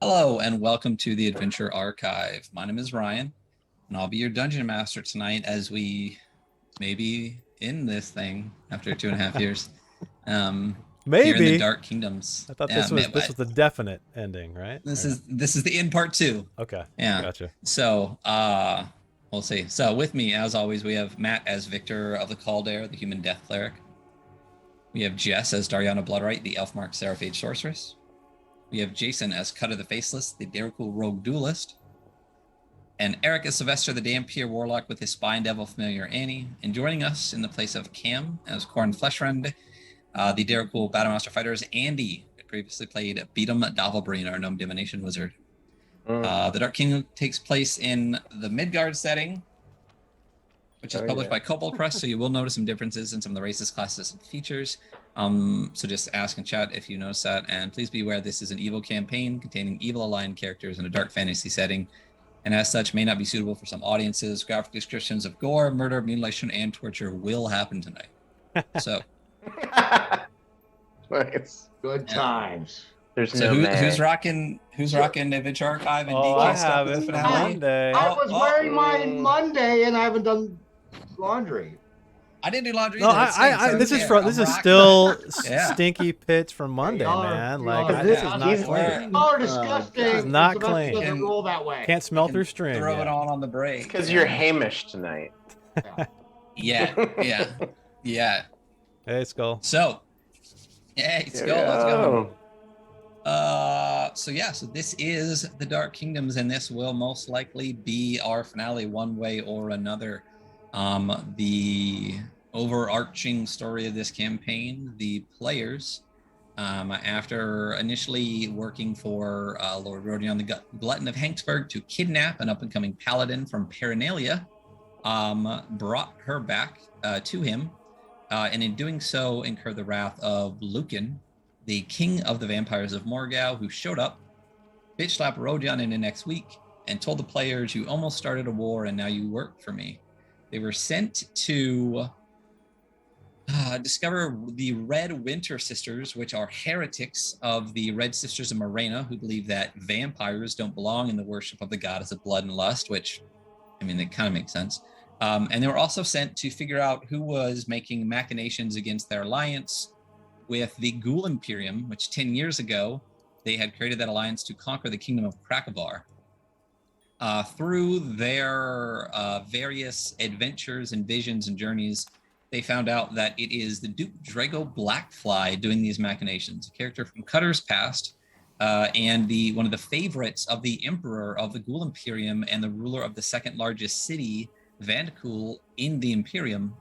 Hello and welcome to the Adventure Archive. My name is Ryan, and I'll be your dungeon master tonight as we maybe end this thing after 2.5 years. Here in the Maybe. Dark Kingdoms. I thought Yeah, this was the definite ending, right? this Or no? is the end part two. Okay. Yeah. Gotcha. So we'll see. So with me, as always, we have Matt as Victor of the Caldair, the human death cleric. We have Jess as Dariana Bloodright, the Elfmark Seraphage sorceress. We have Jason as Cutter the Faceless, the Darkul Rogue Duelist. And Eric as Sylvester, the Dampier Warlock with his Spine Devil familiar Annie. And joining us in the place of Cam as Corn Fleshrend, the Darkul Battlemaster Fighter is Andy, who previously played Beatum Davalbreen, our Gnome Divination Wizard. The Dark Kingdom takes place in the Midgard setting, which is published by Kobold Press, so you will notice some differences in some of the races, classes, and features. So just ask in chat if you notice that, and please be aware this is an evil campaign containing evil aligned characters in a dark fantasy setting, and as such may not be suitable for some audiences. Graphic descriptions of gore, murder, mutilation, and torture will happen tonight. So, Nice. Good times. There's so no who's rocking Adventure Archive and Oh, DK I stuff have for the it. finale? Monday. I was wearing mine Monday and I haven't done laundry. I didn't do laundry. No, either. this is still Yeah. stinky pits from Monday, Y'all man. are- Like y'all are- this is yeah, not he's clean. wearing- Y'all are disgusting. It's not Sylvester clean. doesn't roll that way. Can't smell Can through string. Throw it yet. on the break. because you're Hamish tonight. Yeah. Hey, Skull. So, yeah, let's There go. we Let's go. go. So this is the Dark Kingdoms, and this will most likely be our finale, one way or another. The overarching story of this campaign: the players, after initially working for Lord Rodion the Glutton of Hanksburg to kidnap an up-and-coming paladin from Paranelia, brought her back to him, and in doing so incurred the wrath of Lucan, the king of the vampires of Morgau, who showed up, bitch slapped Rodion in the next week, and told the players, "You almost started a war, and now you work for me." They were sent to discover the Red Winter Sisters, which are heretics of the Red Sisters of Morena, who believe that vampires don't belong in the worship of the goddess of blood and lust, which, I mean, it kind of makes sense. And they were also sent to figure out who was making machinations against their alliance with the Ghoul Imperium, which 10 years ago, they had created that alliance to conquer the kingdom of Krakovar. Through their various adventures and visions and journeys, they found out that it is the Duke Drago Blackfly doing these machinations, a character from Cutter's past, and one of the favorites of the Emperor of the Ghoul Imperium and the ruler of the second largest city, Vandecool, in the Imperium.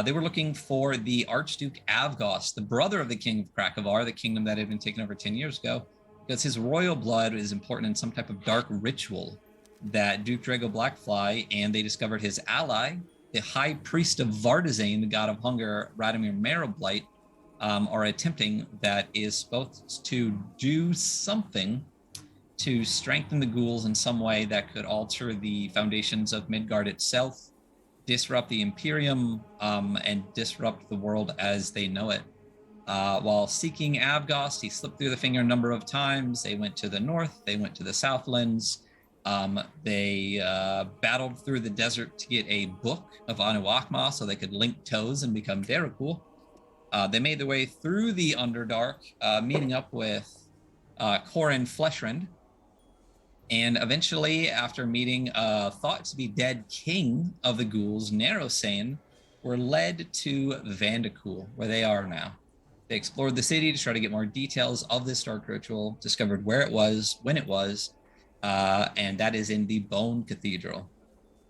They were looking for the Archduke Avgost, the brother of the King of Krakovar, the kingdom that had been taken over 10 years ago, because his royal blood is important in some type of dark ritual that Duke Drago Blackfly, and they discovered his ally, the High Priest of Vardazane, the god of hunger, Radomir Marrowblight, are attempting, that is supposed to do something to strengthen the ghouls in some way that could alter the foundations of Midgard itself, disrupt the Imperium, and disrupt the world as they know it. While seeking Avgost, he slipped through the finger a number of times. They went to the north, they went to the Southlands. They battled through the desert to get a book of Anuakma so they could link toes and become Darkul. They made their way through the Underdark, meeting up with Corin Fleshrend, and eventually, after meeting thought to be dead king of the ghouls, Narrowsane, were led to Vandecool, where they are now. They explored the city to try to get more details of this dark ritual, discovered where it was, when it was, and that is in the Bone Cathedral.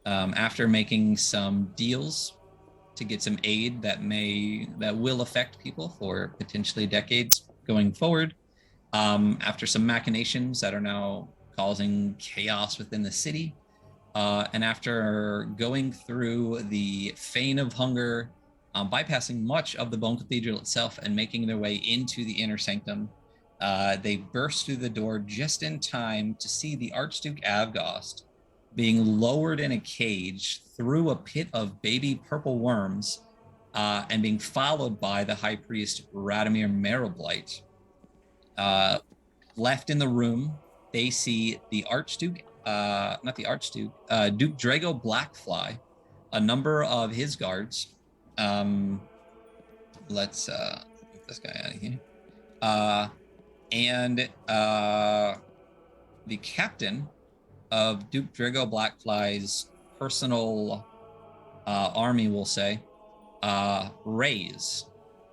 After making some deals to get some aid that will affect people for potentially decades going forward, after some machinations that are now causing chaos within the city, and after going through the Fane of Hunger, bypassing much of the Bone Cathedral itself and making their way into the inner sanctum, they burst through the door just in time to see the Archduke Avgost being lowered in a cage through a pit of baby purple worms, and being followed by the High Priest Radomir Marrowblight. Left in the room they see the Archduke, not the Archduke, Duke Drago Blackfly, a number of his guards. Let's get this guy out of here. And the captain of Duke Drago Blackfly's personal army, we'll say, Raze,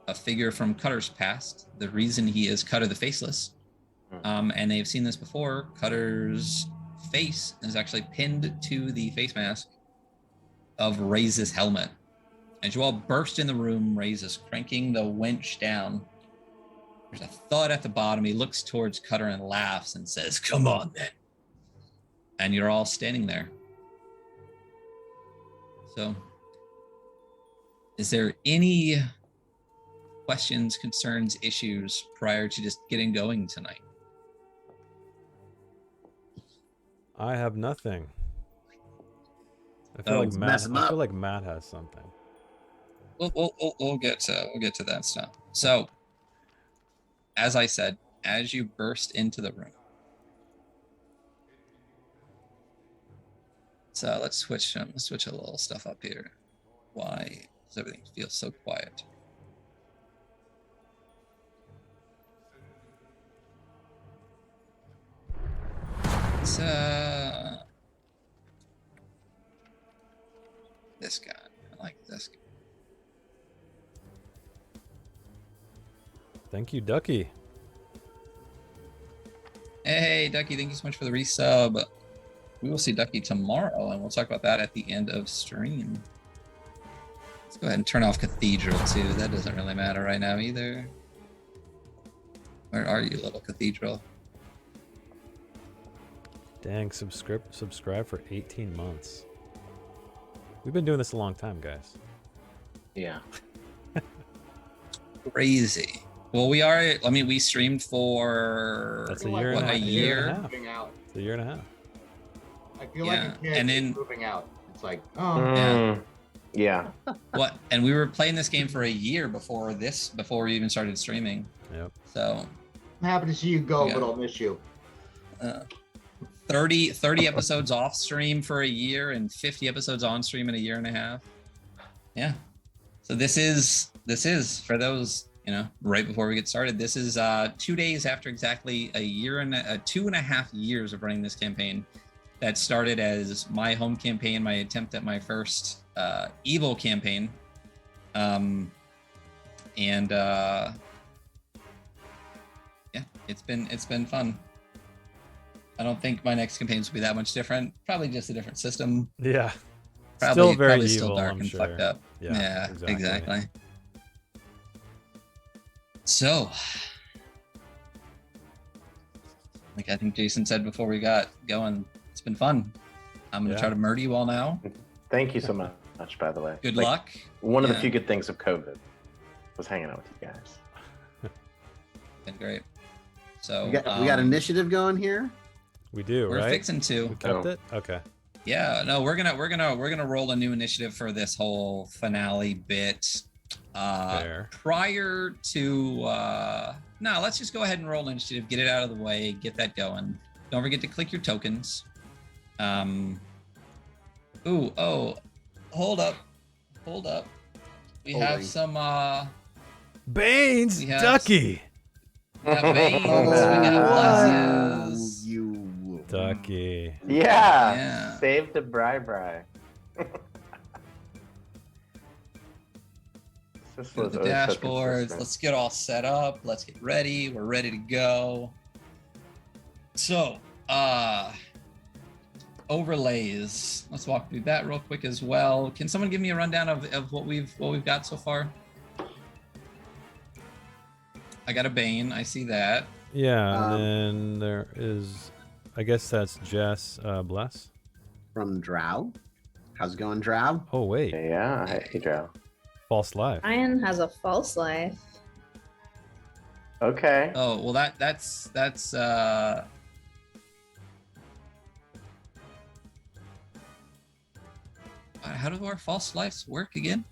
a figure from Cutter's past. The reason he is Cutter the Faceless. And they've seen this before. Cutter's face is actually pinned to the face mask of Raze's helmet. As you all burst in the room, Raze is cranking the winch down. There's a thud at the bottom. He looks towards Cutter and laughs and says, "Come on, then." And you're all standing there. So, is there any questions, concerns, issues prior to just getting going tonight? I have nothing. I feel Oh, like Matt. mess 'em I up. feel like Matt has something. We'll get to that stuff. So, as I said, as you burst into the room, so let's switch a little stuff up here. Why does everything feel so quiet? It's this guy. I like this guy. Thank you, Ducky. Hey, Ducky, thank you so much for the resub. We will see Ducky tomorrow, and we'll talk about that at the end of stream. Let's go ahead and turn off Cathedral, too. That doesn't really matter right now, either. Where are you, little Cathedral? Dang, subscribe for 18 months. We've been doing this a long time, guys. Yeah. Crazy. Well, we are, I mean, we streamed for That's feel a year like and what, a a half. Year and a year? half. Moving out. It's a year and a half. I feel Yeah, like a kid and then- moving out. It's like, oh, Mm, yeah. What? And we were playing this game for a year before we even started streaming. Yep. So, I'm happy to see you go, Yeah. but I'll miss you. 30 episodes off stream for a year and 50 episodes on stream in a year and a half. Yeah. So this is for those, right before we get started, this is 2 days after exactly a year and 2.5 years of running this campaign. That started as my home campaign, my attempt at my first evil campaign. Yeah, it's been fun. I don't think my next campaigns will be that much different. Probably just a different system. Yeah. Probably, Still very probably evil, still dark I'm and sure. fucked up. Yeah, exactly. So, like I think Jason said before we got going, it's been fun. I'm gonna Yeah. try to murder you all now. Thank you so much, by the way. Good Like, luck. One of the Yeah. few good things of COVID was hanging out with you guys. Been great. So We got initiative going here. We do, we're right? fixing to. We kept Oh. it? Okay. Yeah, no, we're gonna roll a new initiative for this whole finale bit. Fair. Prior to no, let's just go ahead and roll initiative, get it out of the way, get that going. Don't forget to click your tokens. Hold up. We have Holding. some Baines, We have- Ducky. we got veins, we Oh, got blesses. You. Ducky. Yeah. Yeah. Save the Bri. This Go to was the always so dashboards. consistent. Let's get all set up. Let's get ready. We're ready to go. So, overlays. Let's walk through that real quick as well. Can someone give me a rundown of what we've got so far? I got a Bane. I see that. Yeah, and then there is, I guess that's Jess Bless. From Drow. How's it going, Drow? Oh, wait. Yeah. Hey, Joe. False life. Ryan has a false life. Okay. Oh, well that's how do our false lives work again?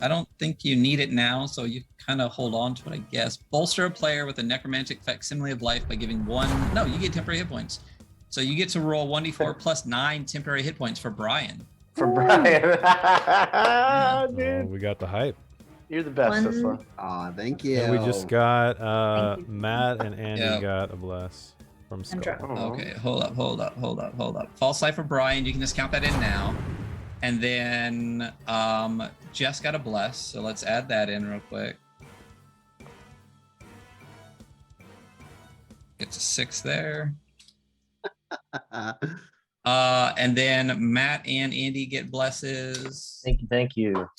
I don't think you need it now, so you kind of hold on to it, I guess. Bolster a player with a necromantic facsimile of life by giving one. No, you get temporary hit points. So you get to roll 1d4 plus 9 temporary hit points for Brian. For Brian. Oh, Dude, we got the hype. you're the best, One- Sisla. Aw, thank you. And we just got Thank you. Matt and Andy Yeah. got a bless from Skull. Drow. Oh. Okay, hold up. False life for Brian. You can just count that in now. And then Jess got a bless, so let's add that in real quick. Get to 6 there. And then Matt and Andy get blesses. Thank you.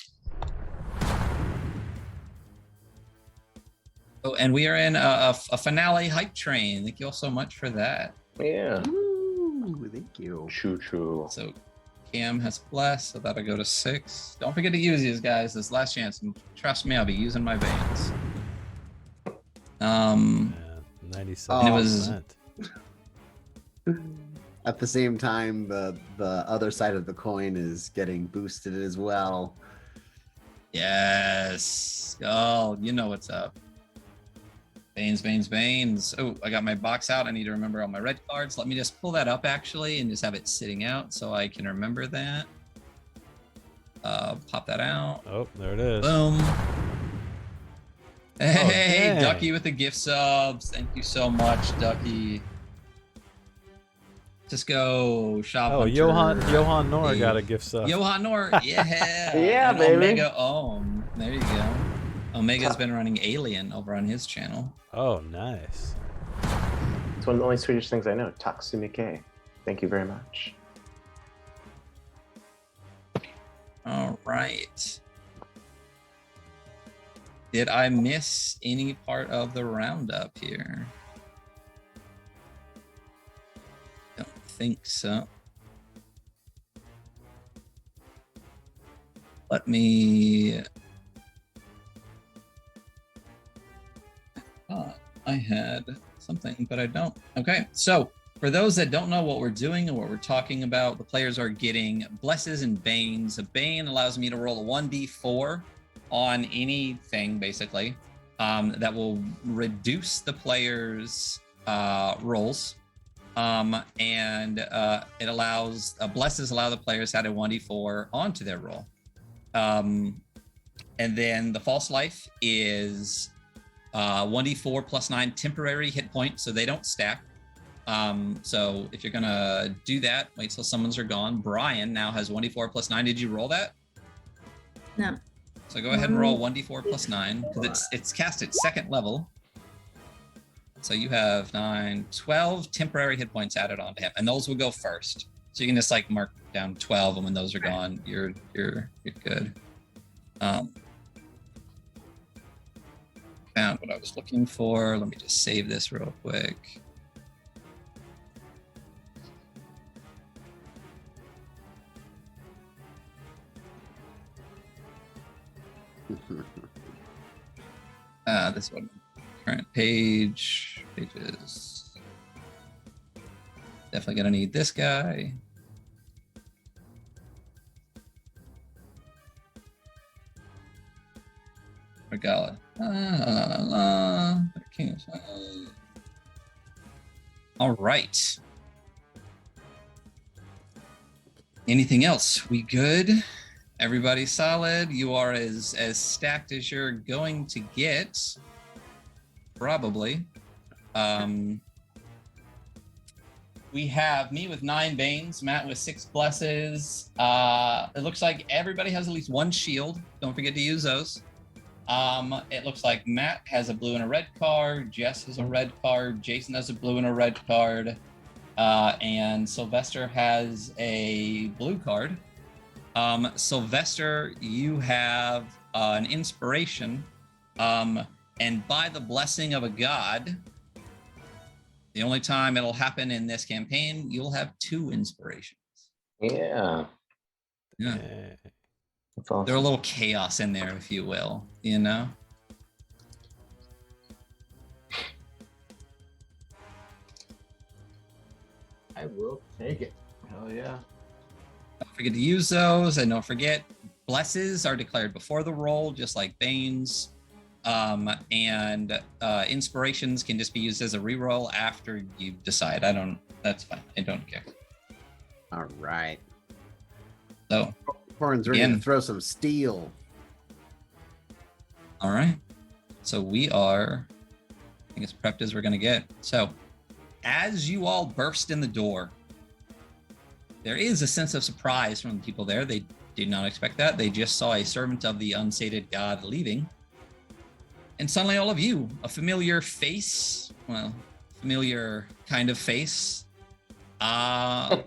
Oh, and we are in a finale hype train. Thank you all so much for that. Yeah. Ooh, thank you. Choo. So Cam has blessed, so that'll go to 6. Don't forget to use these guys this last chance, and trust me, I'll be using my veins. Yeah, 97%. And it was- At the same time, the other side of the coin is getting boosted as well. Yes. Oh, you know what's up. Veins. Oh, I got my box out. I need to remember all my red cards. Let me just pull that up actually and just have it sitting out so I can remember that. Pop that out. Oh, there it is. Boom. Hey, dang. Ducky with the gift subs. Thank you so much, Ducky. Just go shop. Oh, Hunter. Johan Nora Hey. got a gift sub. Johan Nor, yeah. Yeah, And baby. Omega Ohm. There you go. Omega's been running Alien over on his channel. Oh, nice. It's one of the only Swedish things I know. Taksumike. Thank you very much. All right. Did I miss any part of the roundup here? Don't think so. Let me. I had something, but I don't. Okay, so for those that don't know what we're doing and what we're talking about, the players are getting blesses and banes. A bane allows me to roll a 1d4 on anything, basically, that will reduce the player's rolls. And it allows blesses allow the players to add a 1d4 onto their roll. And then the false life is 1d4 plus 9 temporary hit points, so they don't stack. So if you're gonna do that, wait till summons are gone. Brian now has 1d4 plus 9. Did you roll that? No. So go ahead and roll 1d4 plus 9 because it's cast at 2nd level. So you have 9, 12 temporary hit points added onto him, and those will go first. So you can just like mark down 12, and when those are gone, you're good. Found what I was looking for. Let me just save this real quick. This one. Current pages. Definitely gonna need this guy. Regala. All right. Anything else? We good? Everybody solid? You are as stacked as you're going to get. Probably. We have me with 9 banes, Matt with 6 blesses. It looks like everybody has at least 1 shield. Don't forget to use those. It looks like Matt has a blue and a red card. Jess has a red card. Jason has a blue and a red card. And Sylvester has a blue card. Sylvester, you have an inspiration. And by the blessing of a god, the only time it'll happen in this campaign, you'll have 2 inspirations. Yeah. Yeah. That's awesome. There's a little chaos in there, if you will, you know? I will take it. Hell yeah. Don't forget to use those, and don't forget, blesses are declared before the roll, just like Banes. And inspirations can just be used as a reroll after you decide. That's fine. I don't care. All right. So, Corin's ready to Again. throw some steel. all right. So we are, I think, as prepped as we're going to get. So, as you all burst in the door, there is a sense of surprise from the people there. They did not expect that. They just saw a servant of the unsated god leaving. And suddenly all of you, a familiar face, well, familiar kind of face, but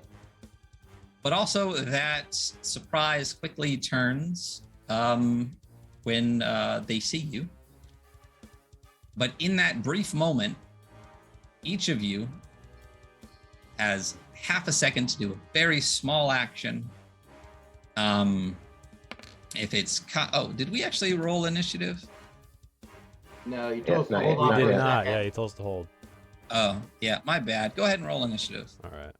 also that surprise quickly turns when they see you. But in that brief moment, each of you has half a second to do a very small action. If it's, did we actually roll initiative? No, you Yeah, told us to no, hold you on. He did for a did not. second. Yeah, he told us to hold. Oh, yeah, my bad. Go ahead and roll initiative. All right.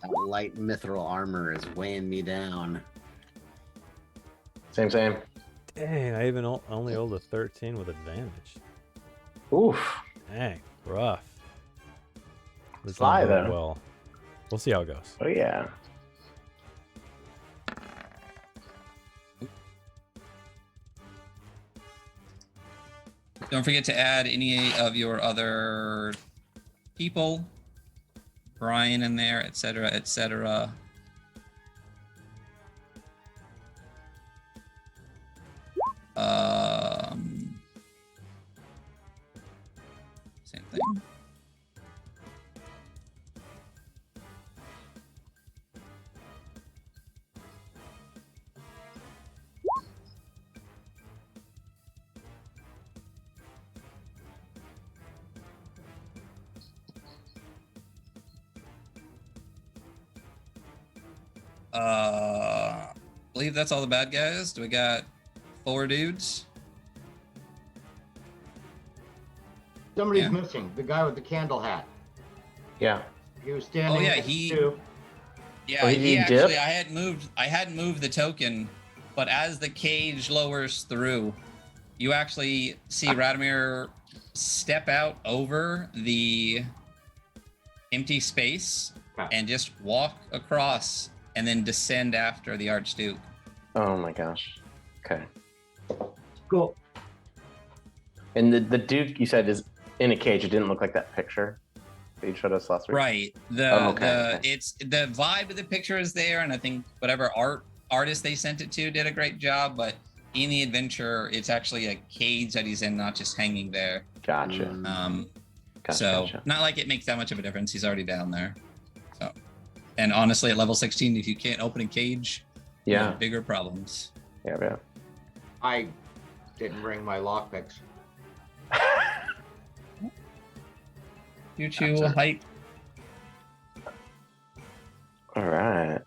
That light mithril armor is weighing me down. Same. Dang, I even only rolled a 13 with advantage. Oof. Dang, rough. This Fly, didn't go though. well. We'll see how it goes. Oh yeah. Don't forget to add any of your other people, Brian in there, etc., etc. Same thing. I believe that's all the bad guys. Do we got 4 dudes? Somebody's Yeah. missing. The guy with the candle hat. Yeah. He was standing. yeah, next he- to- Yeah, Oh, he he actually. dipped? I hadn't moved the token, but as the cage lowers through, you actually see Radomir step out over the empty space Okay. and just walk across, and then descend after the Archduke. Oh my gosh. Okay. Cool. And the dude you said is in a cage. It didn't look like that picture that you showed us last week. Right. Okay. It's the vibe of the picture is there, and I think whatever artist they sent it to did a great job. But in the adventure, it's actually a cage that he's in, not just hanging there. Gotcha. So Gotcha. not like it makes that much of a difference. He's already down there. So, and honestly, at level 16, if you can't open a cage, you Yeah. have bigger problems. Yeah. I didn't bring my lockpicks. You two Gotcha. hype. All right.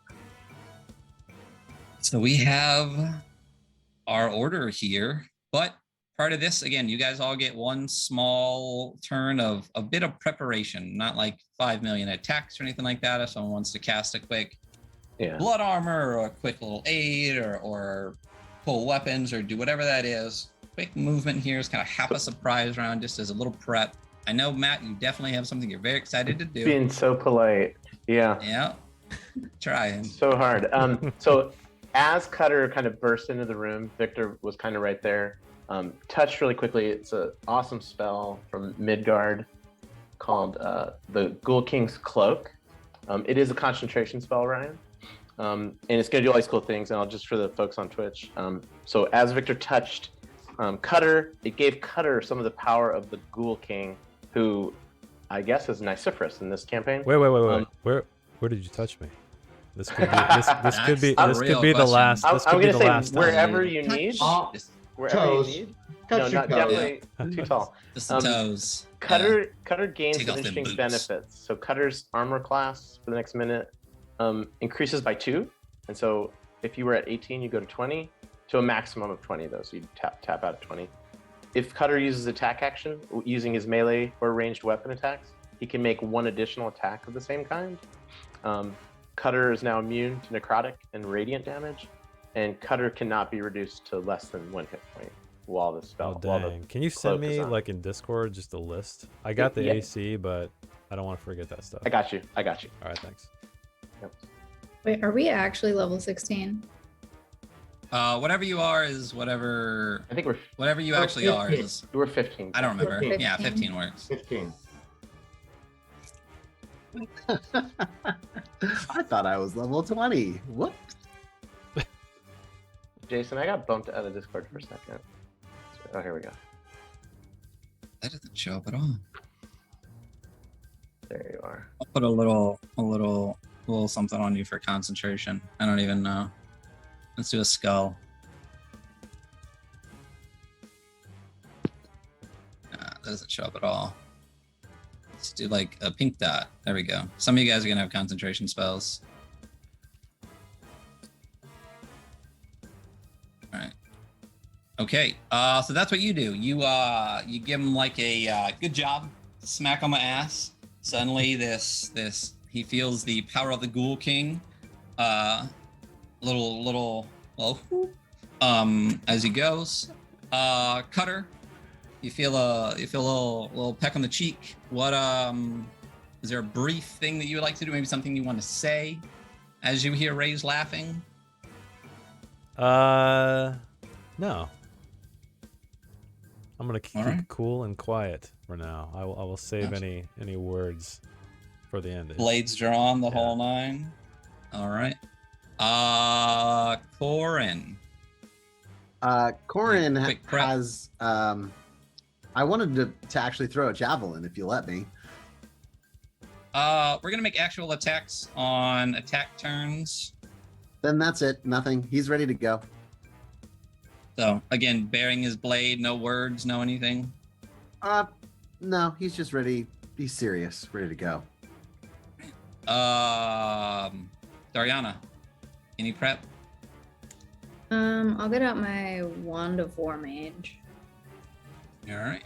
So we have our order here, but part of this, again, you guys all get one small turn of a bit of preparation, not like 5 million attacks or anything like that. If someone wants to cast a quick Yeah. blood armor or a quick little aid or pull weapons or do whatever that is, quick movement here is kind of half a surprise round just as a little prep. I know, Matt, you definitely have something you're very excited to do. Being so polite. Yeah. Yeah. Trying. So hard. So as Cutter kind of burst into the room, Victor was kind of right there. Touched really quickly. It's an awesome spell from Midgard called the Ghoul King's Cloak. It is a concentration spell, Ryan. And it's going to do all these cool things. And I'll just for the folks on Twitch. So as Victor touched Cutter, it gave Cutter some of the power of the Ghoul King, who I guess is Nicephorus in this campaign. Wait. Um, Where did you touch me? This could be this could be That's this a could real be the question. last. I'm This could be going to the say last time. wherever you need. Oh, Just, Wherever Toes. you need. touch No, your not toes. definitely too tall. just the toes. Cutter gains Take some off them interesting boots. benefits. So Cutter's armor class for the next minute increases by 2, and so if you were at 18, you go to 20, to a maximum of 20 though. So you tap out at 20. If Cutter uses attack action using his melee or ranged weapon attacks, he can make one additional attack of the same kind. Cutter is now immune to necrotic and radiant damage, and Cutter cannot be reduced to less than 1 hit point while the spell. Oh while the dang! Can you send cloak is me on. like in Discord just a list? I got the Yeah. AC, but I don't want to forget that stuff. I got you. All right, thanks. Yep. Wait, are we actually level 16? Whatever you are is whatever. I think we're Whatever you Oh, actually are 15. is. we're 15. I don't remember. 15. Yeah, 15 works. 15. I thought I was level 20. Whoop. Jason, I got bumped out of Discord for a second. Oh, here we go. That doesn't show up at all. There you are. I'll put a little something on you for concentration. I don't even know. Let's do a skull. That doesn't show up at all. Let's do like a pink dot. There we go. Some of you guys are gonna have concentration spells. All right. Okay. So that's what you do. You give him like a good job, smack on the ass. Suddenly, he feels the power of the Ghoul King. Little as he goes. Cutter, you feel a little peck on the cheek. What is there a brief thing that you would like to do? Maybe something you want to say as you hear Ray's laughing? No. I'm gonna keep Alright. cool and quiet for now. I will save Gotcha. any words for the end. Blades drawn, the Yeah. whole nine. All right. Corin. Corin Quick prep. has. I wanted to actually throw a javelin if you let me. We're gonna make actual attacks on attack turns. Then that's it. Nothing. He's ready to go. So again, bearing his blade, no words, no anything. No, he's just ready. He's serious. Ready to go. Dariana, any prep? I'll get out my Wand of War Mage. All right.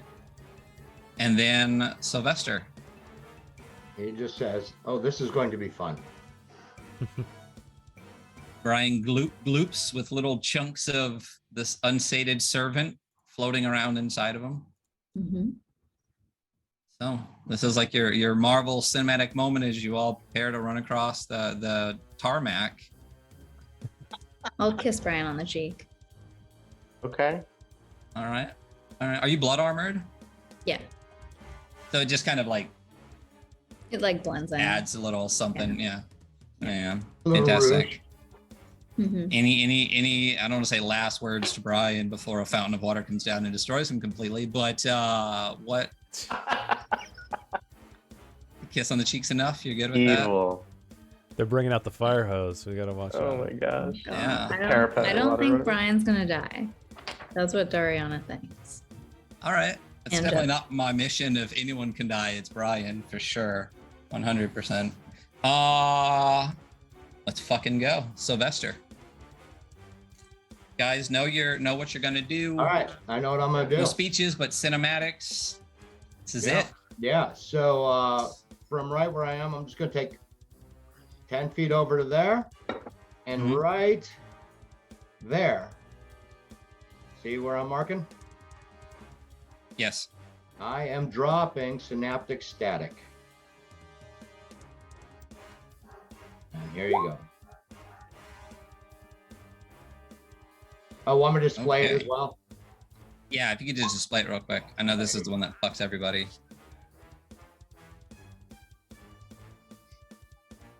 And then Sylvester. He just says, "Oh, this is going to be fun." Brian gloops with little chunks of this unsated servant floating around inside of him. Mm-hmm. So this is like your Marvel cinematic moment as you all prepare to run across the tarmac. I'll kiss Brian on the cheek. Okay. All right. Are you blood armored? Yeah, So it just kind of like it like blends in. adds a little something. Yeah. Yeah. A little Fantastic. rouge. Mm-hmm. Any I don't want to say last words to Brian before a fountain of water comes down and destroys him completely, but what kiss on the cheeks enough? You're good with that? Evil. They're bringing out the fire hose. We gotta watch Oh out. my gosh. Yeah. Parapet I don't water think running. Brian's gonna die. That's what Dariana thinks. All right. It's And, definitely not my mission. If anyone can die, it's Brian for sure. 100%. Let's fucking go. Sylvester. Guys, know what you're gonna do. All right, I know what I'm gonna do. No speeches, but cinematics. This is Yeah. it. Yeah. So from right where I am, I'm just gonna take 10 feet over to there, and Mhm. right there. See where I'm marking? Yes. I am dropping synaptic static. And here you go. Oh, want me to display it Okay. as well? Yeah, if you could just display it real quick. I know this is the one that fucks everybody.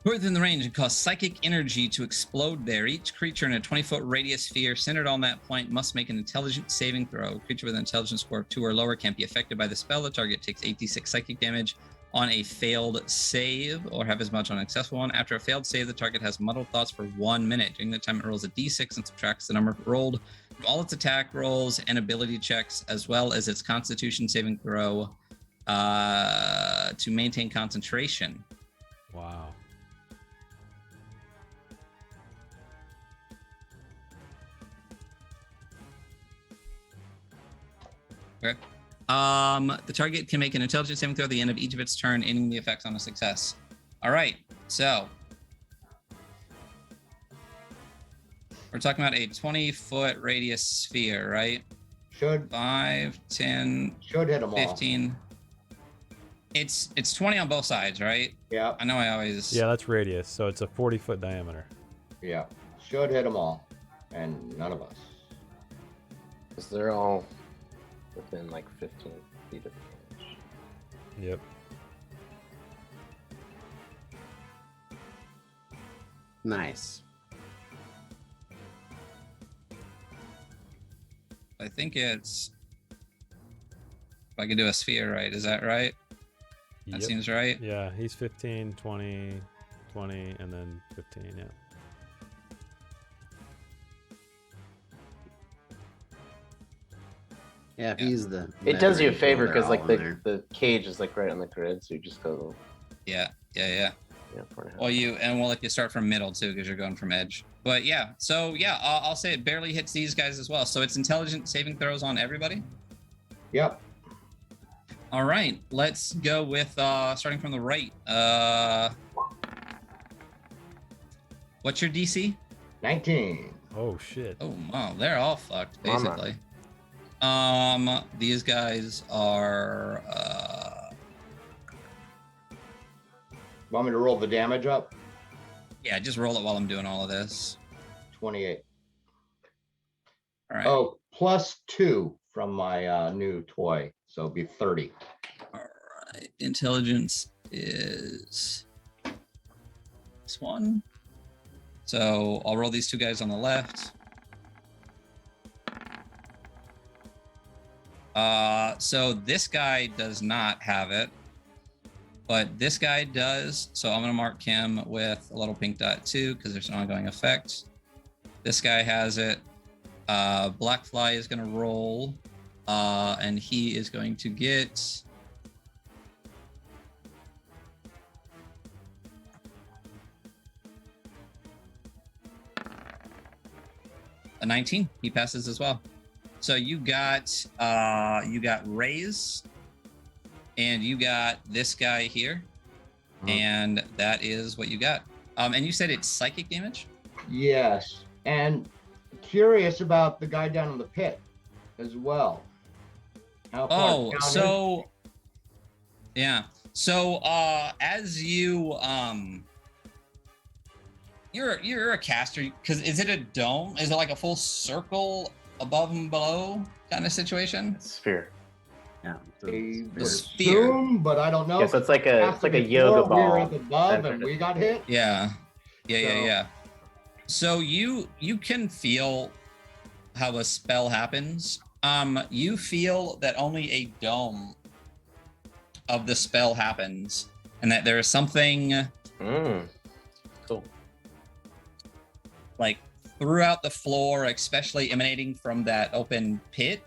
Within the range and cause psychic energy to explode there. Each creature in a 20-foot radius sphere centered on that point must make an intelligence saving throw. A creature with an intelligence score of 2 or lower can't be affected by the spell. The target takes 8d6 psychic damage on a failed save or have as much on a successful one. After a failed save, the target has muddled thoughts for 1 minute. During that time, it rolls a d6 and subtracts the number rolled from all its attack rolls and ability checks, as well as its constitution saving throw to maintain concentration. Wow. Okay. The target can make an intelligence saving throw at the end of each of its turn, ending the effects on a success. All right, so we're talking about a 20-foot radius sphere, right? Should 5, 10, hit them all. 15. It's 20 on both sides, right? Yeah, I know I always. Yeah, that's radius, so it's a 40-foot diameter. yeah. Should hit them all, and none of us. Because they're all within like 15 feet of the edge. Yep. Nice. I think it's. If I can do a sphere, right? Is that right? That Yep. seems right. Yeah, he's 15, 20, 20, and then 15, yeah. Yeah, if Yeah. he's the. It does you a veteran, favor they're because like all in there. the cage is like right on the grid, so you just go Yeah. 4.5. Well, we'll let you start from middle too, because you're going from edge. But yeah, so yeah, I'll say it barely hits these guys as well. So it's intelligent saving throws on everybody. Yep. All right, let's go with starting from the right. What's your DC? 19. Oh, shit. Oh wow, they're all fucked Mama. basically. These guys are Want me to roll the damage up? yeah, just roll it while I'm doing all of this. 28. All right. Oh, +2 from my new toy, so it'll be 30. All right. Intelligence is this one. So I'll roll these two guys on the left. So this guy does not have it, but this guy does. So I'm gonna mark him with a little pink dot too, because there's an ongoing effect. This guy has it. Blackfly is gonna roll, and he is going to get. A 19. He passes as well. So you got Raise, and you got this guy here, and that is what you got. And you said it's psychic damage. Yes. And curious about the guy down in the pit as well. How far Oh, down so yeah. So as you you're a caster, because is it a dome? Is it like a full circle above and below kind of situation? Sphere. Yeah. I The sphere. assume, but I don't know. Yeah, so it's like a After yoga before, We were ball. up above centered and in- we got hit. Yeah. So- So you can feel how a spell happens. You feel that only a dome of the spell happens, and that there is something Cool. like throughout the floor, especially emanating from that open pit,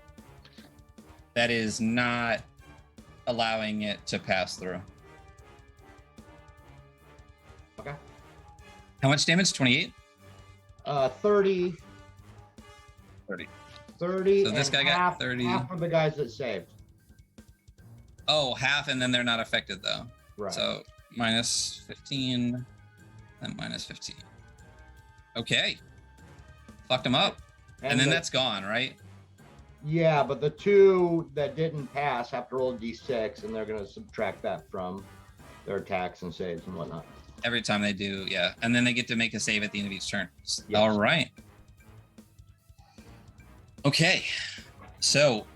that is not allowing it to pass through. Okay. How much damage? 28? 30. 30. 30. So this and guy got half, 30. Half of the guys that saved. Oh, half, and then they're not affected though. Right. So minus 15 and minus 15. Okay. Fucked them up. And then the- that's gone, right? Yeah, but the two that didn't pass have to roll d6, and they're going to subtract that from their attacks and saves and whatnot. Every time they do, yeah. And then they get to make a save at the end of each turn. Yes. All right. Okay. So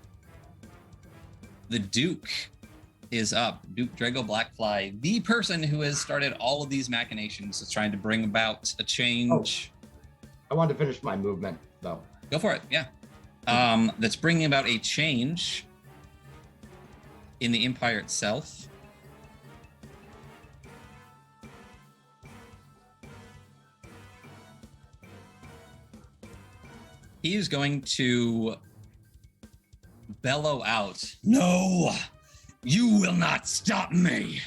the Duke is up. Duke Drago Blackfly, the person who has started all of these machinations, is trying to bring about a change. I wanted to finish my movement, though. Go for it. Yeah. That's bringing about a change in the Empire itself. He is going to bellow out, "No, you will not stop me."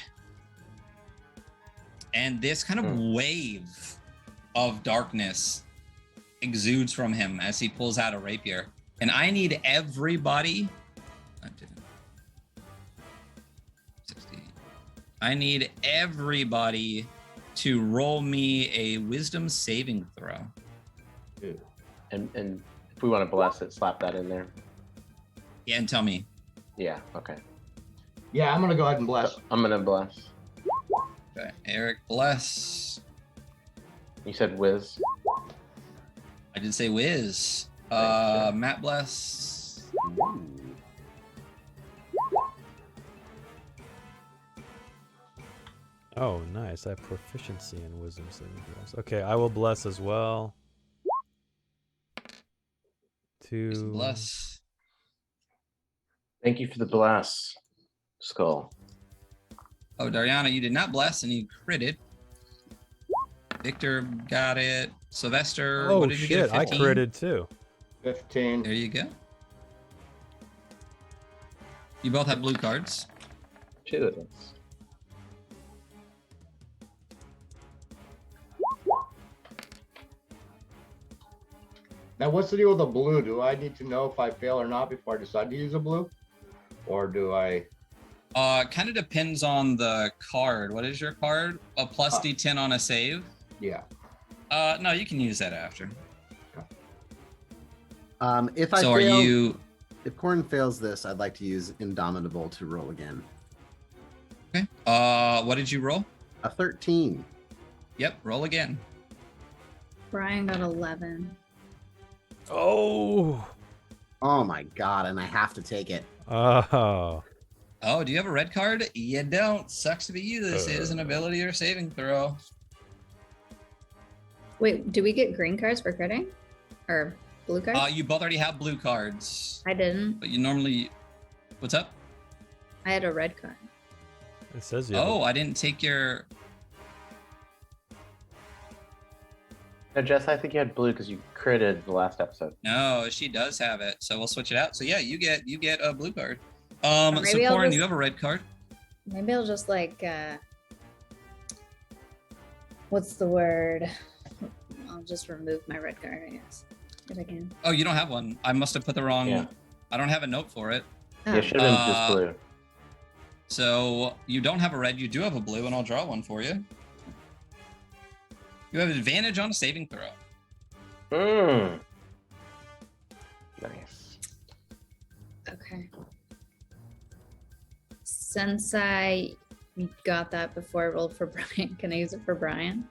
And this kind of wave of darkness exudes from him as he pulls out a rapier. And I need everybody. I didn't. I need everybody to roll me a wisdom saving throw. And if we want to bless it, slap that in there. Yeah, and tell me. Yeah. Okay. Yeah, I'm gonna go ahead and bless. I'm gonna bless. Okay, Eric, bless. You said whiz. I did say whiz. Thanks, Matt, bless. Ooh. Oh, nice. I have proficiency in wisdom saving throws. Okay, I will bless as well. Just 2. bless. Thank you for the bless, Skull. Oh, Dariana, you did not bless and you critted. Victor got it. Sylvester, Oh what did you shit! get? I 15? critted too. 15. There you go. You both have blue cards. Two of us. Now, what's the deal with the blue? Do I need to know if I fail or not before I decide to use a blue? Or do I? Kind of depends on the card. What is your card? A plus D10 on a save? Yeah. No, you can use that after. If I So fail, are you? if Corn fails this, I'd like to use Indomitable to roll again. Okay. What did you roll? A 13. Yep, roll again. Brian got 11. Oh. Oh my god, and I have to take it. Oh. Oh, do you have a red card? You don't. Sucks to be you. This is an ability or saving throw. Wait, do we get green cards for critting? Or blue cards? You both already have blue cards, I didn't. but you normally. What's up? I had a red card. It says you. Oh, I didn't take your. No, Jess, I think you had blue because you critted the last episode. No, she does have it, so we'll switch it out. So yeah, you get a blue card. Maybe So I'll Corin, just- you have a red card. Maybe I'll just like what's the word? I'll just remove my red card, I guess. If I can. Oh, you don't have one. I must have put the wrong. Yeah. I don't have a note for it. Oh. Yeah, it should have been just blue. So you don't have a red. You do have a blue, and I'll draw one for you. You have advantage on a saving throw. Nice. Okay. Since I got that before I rolled for Brian, can I use it for Brian?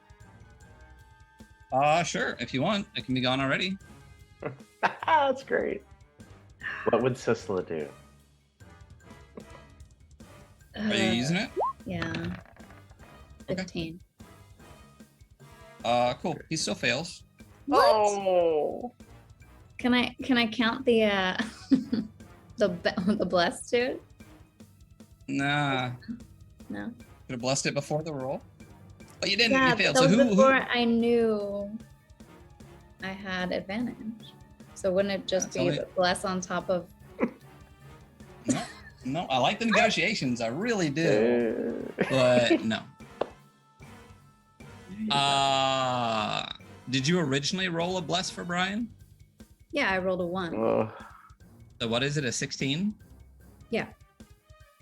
Sure. If you want, it can be gone already. That's great. What would Sisla do? Are you using it? Yeah. Okay. 15. Cool. He still fails. What? Oh. Can I count the the blessed dude? Nah. No. Could have blessed it before the roll. But you didn't. Yeah, You failed. that So was who? before I knew I had advantage. So wouldn't it just That's be only- the bless on top of? No, I like the negotiations. I really do. But no. Did you originally roll a bless for Brian? Yeah, I rolled a 1. Oh. So what is it? A 16? Yeah.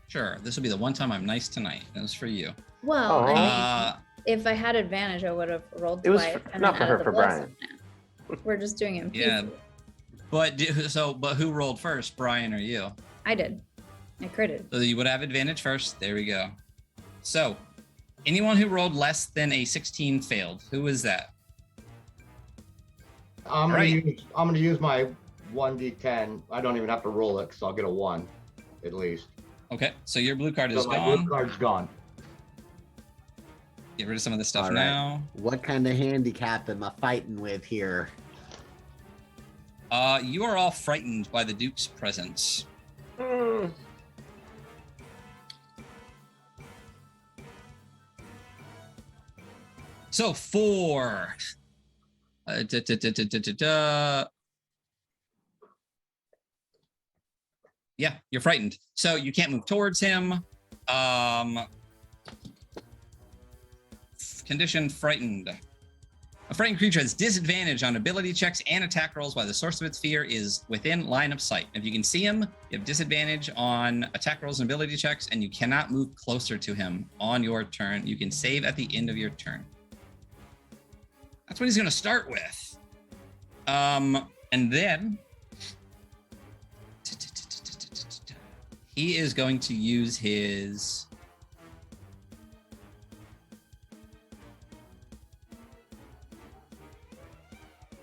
Sure. This will be the one time I'm nice tonight. It was for you. Well, Oh. I mean, Uh, if I had advantage, I would have rolled It was twice. for- and not then for her, added the for bless Brian. on it. We're just doing it in Yeah. pieces. but who rolled first, Brian or you? I did. I critted. So you would have advantage first. There we go. So anyone who rolled less than a 16 failed. Who is that? I'm Right. gonna use my 1d10. I don't even have to roll it because I'll get a 1 at least. Okay. So your blue card is So my gone. blue card's gone. Get rid of some of this stuff All right. now. What kind of handicap am I fighting with here? You are all frightened by the Duke's presence. Mm. So 4. Yeah, you're frightened. So you can't move towards him. Condition frightened. A frightened creature has disadvantage on ability checks and attack rolls while the source of its fear is within line of sight. If you can see him, you have disadvantage on attack rolls and ability checks, and you cannot move closer to him on your turn. You can save at the end of your turn. That's what he's going to start with. And then he is going to use his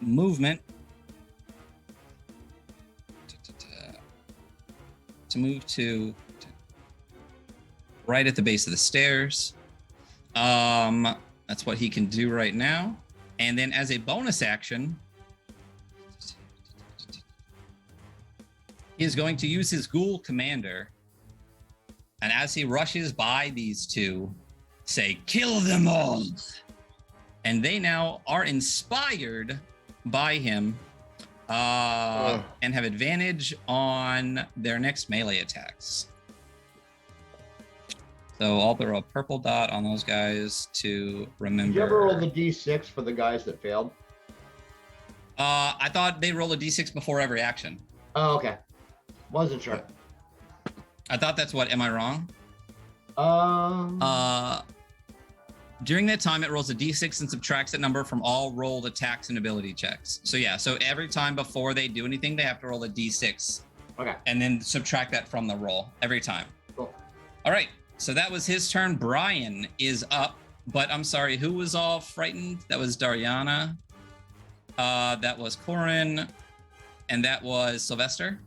movement to move to right at the base of the stairs. That's what he can do right now. And then as a bonus action, he is going to use his Ghoul Commander. And as he rushes by these two, say, kill them all. And they now are inspired by him and have advantage on their next melee attacks. So I'll throw a purple dot on those guys to remember. Did you ever roll the D6 for the guys that failed? I thought they roll a D6 before every action. Oh, okay. Wasn't sure. I thought that's what. Am I wrong? During that time, it rolls a D6 and subtracts that number from all rolled attacks and ability checks. So yeah, so every time before they do anything, they have to roll a D6. Okay. And then subtract that from the roll every time. Cool. All right. So that was his turn. Brian is up, but I'm sorry, who was all frightened? That was Dariana. That was Corin, and that was Sylvester.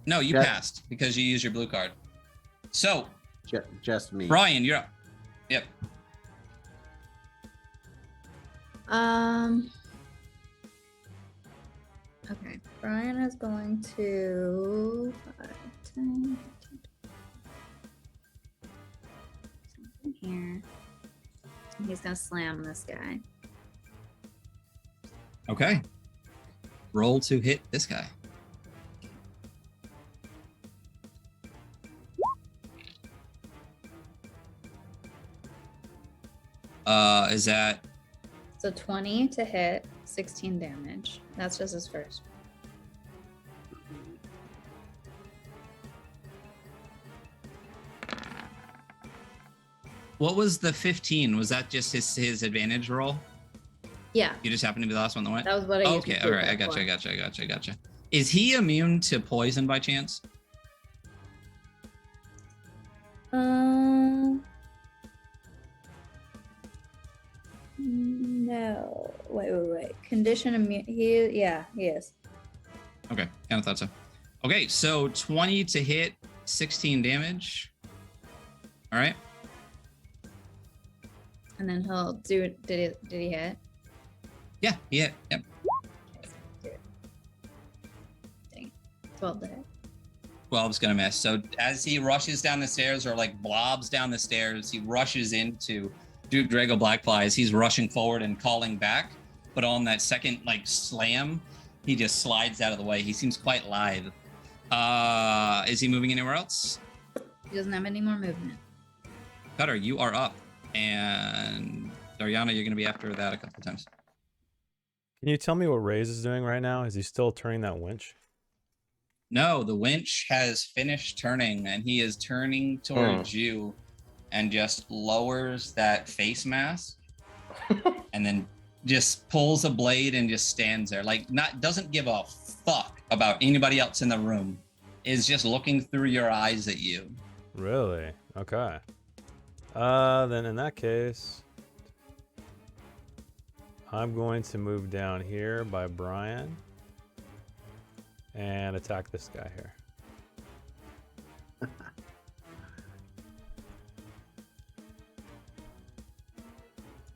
No, you passed because you used your blue card. So, just me. Brian, you're up. Yep. Okay. Brian is going to 5, 10, 15, something here. He's gonna slam this guy. Okay. Roll to hit this guy. Is that So 20 to hit, 16 damage. That's just his first. what was the 15? Was that just his advantage roll? Yeah, You just happened to be the last one that went? that was what I used. Okay, to all do right, I that gotcha, for. I gotcha. Is he immune to poison by chance? No. Wait. Condition immune. He is. Okay, kind of thought so. Okay, so 20 to hit, 16 damage. All right. And then he'll do. Did he hit? Yeah, he hit. Yep. Do it. Dang it. 12 to hit. 12's gonna miss. So as he rushes down the stairs, or like blobs down the stairs, he rushes into Duke Drago Blackfly as he's rushing forward and calling back. But on that second like slam, he just slides out of the way. He seems quite lithe. Is he moving anywhere else? He doesn't have any more movement. Cutter, you are up. And Dariana, you're gonna be after that a couple of times. Can you tell me what Raze is doing right now? Is he still turning that winch? No, the winch has finished turning, and he is turning towards you and just lowers that face mask and then just pulls a blade and just stands there. Like, doesn't give a fuck about anybody else in the room. Is just looking through your eyes at you. Really? Okay. Then in that case, I'm going to move down here by Brian and attack this guy here.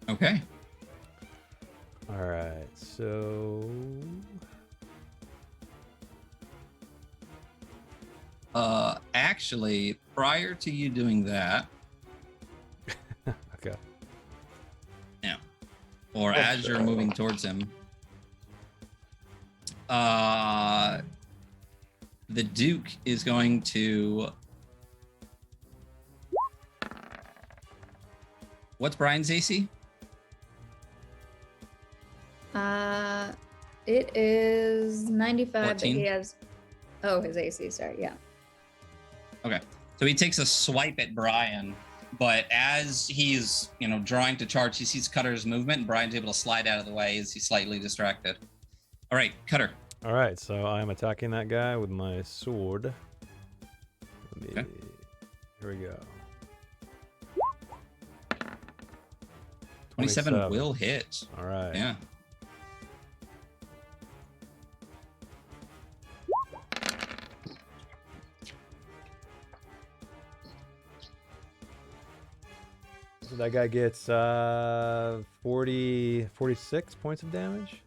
Okay. All right, so Actually, prior to you doing that, okay. yeah, or as you're moving towards him, the Duke is going to. What's Brian's AC? It is 95, 14? but he has. Oh, his AC. Sorry. Yeah. Okay. So he takes a swipe at Brian, but as he's, drawing to charge, he sees Cutter's movement, and Brian's able to slide out of the way as he's slightly distracted. All right, Cutter. All right, so I'm attacking that guy with my sword. Okay. Here we go. 27 will hit. All right. Yeah. So that guy gets 46 points of damage.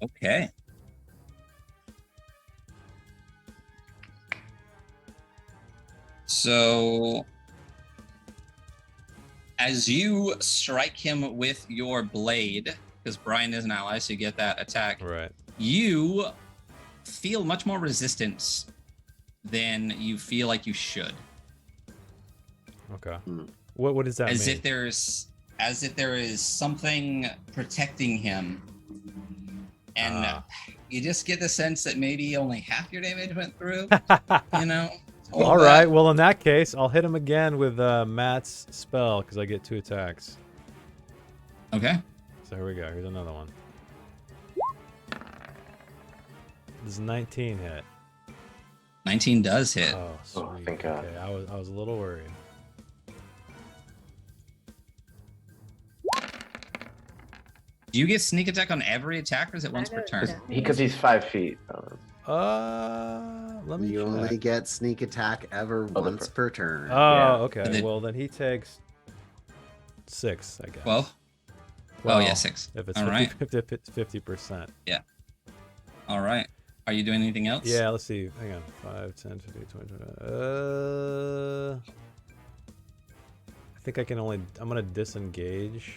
Okay. So, as you strike him with your blade, because Brian is an ally, so you get that attack, Right. you feel much more resistance than you feel like you should. Okay. Hmm. What does that As mean? if there is something protecting him. And Ah. you just get the sense that maybe only half your damage went through, All right. Well, in that case, I'll hit him again with Matt's spell because I get 2 attacks. Okay. So here we go. Here's another one. This is 19 hit. 19 does hit. Oh, sweet. Oh, thank God. Okay, I was a little worried. Do you get sneak attack on every attack, or is it once per turn? Because he's 5 feet. Let me You only check. get sneak attack ever Oh, once per turn. Oh, Yeah. okay. And then- Well, then he takes 6, I guess. 12? Well, yeah, 6. If it's All 50, right. if it's 50%. All right. Are you doing anything else? Yeah, let's see. Hang on. 5, 10, 15, 20, 25. I think I can only... I'm going to disengage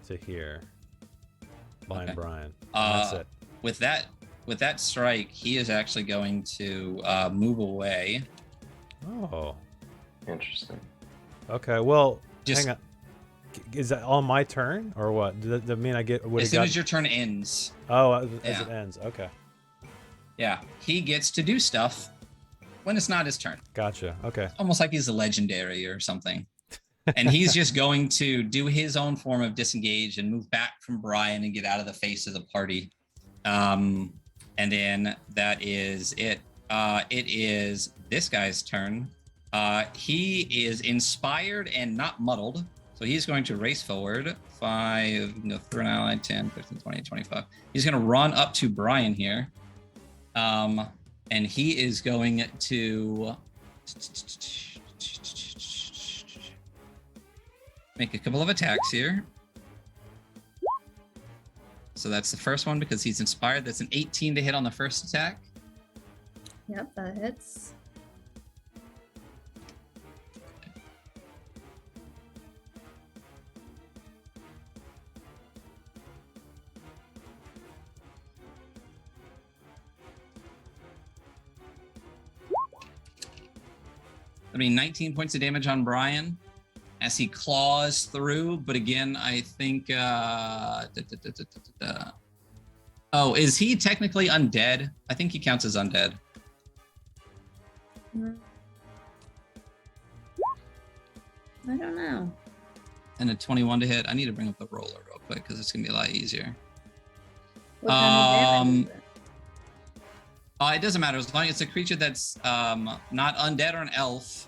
to here. Behind Okay. Brian. That's it. With that strike, he is actually going to move away. Oh. Interesting. Okay, well, Just- hang on. Is that on my turn or what? Does that mean I get... As soon as your turn ends, Oh, as Yeah. it ends. Okay. yeah, he gets to do stuff when it's not his turn. Gotcha. Okay. Almost like he's a legendary or something. And he's just going to do his own form of disengage and move back from Brian and get out of the face of the party. And then that is it. It is this guy's turn. He is inspired and not muddled. So he's going to race forward. 5, through an ally, 10, 15, 20, 25. He's going to run up to Brian here. And he is going to make a couple of attacks here. So that's the first one because he's inspired. That's an 18 to hit on the first attack. Yep, that hits. I mean, 19 points of damage on Brian as he claws through. But again, I think. Oh, is he technically undead? I think he counts as undead. I don't know. And a 21 to hit. I need to bring up the roller real quick because it's gonna be a lot easier. What kind of damage is it? It doesn't matter as long as it's a creature that's not undead or an elf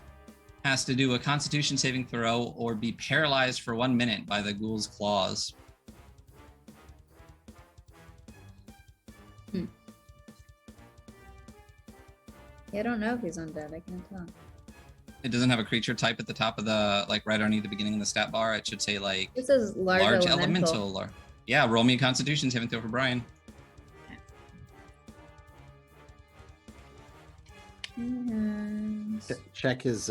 has to do a Constitution saving throw or be paralyzed for 1 minute by the ghoul's claws. Yeah, I don't know if he's undead. I can't tell. It doesn't have a creature type at the top of the right underneath the beginning of the stat bar. It should say like This is large, elemental. or yeah. Roll me a Constitution saving throw for Brian. And Check his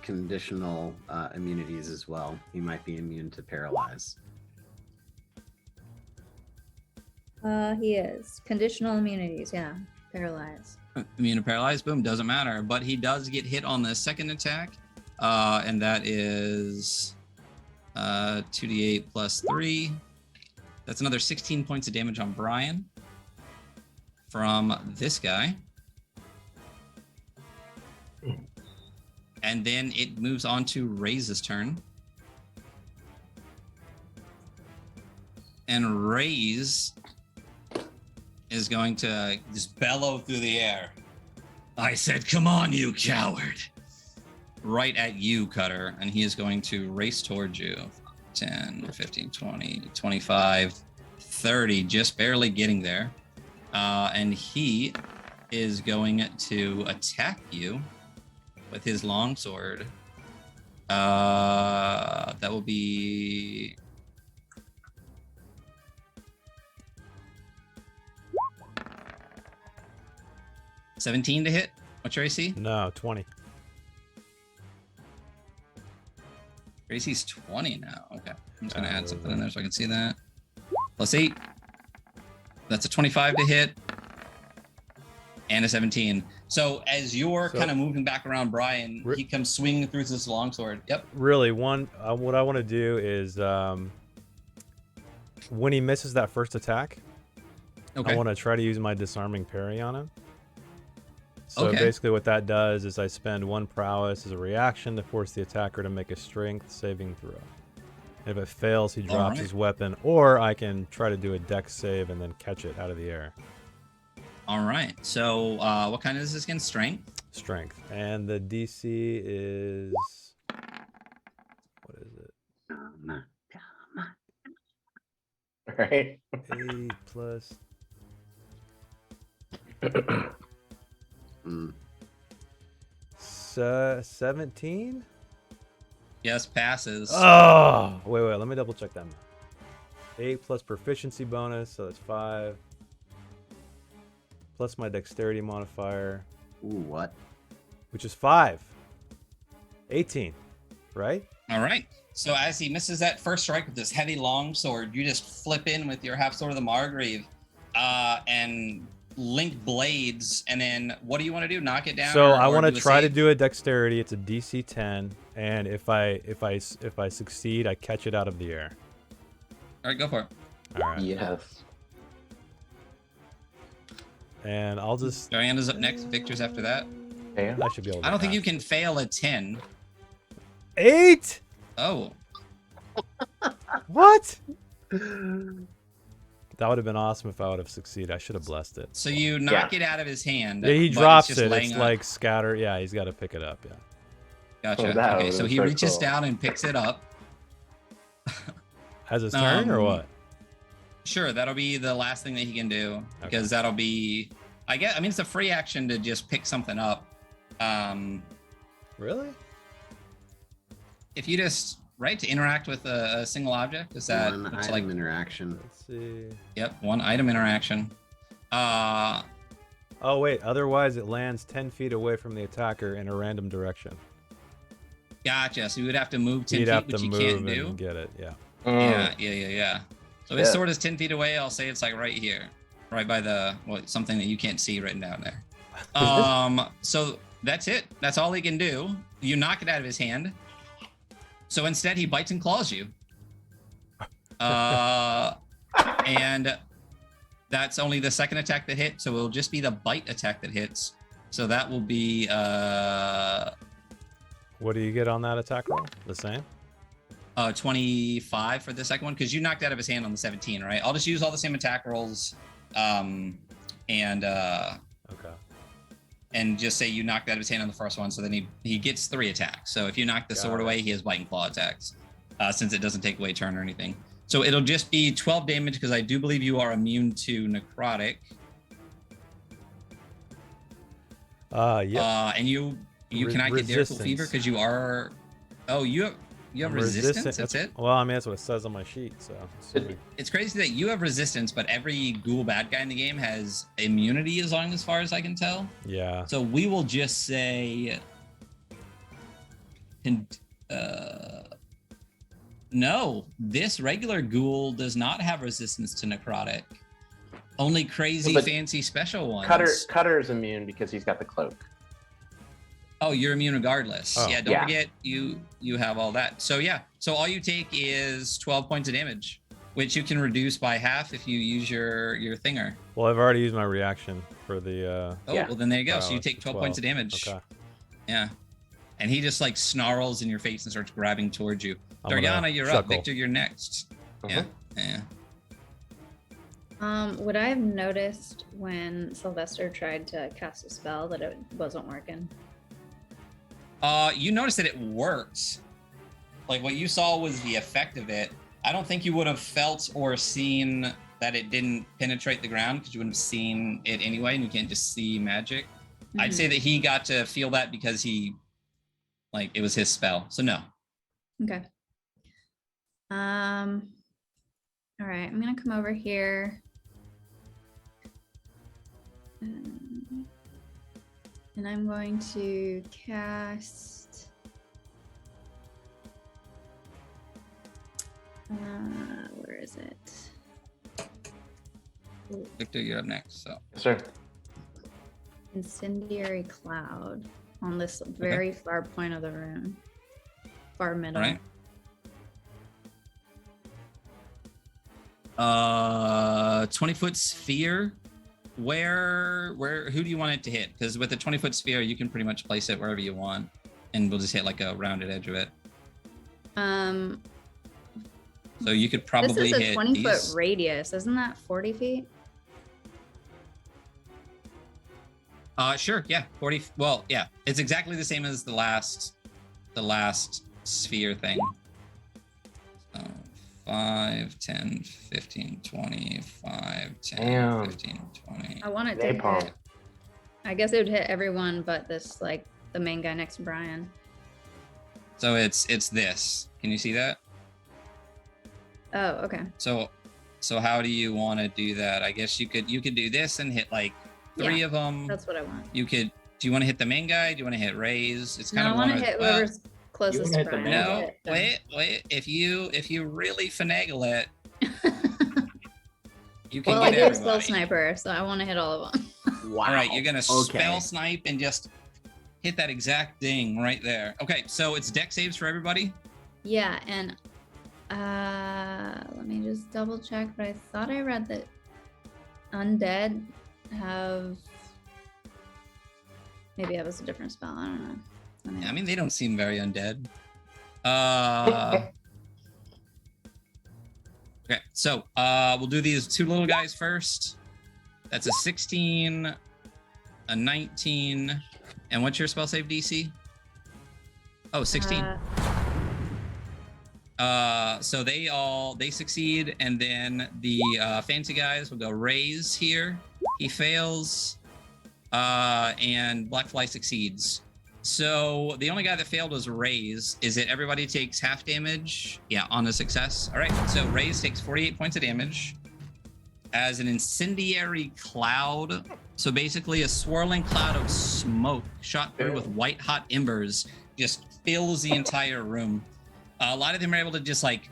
conditional immunities as well. He might be immune to paralyze. he is conditional immunities. Yeah, paralyzed. Immune to paralyze. Boom. Doesn't matter. But he does get hit on the second attack, and that is 2d8 plus 3. That's another 16 points of damage on Brian from this guy. And then it moves on to Ray's turn. And Ray's is going to just bellow through the air. I said, come on, you coward. Right at you, Cutter. And he is going to race towards you. 10, 15, 20, 25, 30, just barely getting there. And he is going to attack you with his longsword. That will be... $17 to hit. What's your AC? No, 20. Your AC's 20 now. Okay. I'm just going to add something in there so I can see that. Plus 8. That's a 25 to hit. And a 17. So as you're kind of moving back around Brian, he comes swinging through this longsword. Yep. Really, what I want to do is when he misses that first attack, I want to try to use my disarming parry on him. So basically what that does is I spend 1 prowess as a reaction to force the attacker to make a strength saving throw. And if it fails, he drops his weapon, or I can try to do a dex save and then catch it out of the air. All right. So what kind is this again? Strength? Strength. And the DC is... What is it? All right. 8 plus... 17? Yes, passes. Oh! Wait, let me double check that. 8 plus proficiency bonus, so that's 5. Plus my dexterity modifier. Ooh, what? Which is 5. 18, right? All right. So as he misses that first strike with this heavy long sword, you just flip in with your half sword of the Margrave and link blades. And then what do you want to do? Knock it down? So I want to try to do a dexterity. It's a DC 10, and if I succeed, I catch it out of the air. All right, go for it. All right. Yes. And I'll just... Diana's up next. Victor's after that. Yeah. I should be able to I don't think pass. you can fail a 10. 8? Oh. What? That would have been awesome if I would have succeeded. I should have blessed it. So you knock it out of his hand. Yeah, he but drops it's just it. laying It's on- like scatter. Yeah, he's got to pick it up. Yeah. Gotcha. Oh, that Okay, was so he so reaches cool. down and picks it up. Has his turn or what? Sure, that'll be the last thing that he can do because that'll be, I mean, it's a free action to just pick something up. Really? If you just to interact with a single object, is that One looks item like? interaction. Let's see. Yep, one item interaction. Oh wait. Otherwise, it lands 10 feet away from the attacker in a random direction. Gotcha. So you would have to move 10 He'd have feet, which to you move can't do. and get it. Yeah. Yeah. So his sword is 10 feet away. I'll say it's like right here, right by the something that you can't see written down there. So that's it. That's all he can do. You knock it out of his hand. So instead, he bites and claws you. And that's only the second attack that hit. So it'll just be the bite attack that hits. So that will be What do you get on that attack roll? The same? 25 for the second one because you knocked out of his hand on the 17, right? I'll just use all the same attack rolls, and just say you knocked out of his hand on the first one, so then he gets 3 attacks. So if you knock the sword away, he has bite and claw attacks, since it doesn't take away turn or anything. So it'll just be 12 damage because I do believe you are immune to necrotic. Yeah. And you cannot get Derrickle Fever because you are. Oh, you have resistance. That's it. Well, I mean that's what it says on my sheet. So it's crazy that you have resistance, but every ghoul bad guy in the game has immunity, as far as I can tell. Yeah. So we will just say, no, this regular ghoul does not have resistance to necrotic. Only crazy But fancy special ones. Cutter's immune because he's got the cloak. Oh, you're immune regardless. Oh. Yeah, don't Yeah. forget you have all that. So yeah, so all you take is 12 points of damage, which you can reduce by half if you use your thinger. Well, I've already used my reaction for the. Oh, Yeah. well then there you go. So you prowess, take 12 points of damage. Okay. Yeah. And he just like snarls in your face and starts grabbing towards you. I'm gonna Dariana, you're up. chuckle. Victor, you're next. Yeah. Yeah. Would I have noticed when Sylvester tried to cast a spell that it wasn't working? You noticed that it worked. Like what you saw was the effect of it. I don't think you would have felt or seen that it didn't penetrate the ground because you wouldn't have seen it anyway, and you can't just see magic. I'd say that he got to feel that because he, like, it was his spell. So no. Okay. All right, I'm gonna come over here. And I'm going to cast. Where is it? Ooh, Victor, you're up next. So Yes, sir. Incendiary cloud on this very far point of the room, far middle. all right. 20-foot sphere. Where who do you want it to hit? Because with the 20-foot sphere, you can pretty much place it wherever you want, and we'll just hit like a rounded edge of it. So you could probably this is a hit 20-foot these. radius, isn't that 40 feet? Sure, yeah, 40. Well, yeah, it's exactly the same as the last sphere thing. So 5, 10, 15, 20, 5, 10, Damn. 15, 20. I want it to Napalm. hit. I guess it would hit everyone but this, like, the main guy next to Brian. So it's this. Can you see that? Oh, okay. So how do you want to do that? I guess you could do this and hit like 3 of them. That's what I want. You could. Do you want to hit the main guy? Do you want to hit Raise? It's No, kind I of want to one or- hit well, whoever's closest to hit the Brian. main No, Hit them. wait. If you really finagle it, you can Well, I get do a spell everybody. sniper, so I want to hit all of them. Wow. All right, you're gonna Okay. spell snipe and just hit that exact ding right there. Okay, so it's deck saves for everybody. Yeah, and let me just double check, but I thought I read that undead have. Maybe that was a different spell. I don't know. Let me I mean, they don't seem very undead. Okay, so we'll do these 2 little guys first. That's a 16, a 19, and what's your spell save DC? Oh, 16. So they succeed, and then the fancy guys will go Raise here. He fails, and Blackfly succeeds. So the only guy that failed was Raise. Is it everybody takes half damage? Yeah, on a success. All right, so Raise takes 48 points of damage as an incendiary cloud. So basically a swirling cloud of smoke shot through with white hot embers just fills the entire room. A lot of them are able to just like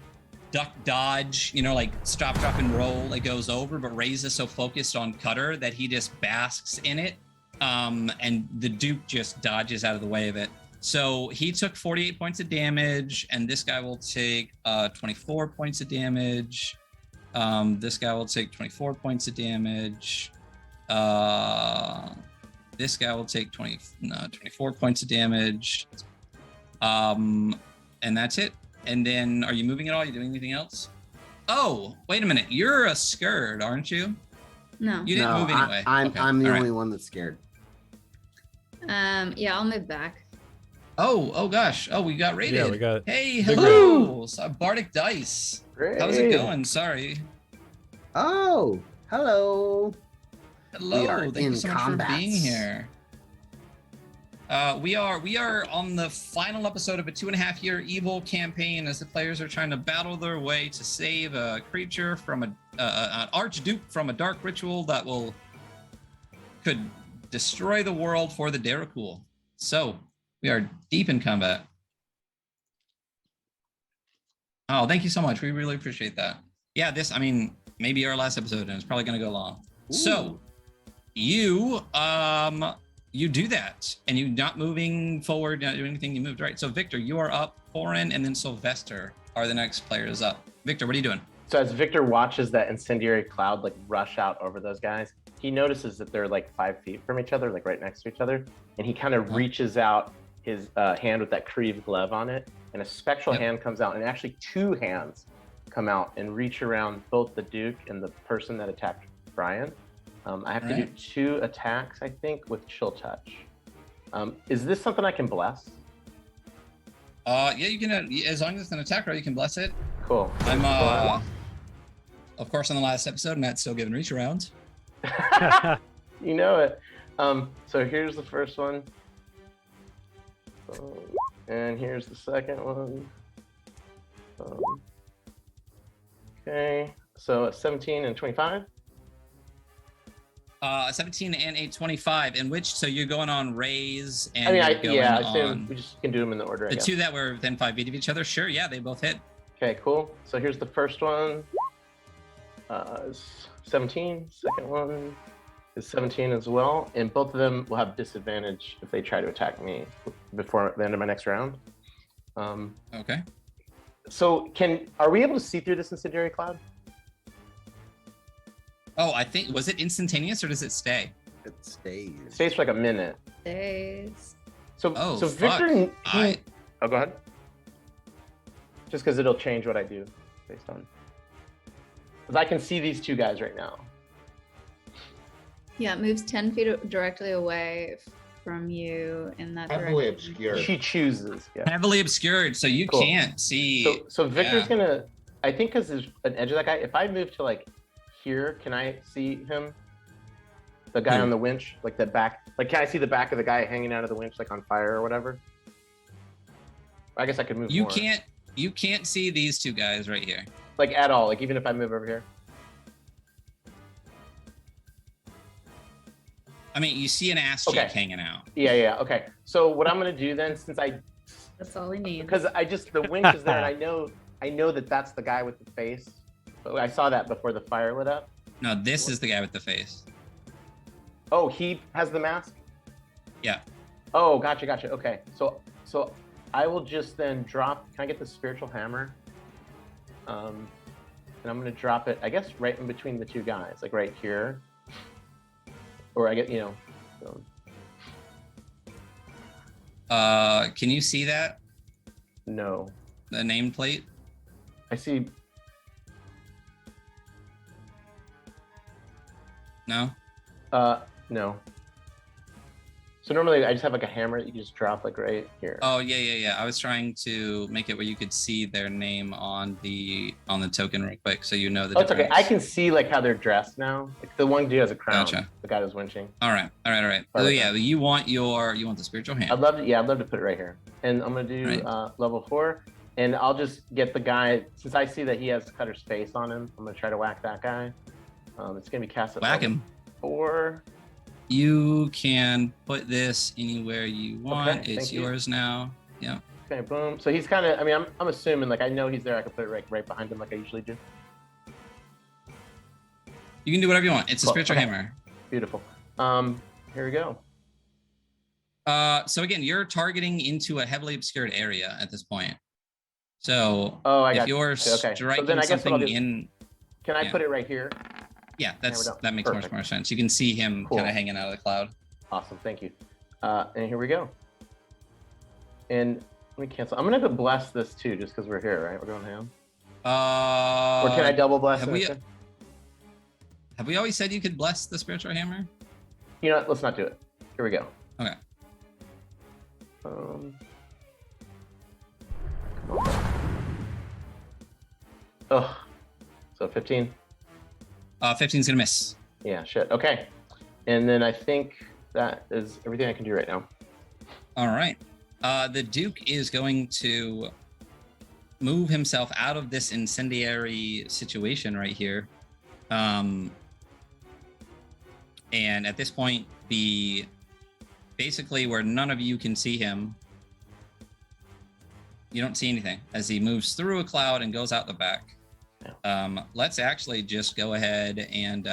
duck, dodge, like stop, drop, and roll. It goes over, but Raze is so focused on Cutter that he just basks in it. And the Duke just dodges out of the way of it. So he took 48 points of damage, and this guy will take 24 points of damage. This guy will take 24 points of damage. This guy will take 24 points of damage. And that's it. And then, are you moving at all? Are you doing anything else? Oh, wait a minute. You're a Skurd, aren't you? No. You didn't move anyway. I'm Okay, the all right. only one that's scared. Yeah, I'll move back. Oh gosh. Oh, we got raided. Yeah, we got. Hey, Big hello. So, Bardic Dice. Great. How's it going? Sorry. Oh, hello. Hello. We are Thank in you so much for being combats. here. We are on the final episode of a 2.5-year evil campaign as the players are trying to battle their way to save a creature from an archduke from a dark ritual that could destroy the world for the Daracool. So we are deep in combat. Oh, thank you so much. We really appreciate that. Yeah, maybe our last episode, and it's probably going to go long. So you You do that, and you're not moving forward, not doing anything. You moved, right? So Victor, you are up. Foreign and then Sylvester are the next players up. Victor, what are you doing? So as Victor watches that incendiary cloud like rush out over those guys, he notices that they're like 5 feet from each other, like right next to each other, and he kind of reaches out his hand with that Krieve glove on it, and a spectral hand comes out, and actually 2 hands come out and reach around both the Duke and the person that attacked Brian. I have to do 2 attacks, I think, with Chill Touch. Is this something I can bless? Yeah, you can. As long as it's an attack roll, you can bless it. Cool. I'm of course, on the last episode, Matt's still giving reach arounds. You know it. So here's the first one, and here's the second one. Okay, so 17 and 25. 17 and a 25, in which, so you're going on raise, and I mean, I on assume we just can do them in the order. the 2 that were within 5 feet of each other. Sure, yeah, they both hit. Okay, cool. So here's the first one. 17. Second one is 17 as well, and both of them will have disadvantage if they try to attack me before the end of my next round. Okay. So are we able to see through this incendiary cloud? Oh, I think, was it instantaneous or does it stay? It stays. It stays for like a minute. Days. So Victor, fuck. oh, go ahead. Just because it'll change what I do based on. Because I can see these 2 guys right now. Yeah, it moves 10 feet directly away from you in that Heavily direction. obscured. She chooses. Yeah. Heavily obscured, so you Cool. can't see. So Victor's gonna. I think because there's an edge of that guy. If I move to like here, can I see him? The guy on the winch, like the back. Like, can I see the back of the guy hanging out of the winch, like on fire or whatever? I guess I could move. You more. can't. You can't see these 2 guys right here. Like at all. Like even if I move over here. I mean, you see an ass cheek hanging out. Yeah. Okay. So what I'm gonna do then, since That's all he needs. because the winch is there, and I know that that's the guy with the face. But I saw that before the fire lit up. No, this is the guy with the face. Oh, he has the mask? Yeah. Oh, gotcha. Okay. So I will just then drop. Can I get the spiritual hammer? And I'm gonna drop it, I guess, right in between the 2 guys, like right here. Or I get, so. Can you see that? No. The nameplate? I see. No? No. So normally I just have like a hammer that you just drop like right here. Oh, yeah. I was trying to make it where you could see their name on the token real quick, so you know the Oh, it's okay. difference. I can see like how they're dressed now. Like the one dude has a crown. Gotcha. The guy who's winching. All right. So yeah, you want the spiritual hand. I'd love to put it right here. And I'm gonna do level 4. And I'll just get the guy, since I see that he has Cutter's face on him, I'm gonna try to whack that guy. It's gonna be cast at Whack level him. 4. You can put this anywhere you want. Okay, it's thank you. yours now. Yeah. Okay, boom. So he's kind of, I mean, I'm assuming, like, I know he's there. I can put it right behind him like I usually do. You can do whatever you want. It's a Cool. spiritual Okay. hammer. Beautiful. Here we go. So again, you're targeting into a heavily obscured area at this point. So I if got you're you. Okay. striking So then I guess what I'll something do- in, Can I Yeah. put it right here? yeah, that makes Perfect. much more sense. You can see him Cool. kind of hanging out of the cloud. Awesome. Thank you. And here we go. And let me cancel. I'm gonna bless this too, just because we're here, right? We're going ham. Or can I double bless have it? we- instead? Have we always said you could bless the spiritual hammer? You know what? Let's not do it. Here we go. Okay. Oh, so 15. 15's gonna miss. Yeah, shit. Okay. And then I think that is everything I can do right now. All right. The Duke is going to move himself out of this incendiary situation right here. And at this point, be basically where none of you can see him. You don't see anything as he moves through a cloud and goes out the back. Let's actually just go ahead and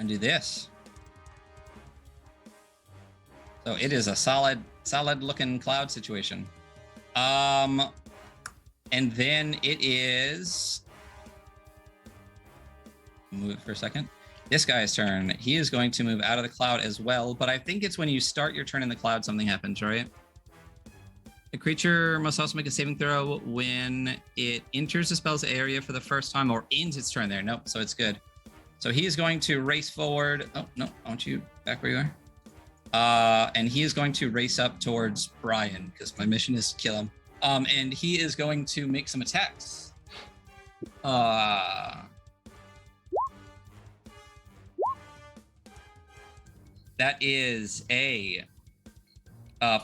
and do this. So it is a solid looking cloud situation. And then it is, move it for a second. This guy's turn. He is going to move out of the cloud as well, but I think it's when you start your turn in the cloud, something happens, right? The creature must also make a saving throw when it enters the spell's area for the first time or ends its turn there. Nope, so it's good. So he is going to race forward. Oh, no, I want you back where you are. And he is going to race up towards Brian because my mission is to kill him. And he is going to make some attacks. That is a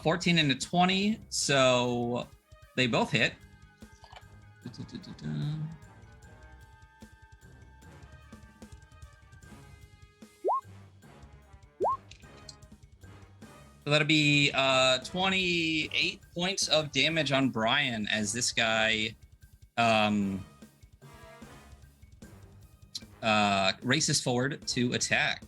14 and a 20, so they both hit. So that'll be 28 points of damage on Brian as this guy races forward to attack.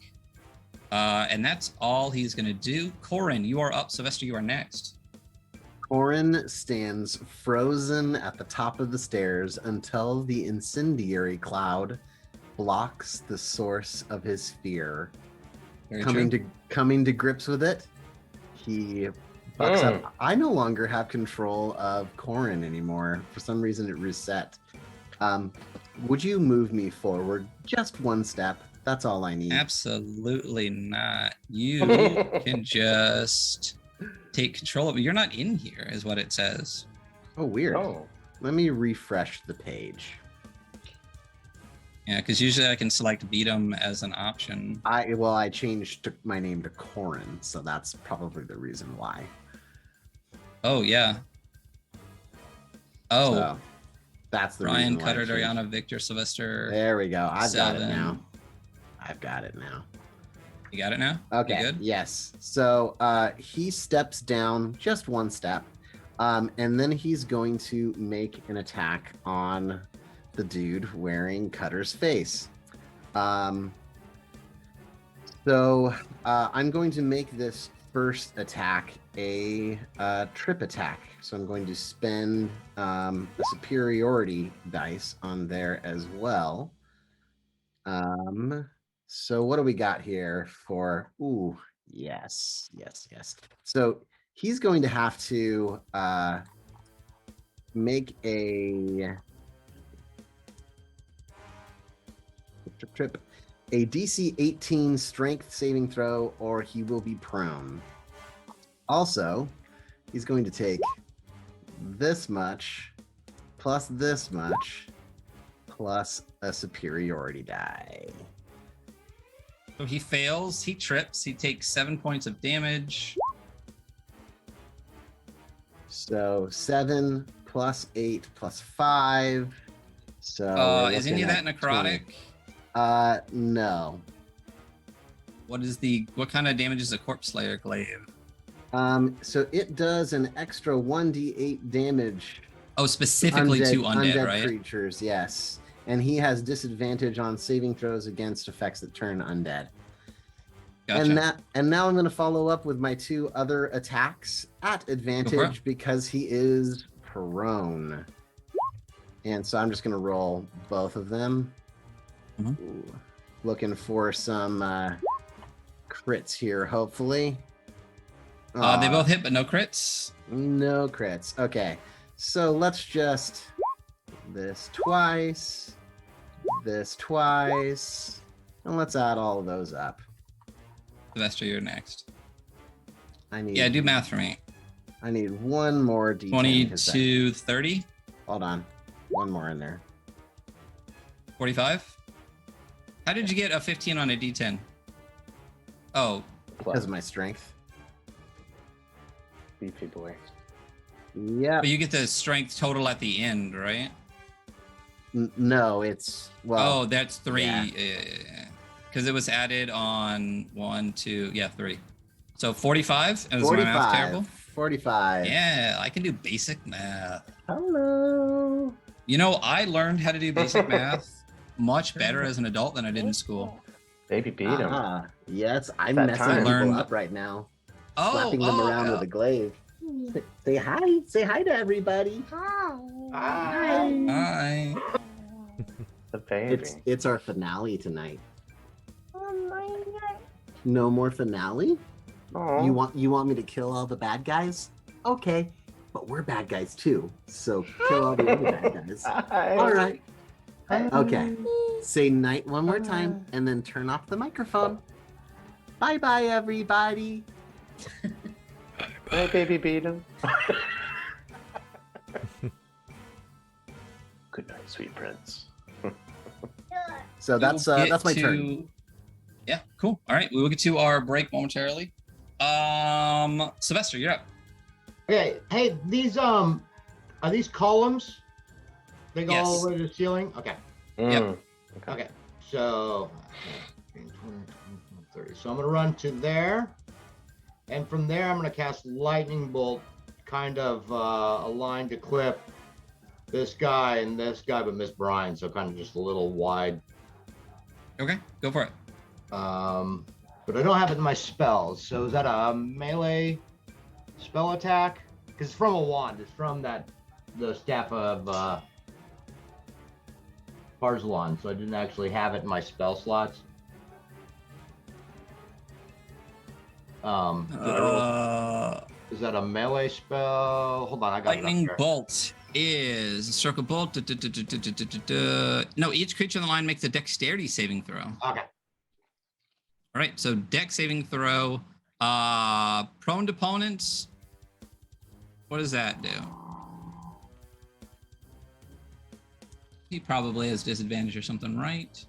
And that's all he's going to do. Corin, you are up. Sylvester, you are next. Corin stands frozen at the top of the stairs until the incendiary cloud blocks the source of his fear. Coming to grips with it, he bucks up. I no longer have control of Corin anymore. For some reason, it reset. Would you move me forward just one step? That's all I need. Absolutely not. You can just take control of it. You're not in here, is what it says. Oh, weird. Oh. Let me refresh the page. Yeah, because usually I can select beat 'em as an option. I changed my name to Corin, so that's probably the reason why. Oh, yeah. Oh. So that's the Brian, reason why. Cutter, Dariana, Victor, Sylvester. There we go. I've got it now. I've got it now. You got it now? Okay. You good? Yes. So he steps down just one step, and then he's going to make an attack on the dude wearing Cutter's face. So I'm going to make this first attack a trip attack. So I'm going to spend a superiority dice on there as well. So what do we got here for, ooh, yes. So he's going to have to make a DC 18 strength saving throw, or he will be prone. Also, he's going to take this much, plus this much, plus a superiority die. So he fails, he trips, he takes 7 points of damage. So 7 plus 8 plus 5. So is any of that necrotic? 20. No. What kind of damage is a Corpse Slayer glaive? So it does an extra 1d8 damage. Oh, specifically to undead, right? Creatures, yes. And he has disadvantage on saving throws against effects that turn undead. Gotcha. And now I'm going to follow up with my 2 other attacks at advantage because he is prone. And so I'm just going to roll both of them. Mm-hmm. Ooh, looking for some crits here, hopefully. They both hit, but no crits. No crits. Okay. So let's just this twice, and let's add all of those up. Sylvester, you're next. Yeah, do math for me. I need one more D10. 22, 30. Hold on. One more in there. 45? How did you get a 15 on a D10? Oh. Because of my strength. Beefy boy. Yeah. But you get the strength total at the end, right? No, it's, well. Oh, that's 3. Because it was added on 1, 2, 3. So 45? Is my math terrible? 45. Yeah, I can do basic math. Hello. You know, I learned how to do basic math much better as an adult than I did in school. Baby beat him. Yes, I'm That messing time. people Learn- up right now. Oh, Slapping them around with a glaive. Say hi. Say hi to everybody. Hi. The baby. It's our finale tonight. No more finale? Aw. You want me to kill all the bad guys? Okay, but we're bad guys too. So kill all the other bad guys. Hi. All right. Okay. Say night one more time and then turn off the microphone. Bye bye everybody. Hey, baby beat him. Good night, sweet prince. So that's my turn. Yeah, cool. All right, we will get to our break momentarily. Sylvester, you're up. Okay. Hey, these are these columns? They go all Yes. the way to the ceiling? Okay. Yep. Okay. So 20, 30. So I'm gonna run to there. And from there I'm gonna cast lightning bolt, kind of aligned to clip this guy and this guy, but miss Brian, so kind of just a little wide. Okay, go for it. But I don't have it in my spells. So is that a melee spell attack? Because it's from a wand. It's from the staff of Farzalon, so I didn't actually have it in my spell slots. Is that a melee spell? Hold on, I got Lightning it up here. bolt is a circle bolt. No, each creature in the line makes a dexterity saving throw. Okay. All right, so dex saving throw. Prone opponents. What does that do? He probably has disadvantage or something, right?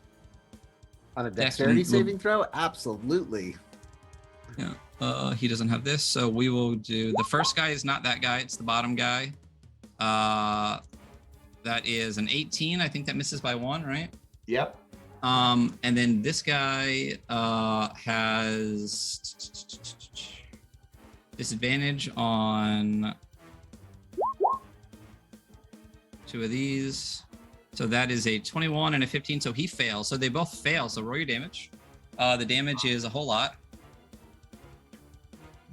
On a Dex dexterity will- saving throw? Absolutely. Yeah. He doesn't have this, so we will do the first guy is not that guy, it's the bottom guy. That is an 18. I think that misses by 1, right? Yep. And then this guy has disadvantage on 2 of these. So that is a 21 and a 15. So he fails. So they both fail. So roll your damage. The damage is a whole lot.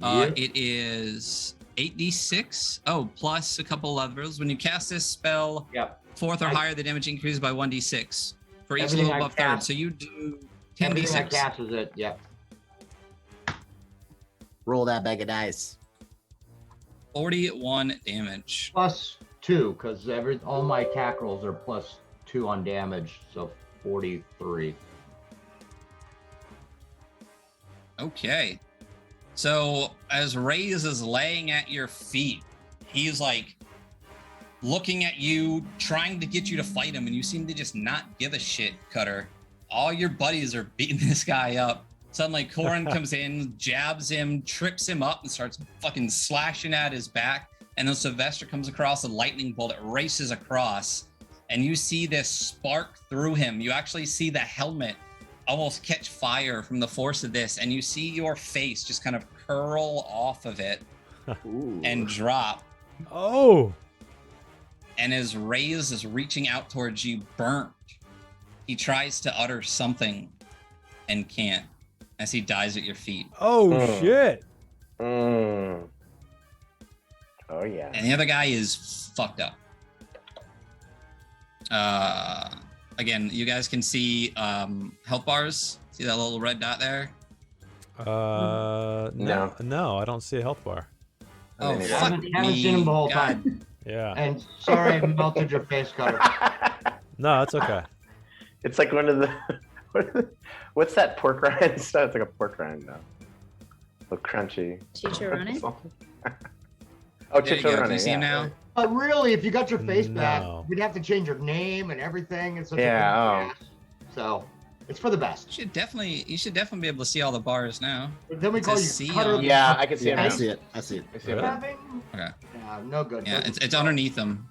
It is 8d6. Oh, plus a couple others. When you cast this spell, Yep. 4th or higher, the damage increases by 1d6 for each Everything level I above 3rd. cast- So you do Everything I 10d6. cast is it. Yep. Roll that bag of dice. 41 damage. Plus 2, because all my attack rolls are plus 2 on damage, so 43. Okay. So as Reyes is laying at your feet, he's like looking at you, trying to get you to fight him, and you seem to just not give a shit, Cutter. All your buddies are beating this guy up. Suddenly Corin comes in, jabs him, trips him up, and starts fucking slashing at his back. And then Sylvester comes across a lightning bolt. It races across, and you see this spark through him. You actually see the helmet almost catch fire from the force of this, and you see your face just kind of curl off of it Ooh. and drop. Oh, And as Reyes is reaching out towards you, burnt, he tries to utter something and can't as he dies at your feet. oh shit. Mm. Oh, yeah. And the other guy is fucked up. Again, you guys can see health bars. See that little red dot there? No, I don't see a health bar. Oh, I fuck haven't seen him the whole God. time. Yeah. And sorry, I melted your face, Cutter. No, it's okay. It's like one of the. What's that pork rind stuff? It's like a pork rind now. So crunchy. Chicharrone? Oh, There you go. Can you chicharrone. see him Yeah. now? But really, if you got your face back, No. we'd have to change your name and everything. It's such a Yeah, pain in the ass. So it's for the best. You should definitely be able to see all the bars now. But then we It call you says C Cutter. on- Yeah, I can see him Yeah, I now. see it. I see it. I see him Really? now. Having? Okay. Yeah, no good. Yeah, it's underneath them.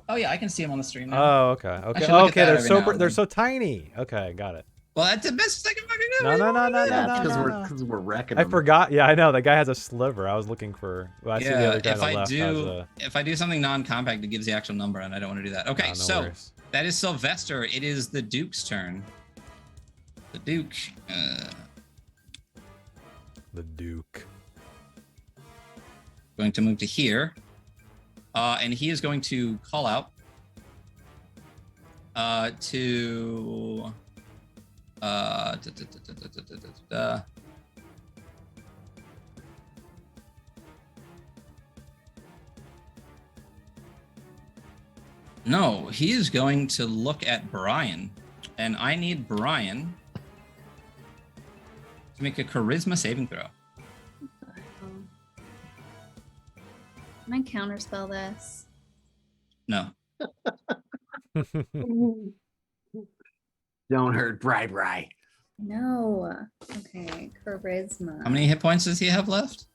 Oh yeah, I can see them on the stream now. Oh, okay. Okay. should look at Okay, that they're every so now and they're then. so tiny. Okay, got it. Well, that's the best I can fucking No, no, no, no, Yeah, no, because no, we're no. because we're wrecking I them. forgot. Yeah, I know that guy has a sliver. I was looking for. Well, I see the Yeah, other guy if on the I left has a. if I do something non-compact, it gives the actual number, and I don't want to do that. Okay, no so worries. that is Sylvester. It is the Duke's turn. The Duke. The Duke. Going to move to here, and he is going to call out to no, he is going to look at Brian, and I need Brian to make a charisma saving throw. Can I counterspell this? No. Don't hurt Bri. No. Okay, charisma. How many hit points does he have left?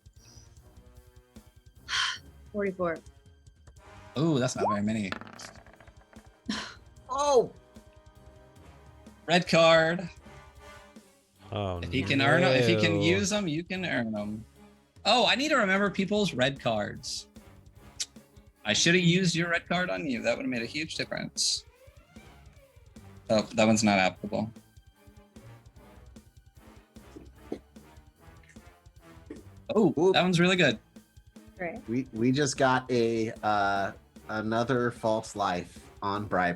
44. Oh, that's not very many. Oh, Red card. Oh, If he can earn them, if he can no. use them, you can earn them. Oh, I need to remember people's red cards. I should have used your red card on you. That would have made a huge difference. Oh, that one's not applicable. Oh, that one's really good. Right. we just got a another false life on Bri.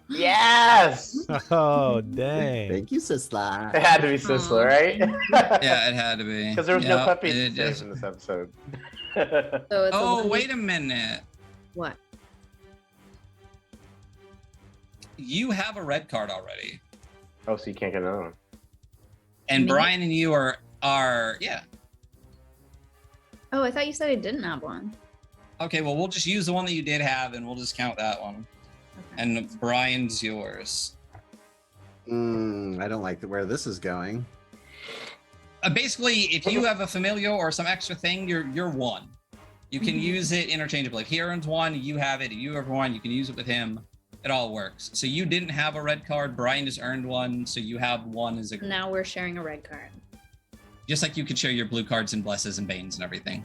Yes. Oh, dang. Thank you, Sisla. It had to be Sisla, right? Yeah, it had to be. Because there was no Yep, puppies it to just- save in this episode. So it's Oh, 11. wait a minute. What? You have a red card already. Oh, so you can't get another one. And Me? Brian and you are yeah. Oh, I thought you said I didn't have one. Okay, well, we'll just use the one that you did have, and we'll just count that one. Okay. And Brian's yours. I don't like where this is going. Basically, if you have a familiar or some extra thing, you're one. You can Mhm. use it interchangeably. If he earns one, you have it. If you have one, you can use it with him. It all works. So you didn't have a red card. Brian just earned one, so you have one as a group. Now we're sharing a red card. Just like you could share your blue cards and blesses and banes and everything.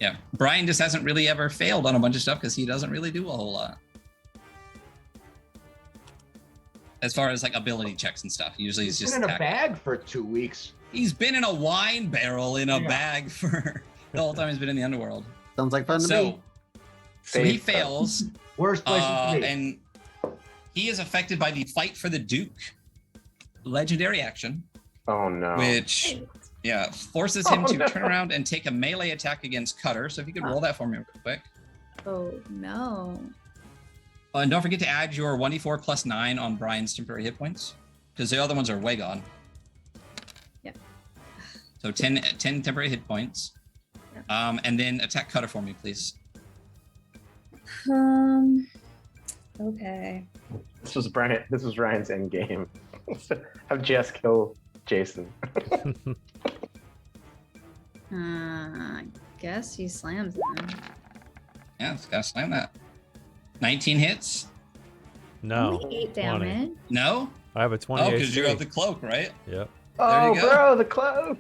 Yeah, Brian just hasn't really ever failed on a bunch of stuff because he doesn't really do a whole lot. As far as like ability checks and stuff, usually he's He's just been in a attack. bag for 2 weeks. He's been in a wine barrel in a Yeah. bag for the whole time he's been in the underworld. Sounds like fun to me. So he Safe stuff. fails, Worst place to be. and he is affected by the Fight for the Duke legendary action, Oh no. which forces him Oh, to no. turn around and take a melee attack against Cutter. So if you could roll that for me real quick. Oh no. And don't forget to add your 1d4 plus 9 on Brian's temporary hit points, because the other ones are way gone. Yeah. So 10 temporary hit points. Yeah. And then attack Cutter for me, please. Okay. This was Ryan's end game. Have Jess kill Jason. I guess he slams him. Yeah, it's gotta slam that. 19 hits? No. Only 8 20. damage. No? I have a 20 Oh, because you HP. have the cloak, right? Yep. Oh, you go. bro, the cloak.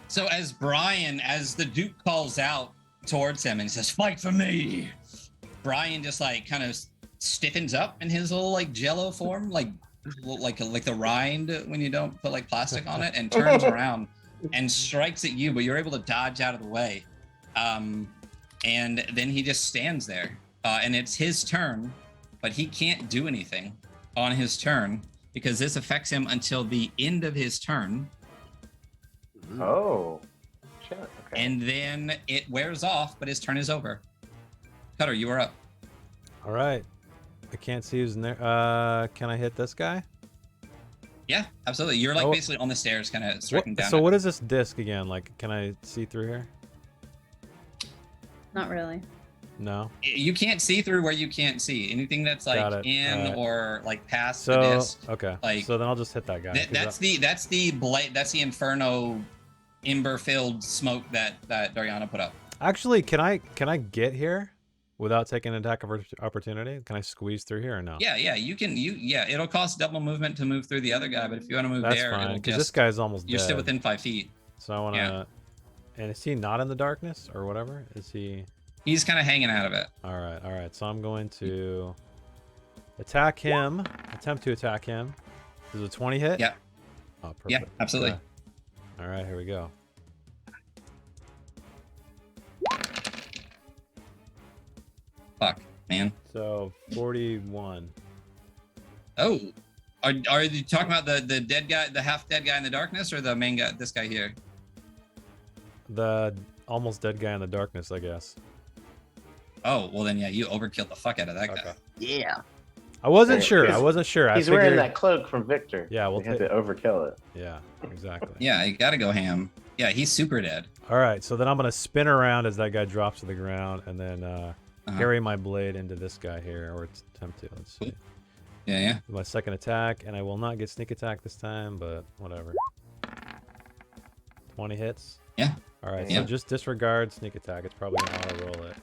So as the Duke calls out towards him and says, "Fight for me," Brian just like kind of stiffens up in his little like jello form, like the rind when you don't put like plastic on it, and turns around and strikes at you, but you're able to dodge out of the way. And then he just stands there, and it's his turn, but he can't do anything on his turn because this affects him until the end of his turn. Oh. Shit. Okay. And then it wears off, but his turn is over. Cutter, you are up. All right. I can't see who's in there. Can I hit this guy? Yeah, absolutely. You're like Oh. basically on the stairs, kind of striking down. So at- what is this disc again? Like, can I see through here? Not really. No. You can't see through where you can't see. Anything that's Got like it. in Alright. or like past the So disc. okay. like- So then I'll just hit that guy. 'cause That's the Inferno ember filled smoke that Dariana put up. Actually, can I get here? without taking an attack of opportunity? Can I squeeze through here or no? Yeah, you can. It'll cost double movement to move through the other guy, but if you want to move That's there, fine, it'll because just. this guy's almost You're dead. still within 5 feet. So I want to. And is he not in the darkness or whatever? Is he? He's kind of hanging out of it. All right. So I'm going to attack him. Attempt to attack him. Is it a 20 hit? Yeah. Oh, perfect. Yeah, absolutely. Okay. All right, here we go. Fuck, man. So 41. Oh, are you talking about the dead guy, the half dead guy in the darkness, or the main guy, this guy here? The almost dead guy in the darkness, I guess. Oh, well then, yeah, you overkilled the fuck out of that guy. Okay. Yeah. I wasn't Hey, sure. he's- I wasn't sure. He's I figured... wearing that cloak from Victor. Yeah, we'll we had to overkill it. Yeah, exactly. Yeah, you gotta go ham. Yeah, he's super dead. All right, so then I'm gonna spin around as that guy drops to the ground, and then Uh-huh. carry my blade into this guy here, or attempt to. Let's see. Yeah. My second attack, and I will not get sneak attack this time, but whatever. 20 hits. Yeah. All right, Yeah. so just disregard sneak attack. It's probably gonna auto roll it.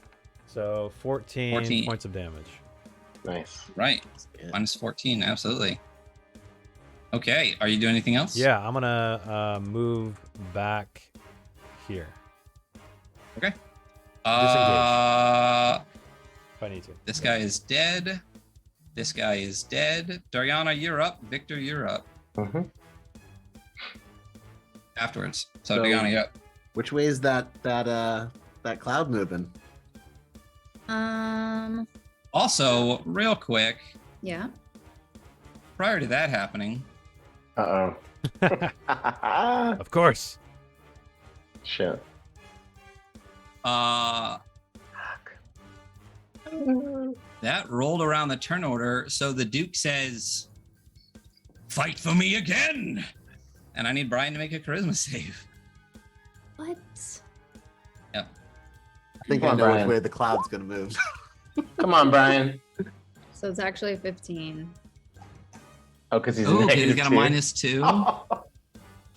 So 14 points of damage. Nice. Right. good. Minus 14, absolutely. Okay, are you doing anything else? Yeah, I'm gonna move back here Okay. if I need to. This guy is dead. This guy is dead. Dariana, you're up. Victor, you're up. Mm-hmm. Afterwards. So So- Dariana, you're up. Which way is that cloud moving? Also, real quick, Yeah. prior to that happening, Uh oh. Of course. Shit. that rolled around the turn order. So the Duke says, "Fight for me again," and I need Brian to make a charisma save. What? I think Come I on, know Brian. which way the cloud's gonna move. Come on, Brian. So it's actually 15. Oh, because he's Oh, okay, negative he's got a 2. -2. Oh,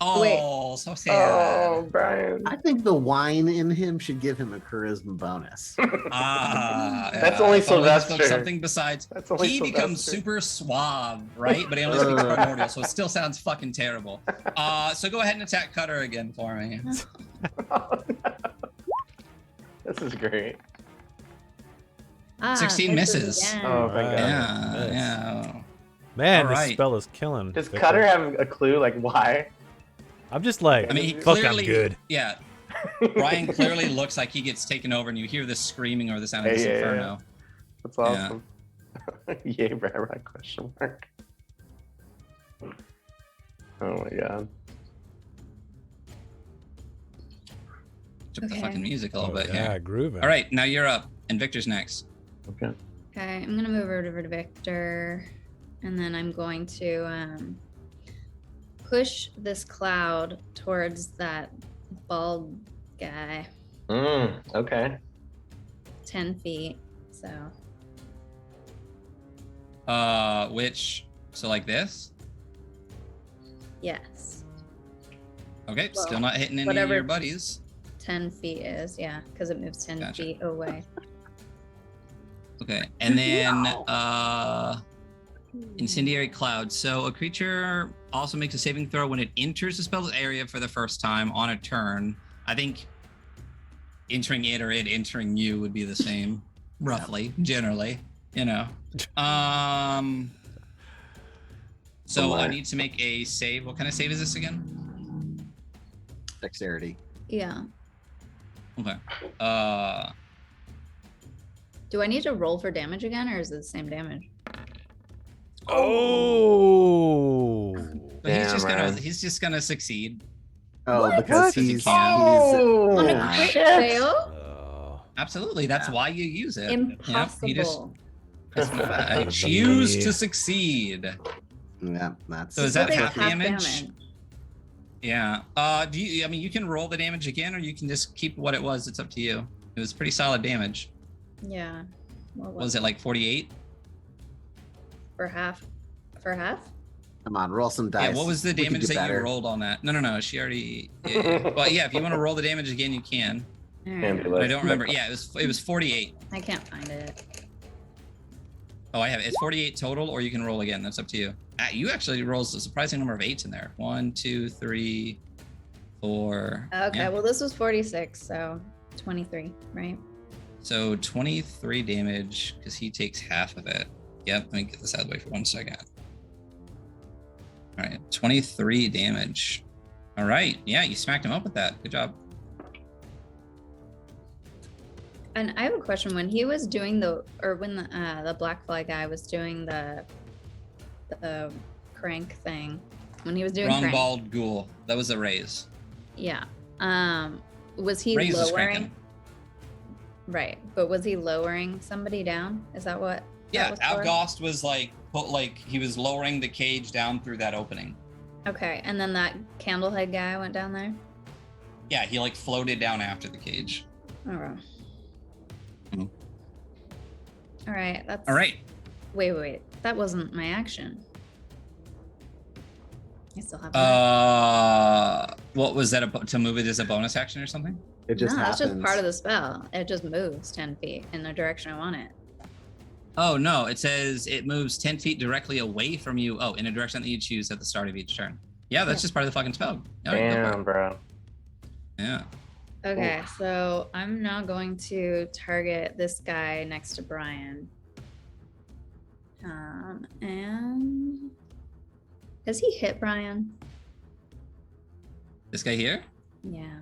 Oh, so sad. Brian. I think the wine in him should give him a charisma bonus. That's only if only he spoke Sylvester. Something besides. That's only He becomes Sylvester. super suave, right? But he only speaks primordial, so it still sounds fucking terrible. So go ahead and attack Cutter again for me. This is great. 16 misses. Again. Oh, thank Right. God. Yeah, Nice. yeah. Man, All this right. spell is killing. Does Victor. Cutter have a clue, like, why? I'm just like, I mean, he fuck, clearly, I'm good. Yeah. Brian clearly looks like he gets taken over, and you hear the screaming or the sound of Yeah, this yeah, yeah. inferno. That's awesome. Yay, Brad, question mark. Oh my God. Took the Okay. fucking music a little bit yeah, here. grooving. All right, now you're up, and Victor's next. Okay. Okay, I'm gonna move over to Victor, and then I'm going to push this cloud towards that bald guy, Okay. 10 feet. So So like this? yes, Okay, Well, still not hitting any of whatever- your buddies. 10 feet is, yeah, because it moves 10 Gotcha. feet away. Okay, and then incendiary cloud. So a creature also makes a saving throw when it enters the spell's area for the first time on a turn. I think entering it or it entering you would be the same, roughly, generally, you know. So I need to make a save. What kind of save is this again? Dexterity. Yeah. Okay. Do I need to roll for damage again, or is it the same damage? Oh. But he's Damn, just gonna Ryan. he's just gonna succeed. Oh, What? because Because he he's can. Oh, On a Ah, crit shit. fail? Oh. Absolutely. That's why you use it. Yep, Impossible. you just I choose to succeed. Yeah, that's. So is that Okay, half half damage? Yeah. Do you? I mean, you can roll the damage again, or you can just keep what it was. It's up to you. It was pretty solid damage. Yeah. What What was it, like 48? For half? For half? Come on, roll some dice. Yeah. What was the We can damage do that better. you rolled on that? No. She already. Well, yeah. If you want to roll the damage again, you can. All Can be right. less. I don't remember. Yeah, it was 48. I can't find it. Oh, I have it. It's 48 total, or you can roll again. That's up to you. You actually rolls a surprising number of 8s in there. 1, 2, 3, 4. Okay, Yeah. well this was 46, so 23, right? So 23 damage because he takes half of it. Yep, let me get this out of the way for 1 second. All right, 23 damage. All right, yeah, you smacked him up with that. Good job. And I have a question. When he was doing when the Black Fly guy was doing the crank thing, when he was doing crank, Bald Ghoul. That was a raise. yeah. Was he Raise is lowering? cranking. Right, but was he lowering somebody down? Is that what? Yeah, that was for? Avgost was like he was lowering the cage down through that opening. Okay, and then that Candlehead guy went down there. Yeah, he like floated down after the cage. Oh. Wow. Mhm. All right, that's. All right. Wait. That wasn't my action. I still have. What was that to move it as a bonus action or something? It just no, happens. that's just part of the spell. It just moves 10 feet in the direction I want it. Oh no, it says it moves 10 feet directly away from you. Oh, in a direction that you choose at the start of each turn. Yeah, that's just part of the fucking spell. All right, go for it. Damn, bro. Yeah. Okay, so I'm now going to target this guy next to Brian. And does he hit Brian? This guy here? Yeah.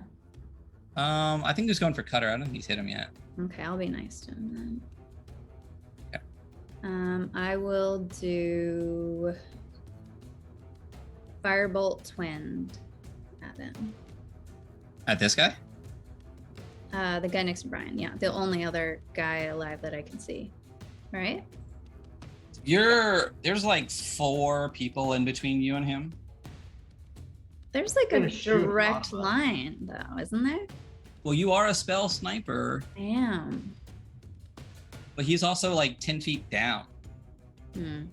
I think he's going for Cutter. I don't think he's hit him yet. Okay, I'll be nice to him then. Okay. I will do Firebolt Twin at him. At this guy? The guy next to Brian, yeah. The only other guy alive that I can see. All right? There's like 4 people in between you and him. There's like a Gonna shoot him, direct Papa. line, though, isn't there? Well, you are a spell sniper, I am. but he's also like 10 feet down. Hmm.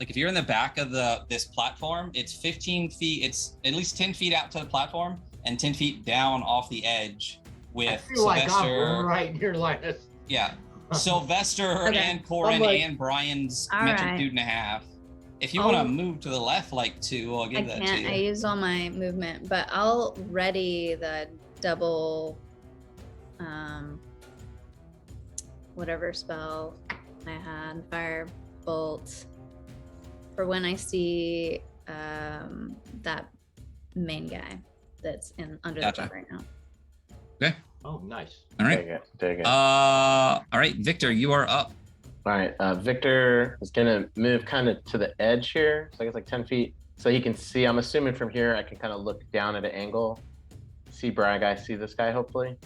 Like if you're in the back of this platform, it's 15 feet. It's at least 10 feet out to the platform and 10 feet down off the edge with I feel like Sylvester. I'm right near Linus. Yeah, Sylvester Okay. and Corin I'm like- and Brian's All metric right. dude and a half. If you I'll- want to move to the left like 2, I'll I give that to can't. you. I used all my movement, but I'll ready the double, whatever spell I had, Firebolt, for when I see that main guy that's under Gotcha. the boat right now. Okay. Oh, nice. All right. Take it. All right, Victor, you are up. All right, Victor is gonna move kind of to the edge here, so I guess like 10 feet, so he can see. I'm assuming from here I can kind of look down at an angle, see Brian guy, see this guy hopefully.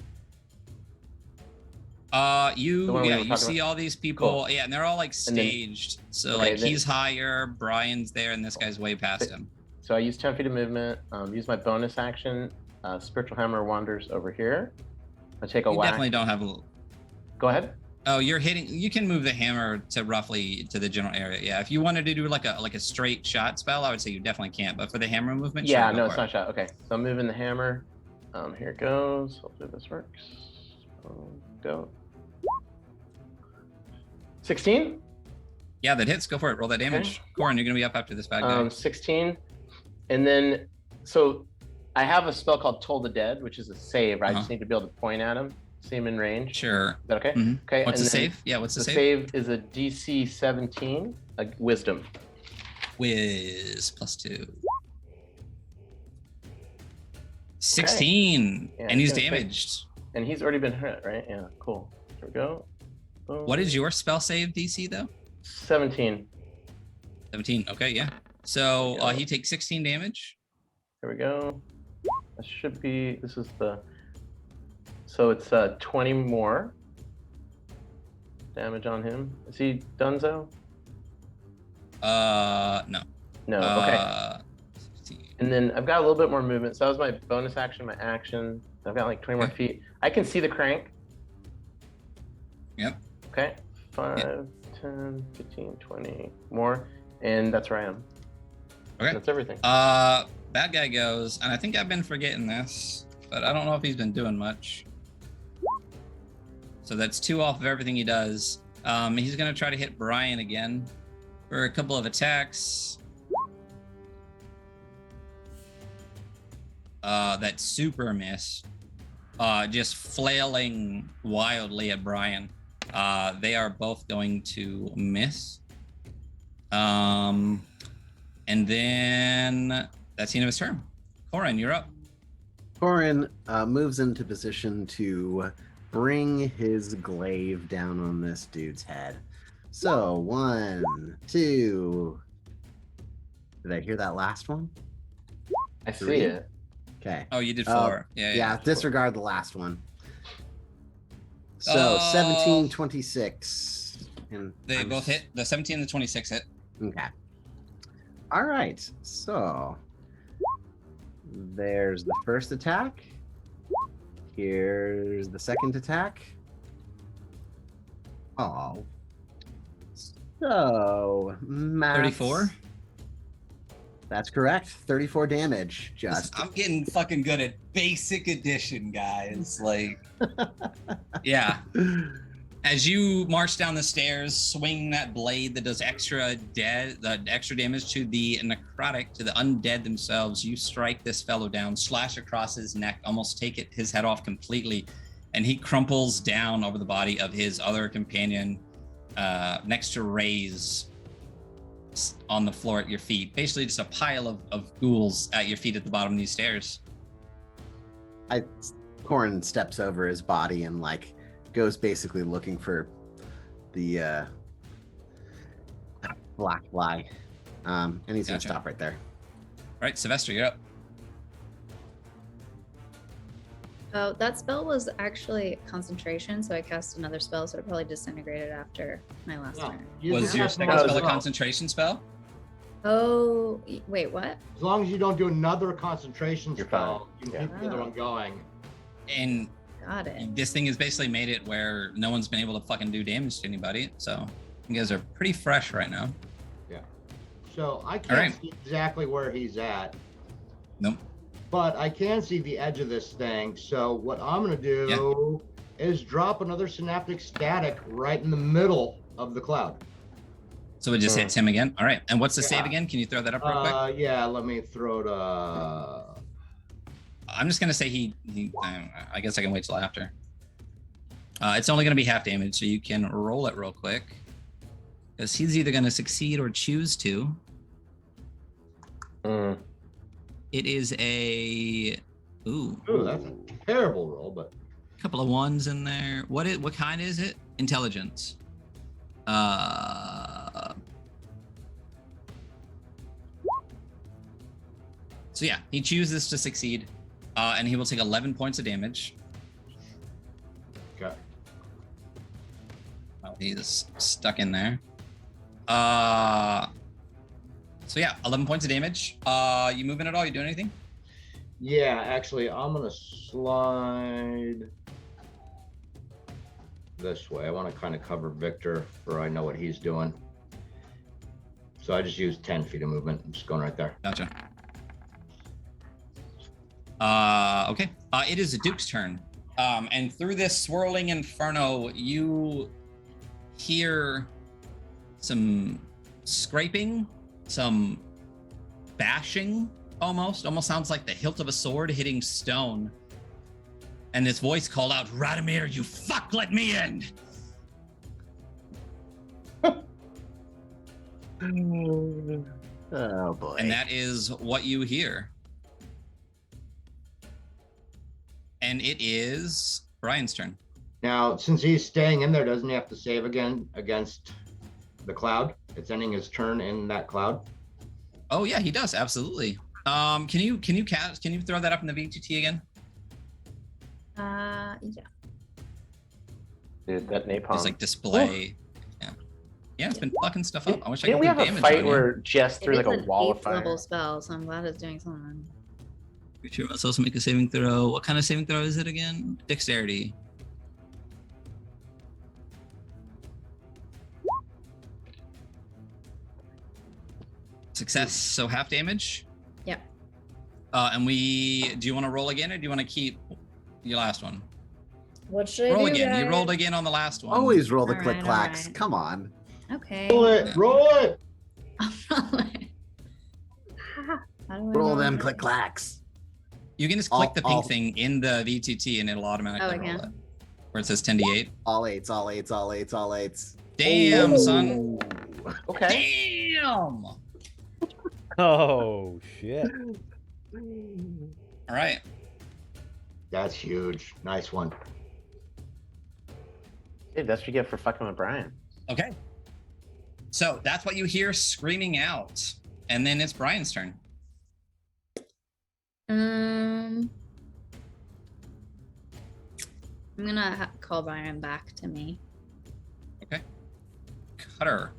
The one we You were talking see all these people. Cool. Yeah, and they're all like And then- staged. So Okay, like then- he's higher, Brian's there, and this guy's way past him. So I use 10 feet of movement. Use my bonus action. Spiritual Hammer wanders over here. I take a You whack. definitely don't have a. Go ahead. Oh, you're hitting. You can move the hammer to roughly to the general area. Yeah, if you wanted to do like a straight shot spell, I would say you definitely can't. But for the hammer movement, Yeah, sure, no, go it's for not shot. Okay, so I'm moving the hammer. Here it goes. Hopefully this works. Go. 16. it. Yeah, that hits. Go for it. Roll that damage. Corin, you're gonna be up after this bad guy. 16. And then, so I have a spell called Toll the Dead, which is a save. I just need to be able to point at him, see him in range. Sure. Is that okay? Mhm. Okay. What's and the then save? Yeah, what's the The save? save is a DC 17, a Wisdom. Whiz +2. 16, Yeah, and he's it's gonna take- damaged. And he's already been hit, right? Yeah, cool. Here we go. Boom. What is your spell save DC though? 17. 17. Okay, yeah. So he takes 16 damage. Here we go. That should be, this is the, so it's 20 more damage on him. Is he donezo? No. No, okay. 16. And then I've got a little bit more movement. So that was my bonus action, my action. I've got like 20 more Okay. feet. I can see the crank. Yep. Okay. 5, 10, 15, 20 more. And that's where I am. Okay. That's everything. That guy goes, and I think I've been forgetting this, but I don't know if he's been doing much. So that's 2 off of everything he does. He's gonna try to hit Brian again for a couple of attacks. That super miss. Just flailing wildly at Brian. They are both going to miss. And then that's the end of his turn. Corin, you're up. Corin moves into position to bring his glaive down on this dude's head. So 1, 2. Did I hear that last one? I see 3. it. Okay. Oh, you did 4. Yeah, disregard the last one. So 17, 26. And They both hit. The 17 and the 26 hit. Okay. All right. So there's the first attack. Here's the second attack. Oh. So, Matt. 34? That's correct. 34 damage. Just. I'm getting fucking good at basic addition, guys. Like, yeah. As you march down the stairs, swing that blade that does extra damage to the necrotic, to the undead themselves, you strike this fellow down, slash across his neck, almost take his head off completely, and he crumples down over the body of his other companion next to Ray's on the floor at your feet. Basically just a pile of ghouls at your feet at the bottom of these stairs. Corin steps over his body and like goes basically looking for the black fly. And he's gonna stop right there. All right, Sylvester, you're up. Oh, that spell was actually concentration, so I cast another spell, so it probably disintegrated after my last turn. Was your second spell a concentration spell? Oh, wait, what? As long as you don't do another concentration You're spell, fine. you can keep the other one going. And Got it. this thing has basically made it where no one's been able to fucking do damage to anybody. So you guys are pretty fresh right now. So I can't see exactly where he's at. Nope. But I can see the edge of this thing. So what I'm going to do is drop another synaptic static right in the middle of the cloud. So it just hits him again. All right. And what's the save again? Can you throw that up real quick? Yeah, let me throw it. I'm just gonna say he I guess I can wait till after. It's only gonna be half damage, so you can roll it real quick. Because he's either gonna succeed or choose to. It is a Ooh, that's a terrible roll, but couple of 1s in there. What kind is it? Intelligence. So yeah, he chooses to succeed. And he will take 11 points of damage. Okay. Oh, he's stuck in there. So yeah, 11 points of damage. You moving at all? You doing anything? Yeah, actually, I'm gonna slide this way. I want to kind of cover Victor, for I know what he's doing. So I just used 10 feet of movement. I'm just going right there. Gotcha. Okay. It is the Duke's turn. And through this swirling inferno, you hear some scraping, some bashing, almost sounds like the hilt of a sword hitting stone. And this voice called out, "Radomir, you fuck, let me in!" Oh boy. And that is what you hear. And it is Brian's turn. Now, since he's staying in there, doesn't he have to save again against the cloud? It's ending his turn in that cloud. Oh yeah, he does, absolutely. Can you throw that up in the VGT again? Yeah. Dude, that napalm. Just like display. Yeah, it's been fucking stuff up. I wish I Didn't could we do have a damage fight on you. where Jess threw like a wall of 8th fire? level spell, so I'm glad it's doing something. Creature must also make a saving throw. What kind of saving throw is it again? Dexterity. Success. So half damage. Yep. And do you want to roll again, or do you want to keep your last one? What should Roll I do? again. You guys? rolled again on the last one. Always roll the All click right, clacks. all right. Come on. Okay. Roll it. Roll it. How do I Roll them it? click clacks. You can just click the pink thing in the VTT and it'll automatically roll it. Where it says 10d8. All eights, all eights, all eights, all eights. Damn, son. Ooh. Okay. Damn. Oh shit. All right. That's huge. Nice one. Hey, that's what you get for fucking with Brian. Okay. So that's what you hear screaming out. And then it's Brian's turn. I'm gonna call Brian back to me. Okay. Cutter.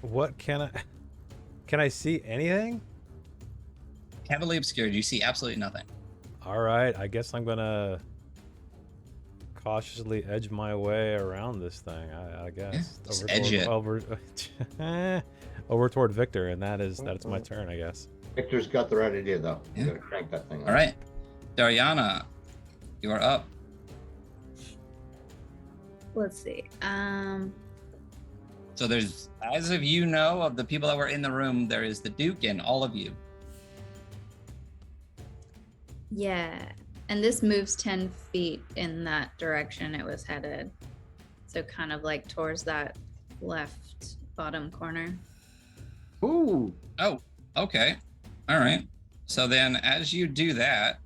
What can I see anything? Heavily obscured. You see absolutely nothing. All right, I guess I'm gonna cautiously edge my way around this thing. I guess just edge it. Over toward Victor, and that's my turn, I guess. Victor's got the right idea, though. You Yeah. gotta crank that thing up. All right. Dariana, you are up. Let's see. So there's, as of you know, of the people that were in the room, there is the Duke and all of you. Yeah. And this moves 10 feet in that direction it was headed. So kind of like towards that left bottom corner. Ooh. Oh, okay. All right. So then as you do that,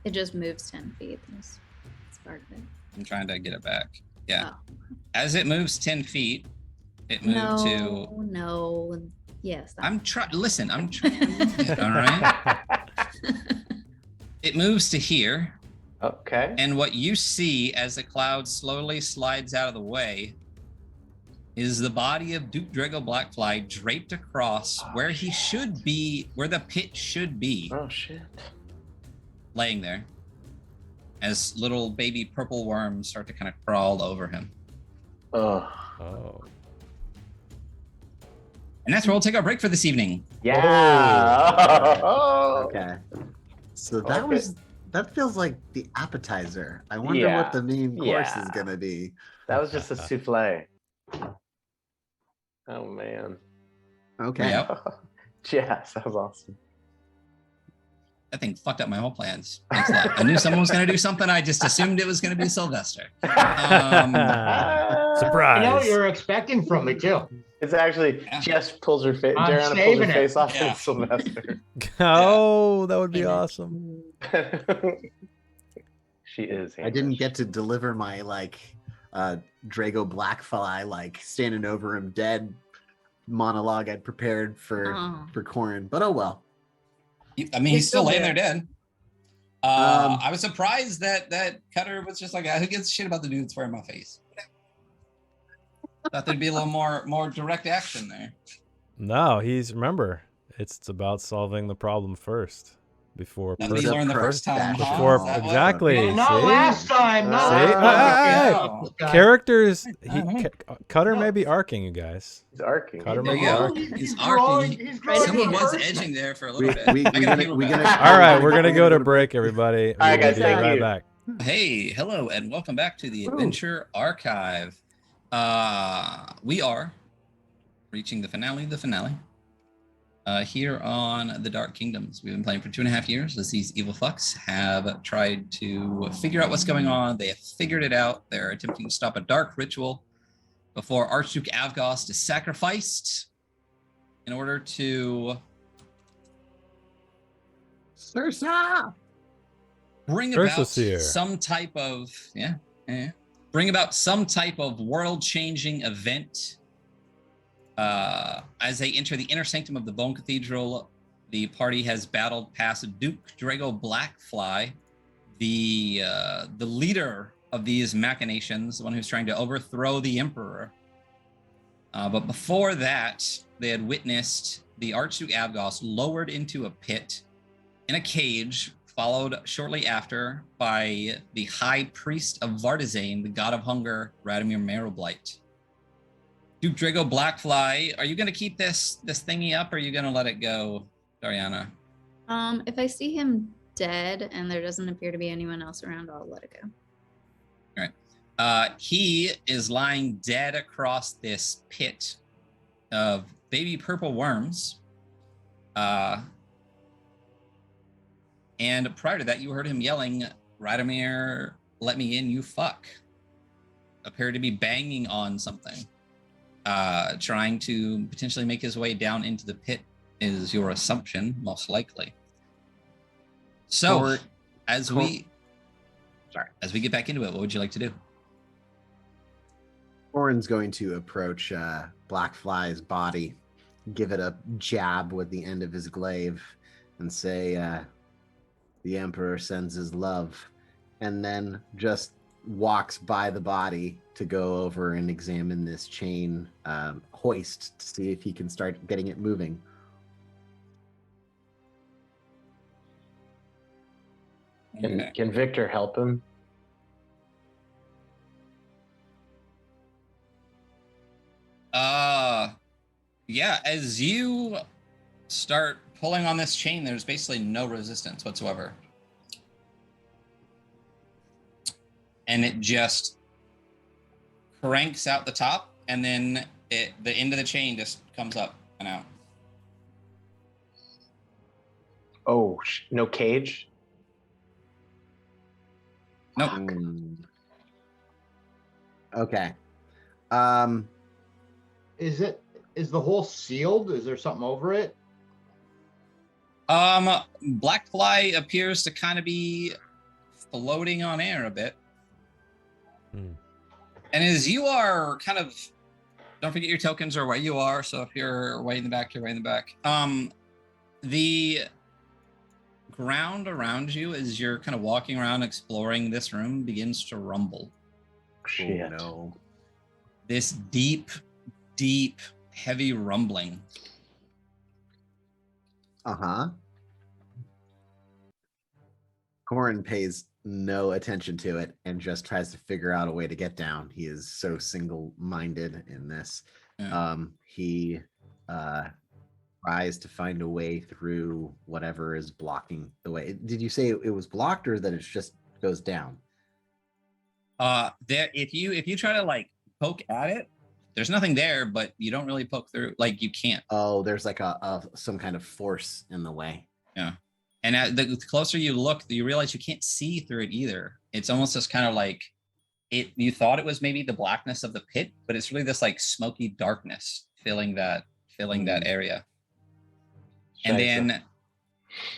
It just moves 10 feet. That's part of it. I'm trying to get it back. Yeah. Oh. As it moves 10 feet, it moved to. No. Yes. I'm trying. Listen, I'm trying. All right. It moves to here. Okay. And what you see as the cloud slowly slides out of the way is the body of Duke Drago Blackfly draped across where he should be, where the pit should be, Oh shit. laying there as little baby purple worms start to kind of crawl over him. Oh. Oh. And that's where we'll take our break for this evening. Yeah. Oh. Okay. So that Okay. that feels like the appetizer. I wonder Yeah. what the main course is Yeah. gonna be. That was just a souffle. Oh man. Okay. Yep. Yes, that was awesome. That thing fucked up my whole plans. Thanks a lot. I knew someone was going to do something. I just assumed it was going to be Sylvester. Surprise. I know what you're expecting from me, too. It's actually Yeah. Jess pulls her face. I'm Jariana pulls her saving it. face off Yeah. and Sylvester. Oh, that would be Yeah. awesome. She is. I didn't get to deliver my Drago Blackfly standing over him dead monologue I'd prepared Oh. for Corin, but oh well. I mean, he's still still laying there there. dead. Um, I was surprised that Cutter was just like, who gives a shit about the dude that's wearing my face? Thought there'd be a little more direct action there. No, remember, it's about solving the problem first before That's what Put you up learned the first time. first huh? before Is that what- exactly. No, not see? last time. Not See? last time. Oh, This guy- Characters, Uh-huh. Cutter No. may be arcing you guys. He's arcing. Cutter There may you be go. arcing. He's growing- arcing. he's growing Someone the was person. edging there for a We- little bit. we I gotta gonna- keep it we back. gonna- All right, we're gonna go to break, everybody. All right, We'll guys, be thank right you. back. Hey, hello, and welcome back to the Ooh. Adventure Archive. We are reaching the finale of the finale here on the Dark Kingdoms. We've been playing for 2.5 years as these evil fucks have tried to figure out what's going on. They have figured it out. They're attempting to stop a dark ritual before Archduke Avgost is sacrificed in order to Sursa! bring about Ursus here. some type of bring about some type of world-changing event. As they enter the inner sanctum of the Bone Cathedral, the party has battled past Duke Drago Blackfly, the leader of these machinations, the one who's trying to overthrow the Emperor. But before that, they had witnessed the Archduke Avgost lowered into a pit in a cage, followed shortly after by the High Priest of Vardazane, the god of hunger, Radomir Marrowblight. Duke Drago Blackfly, are you going to keep this thingy up, or are you going to let it go, Dariana? If I see him dead and there doesn't appear to be anyone else around, I'll let it go. All right. He is lying dead across this pit of baby purple worms. And prior to that, you heard him yelling, "Radomir, let me in, you fuck." Appeared to be banging on something. Trying to potentially make his way down into the pit is your assumption, most likely. So, as we get back into it, what would you like to do? Orin's going to approach Blackfly's body, give it a jab with the end of his glaive, and say, "The Emperor sends his love," and then just walks by the body to go over and examine this chain hoist to see if he can start getting it moving. Can Victor help him? Yeah, as you start pulling on this chain, there's basically no resistance whatsoever. And it just cranks out the top, and then the end of the chain just comes up and out. Oh, no cage? Nope. Okay. Is the hole sealed? Is there something over it? Blackfly appears to kind of be floating on air a bit. And as you are kind of, don't forget your tokens or where you are. So if you're way in the back, you're way in the back. The ground around you as you're kind of walking around exploring this room begins to rumble. Shit. Oh, no. This deep, heavy rumbling. Corin pays no attention to it and just tries to figure out a way to get down. He is so single-minded in this. Yeah. He tries to find a way through whatever is blocking the way. Did you say it was blocked, or that it just goes down? There, if you try to like poke at it, there's nothing there, but you don't really poke through. Like you can't. Oh, there's like a some kind of force in the way. Yeah. And the closer you look, you realize you can't see through it either. It's almost just kind of like it. You thought it was maybe the blackness of the pit, but it's really this like smoky darkness filling that area. And then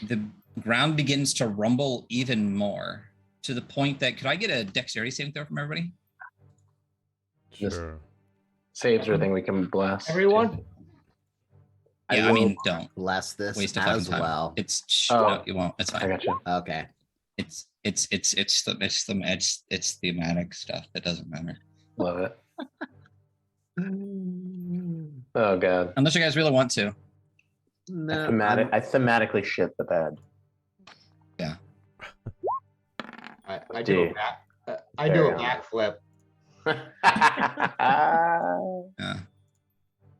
the ground begins to rumble even more to the point that, could I get a dexterity saving throw from everybody? Sure. Saves are a thing we can bless. Everyone? Yeah, I mean, don't bless this waste a as fucking time. well. It's Oh. no, you won't. It's fine. I got you. Okay. It's the thematic stuff that doesn't matter. Love it. Oh god. Unless you guys really want to. No, I thematically shit the bed. Yeah. I do a backflip. Yeah.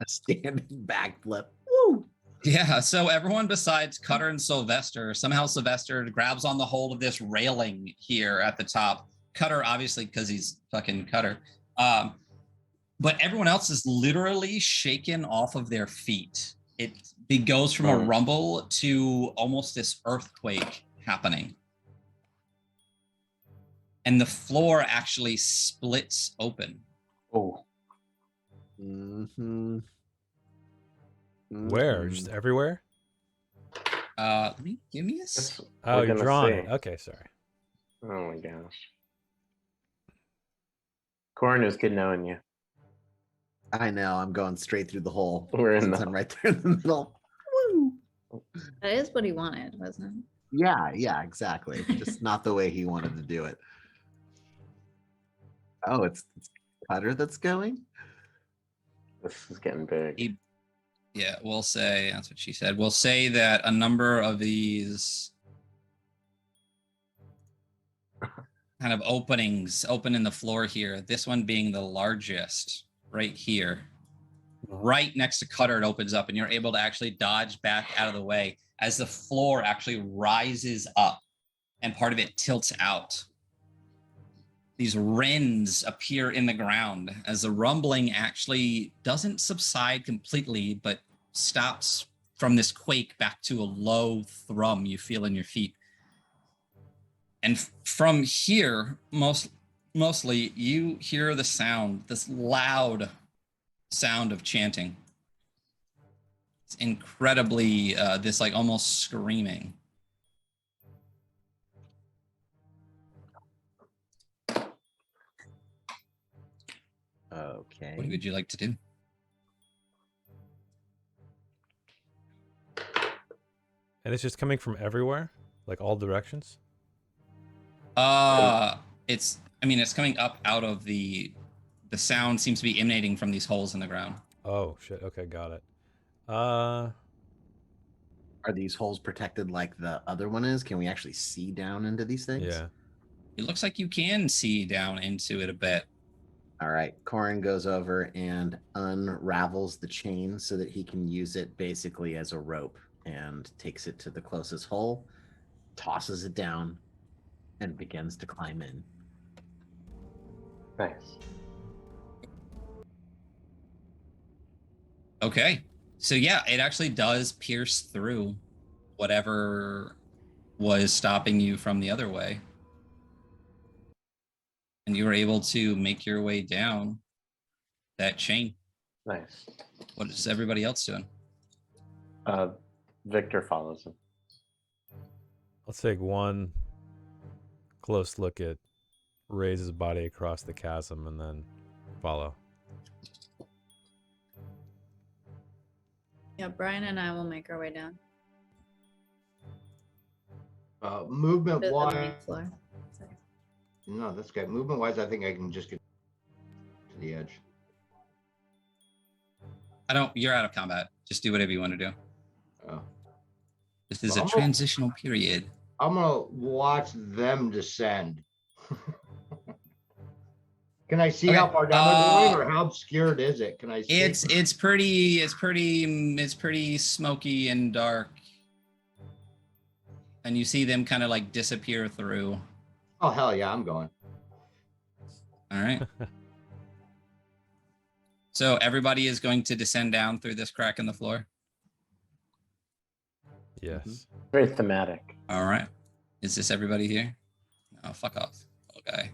a standing backflip. Woo! Yeah, so everyone besides Cutter and Sylvester, somehow Sylvester grabs on the hold of this railing here at the top. Cutter, obviously, because he's fucking Cutter. But everyone else is literally shaken off of their feet. It goes from a rumble to almost this earthquake happening. And the floor actually splits open. Oh. Mm-hmm. Where? Just everywhere? Give me a Oh, you're gonna drawing see. it. Okay, sorry. Oh my gosh. Corin, it was good knowing you. I know. I'm going straight through the hole. We're in since the- I'm right there in the middle. Woo! That is what he wanted, wasn't it? Yeah, exactly. Just not the way he wanted to do it. Oh, it's Cutter that's going? This is getting big. Yeah, we'll say, that's what she said. We'll say that a number of these kind of openings open in the floor here, this one being the largest right here, right next to Cutter, it opens up and you're able to actually dodge back out of the way as the floor actually rises up and part of it tilts out. These rends appear in the ground as the rumbling actually doesn't subside completely, but stops from this quake back to a low thrum you feel in your feet. And from here, mostly, you hear the sound, this loud sound of chanting. It's incredibly, this like almost screaming. Okay. What would you like to do? And it's just coming from everywhere, like all directions? It's coming up out of the sound seems to be emanating from these holes in the ground. Oh shit. Okay, got it. Are these holes protected like the other one is? Can we actually see down into these things? Yeah. It looks like you can see down into it a bit. All right. Corin goes over and unravels the chain so that he can use it basically as a rope and takes it to the closest hole, tosses it down, and begins to climb in. Nice. Okay. So yeah, it actually does pierce through whatever was stopping you from the other way. And you were able to make your way down that chain. Nice. What is everybody else doing? Victor follows him. Let's take one close look at Ray's body across the chasm and then follow. Yeah, Brian and I will make our way down Movement to the main wise, floor. Sorry. no, that's good. Movement wise, I think I can just get to the edge. You're out of combat. Just do whatever you want to do. Oh. This is Well, a transitional period. I'm gonna watch them descend. Can I see Okay, how far down they're going, or how obscured is it? Can I see? It's pretty smoky and dark. And you see them kind of like disappear through. Oh hell yeah, I'm going. All right. So everybody is going to descend down through this crack in the floor. Yes. Very thematic. All right. Is this everybody here? Oh, fuck off. Okay.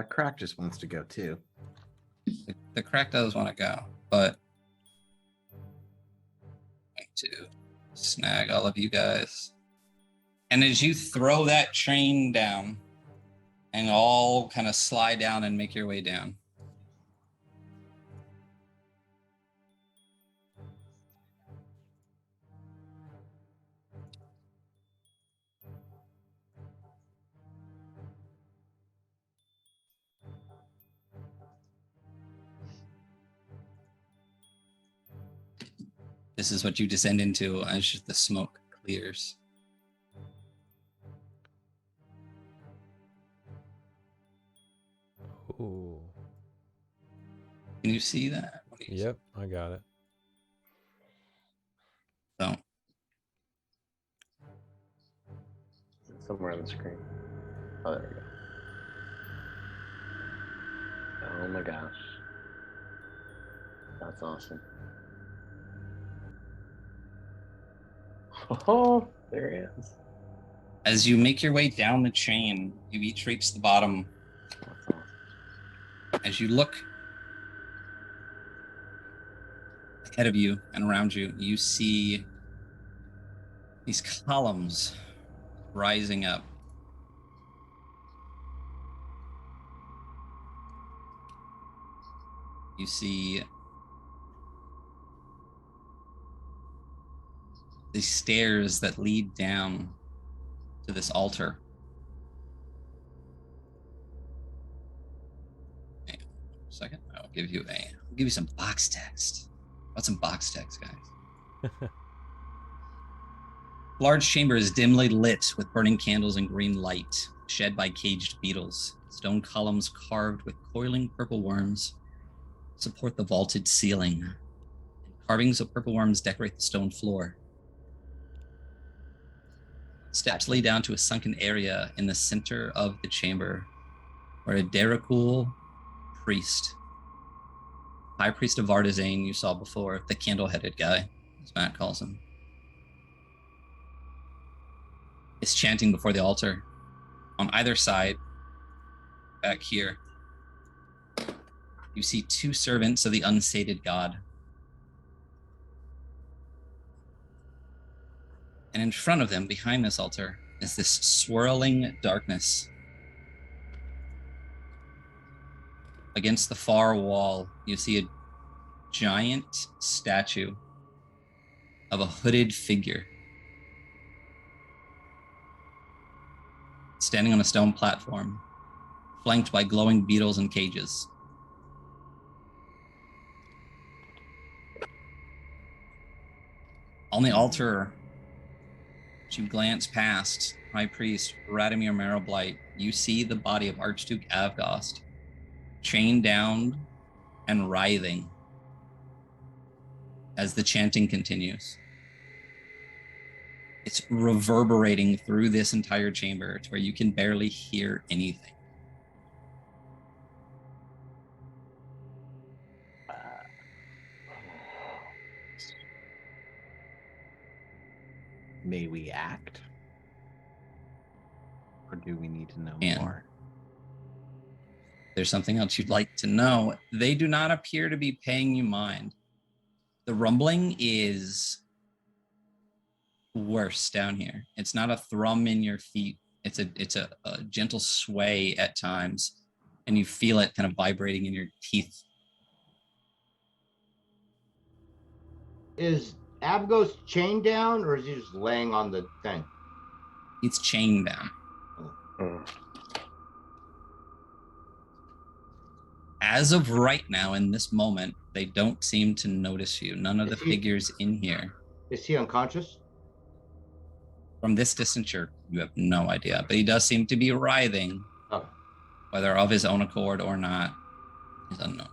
Crack just wants to go too. The crack does want to go, but I'm going to snag all of you guys. And as you throw that train down and all kind of slide down and make your way down, this is what you descend into as the smoke clears. Ooh. Can you see that? Yep, I got it. So, Somewhere on the screen. Oh, there we go. Oh my gosh. That's awesome. Oh, there he is. as you make your way down the chain, you each reach the bottom. That's awesome. As you look ahead of you and around you, you see these columns rising up. You see these stairs that lead down to this altar. Hang on a second. I'll give you some box text. What's some box text, guys? Large chamber is dimly lit with burning candles and green light, shed by caged beetles. Stone columns carved with coiling purple worms support the vaulted ceiling. Carvings of purple worms decorate the stone floor. Steps lead down to a sunken area in the center of the chamber where a Derakul priest, high priest of Vardazane you saw before, the candle-headed guy, as Matt calls him, is chanting before the altar. On either side, back here, you see two servants of the unsated god. And in front of them, behind this altar, is this swirling darkness. Against the far wall, you see a giant statue of a hooded figure standing on a stone platform, flanked by glowing beetles and cages. On the altar, as you glance past High Priest Radomir Marrow-Blight, you see the body of Archduke Avgost, chained down and writhing as the chanting continues. It's reverberating through this entire chamber to where you can barely hear anything. May we act? Or do we need to know more? There's something else you'd like to know. They do not appear to be paying you mind. The rumbling is worse down here. It's not a thrum in your feet. It's a gentle sway at times, and you feel it kind of vibrating in your teeth. Is Avgost chained down, or is he just laying on the thing? It's chained down. As of right now, in this moment, they don't seem to notice you. None of the figures in here. Is he unconscious? From this distance, you have no idea, but he does seem to be writhing. Oh. Whether of his own accord or not is unknown.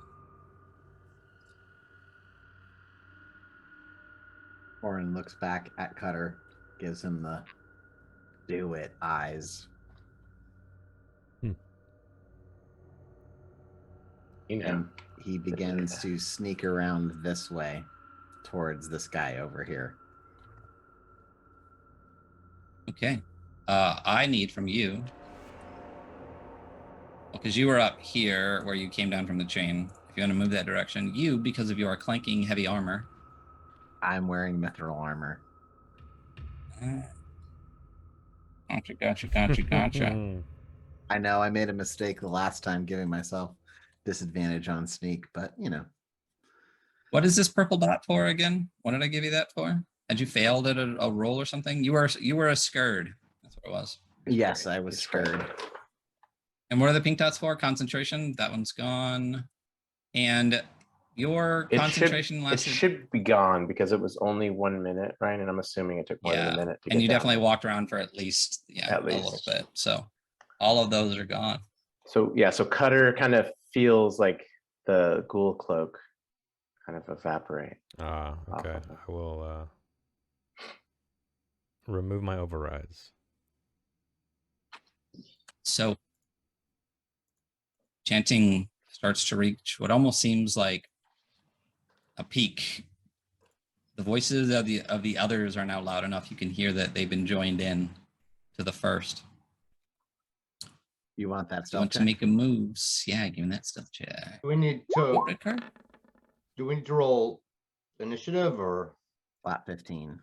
Orin looks back at Cutter, gives him the do it eyes. And he begins to sneak around this way towards this guy over here. Okay. I need from you, because you were up here where you came down from the chain. If you want to move that direction, you, because of your clanking heavy armor. I'm wearing mithril armor. Gotcha. I know I made a mistake the last time giving myself disadvantage on sneak, but you know. What is this purple dot for again? What did I give you that for? Had you failed at a roll or something? You were a scurred. That's what it was. Yes, I was scurred. And what are the pink dots for? Concentration. That one's gone. And your concentration lasted. It should be gone because it was only 1 minute, right? And I'm assuming it took more than a minute. And you definitely walked around for at least a little bit. So all of those are gone. So Cutter kind of feels like the ghoul cloak kind of evaporate. Okay. I will remove my overrides. So chanting starts to reach what almost seems like a peak. The voices of the others are now loud enough you can hear that they've been joined in to the first. You want that stealth want check? To make a move? Yeah, give me that stealth check. Do we need to red card? Do we need to roll initiative or flat 15?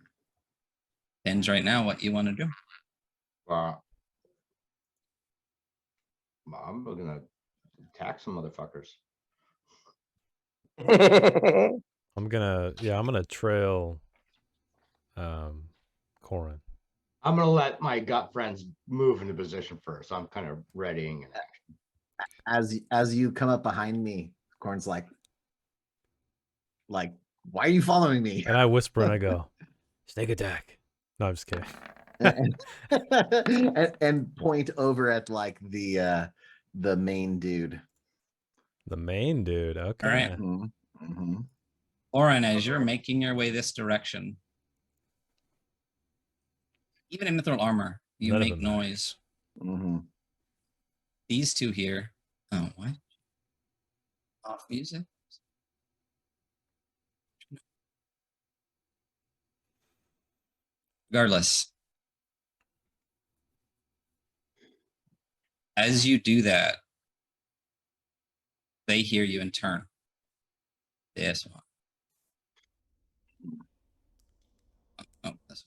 Depends right now what you want to do. I'm gonna attack some motherfuckers. I'm gonna trail Corin. I'm gonna let my gut friends move into position first. I'm kind of readying an action. As you come up behind me, Corin's like, why are you following me? And I whisper and I go, snake attack. No, I'm just kidding. and point over at the main dude. The main dude. Okay. All right. Mm-hmm. Oren, as you're making your way this direction, Even in mithril armor, you None of make them matter. noise. Mm-hmm. These two here. Oh, what? Off music? Regardless, as you do that, they hear you in turn. This one. Oh, this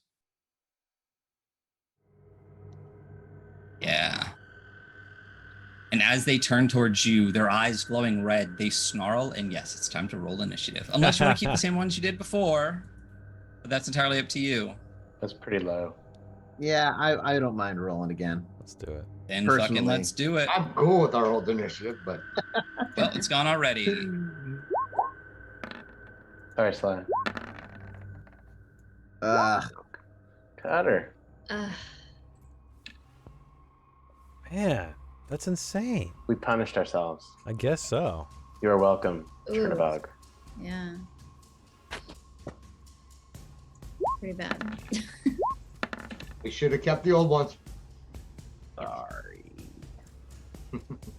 one. Yeah. And as they turn towards you, their eyes glowing red, they snarl, and yes, it's time to roll initiative. Unless you want to keep the same ones you did before, but that's entirely up to you. That's pretty low. Yeah, I don't mind rolling again. Let's do it. Then Personally. fucking let's do it. I'm cool with our old initiative, but Well, it's gone already. Sorry, Sly. Cutter. Man, that's insane. We punished ourselves. I guess so. You are welcome, Ooh. Chernabog. Yeah. Pretty bad. we should have kept the old ones. Sorry.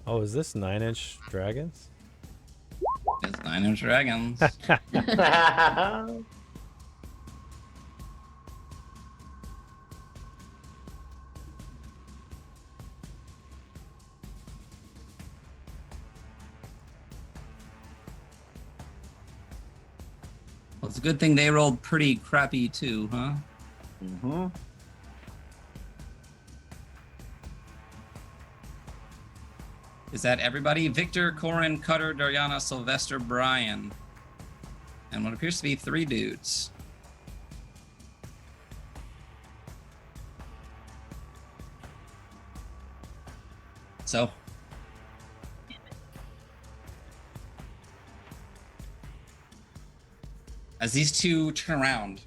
Oh, is this 9-inch dragons? It's 9-inch dragons. Well, it's a good thing they rolled pretty crappy too, huh? Mm-hmm. Is that everybody? Victor, Corin, Cutter, Dariana, Sylvester, Brian. And what appears to be 3 dudes. So. As these two turn around,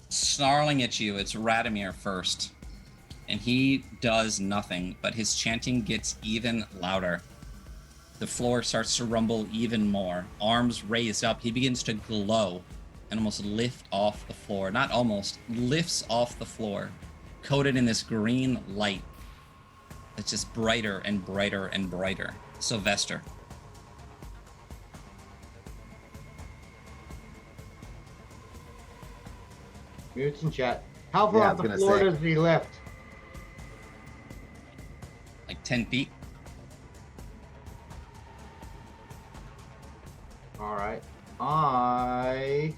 snarling at you, it's Radomir first. And he does nothing, but his chanting gets even louder. The floor starts to rumble even more. Arms raised up, he begins to glow and almost lift off the floor. Not almost, lifts off the floor, coated in this green light that's just brighter and brighter and brighter. Sylvester. Mutes and chat. How far Yeah, I off was the gonna floor say. does he lift? Like 10 feet. All right. I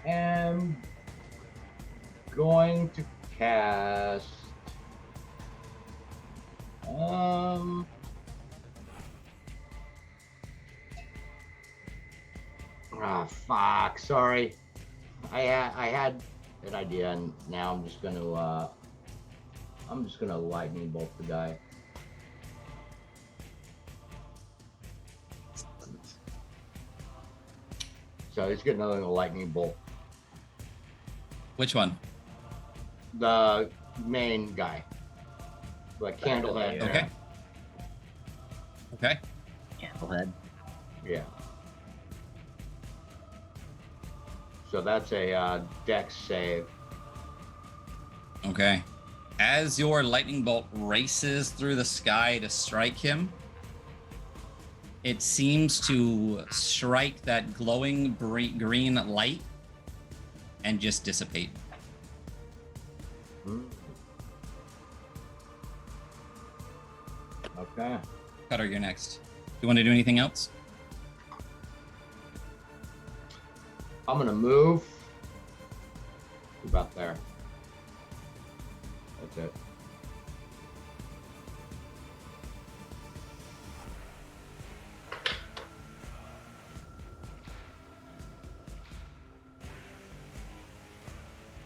am going to cast. Ah, fuck. Sorry. I had an idea, and now I'm just gonna lightning bolt the guy. So he's getting another lightning bolt. Which one? The main guy, the candlehead. Yeah. Okay. Okay. Candlehead. Yeah. So that's a dex save. Okay. As your lightning bolt races through the sky to strike him, it seems to strike that glowing green light and just dissipate. Okay. Cutter, you're next. You want to do anything else? I'm gonna move. About there. That's it.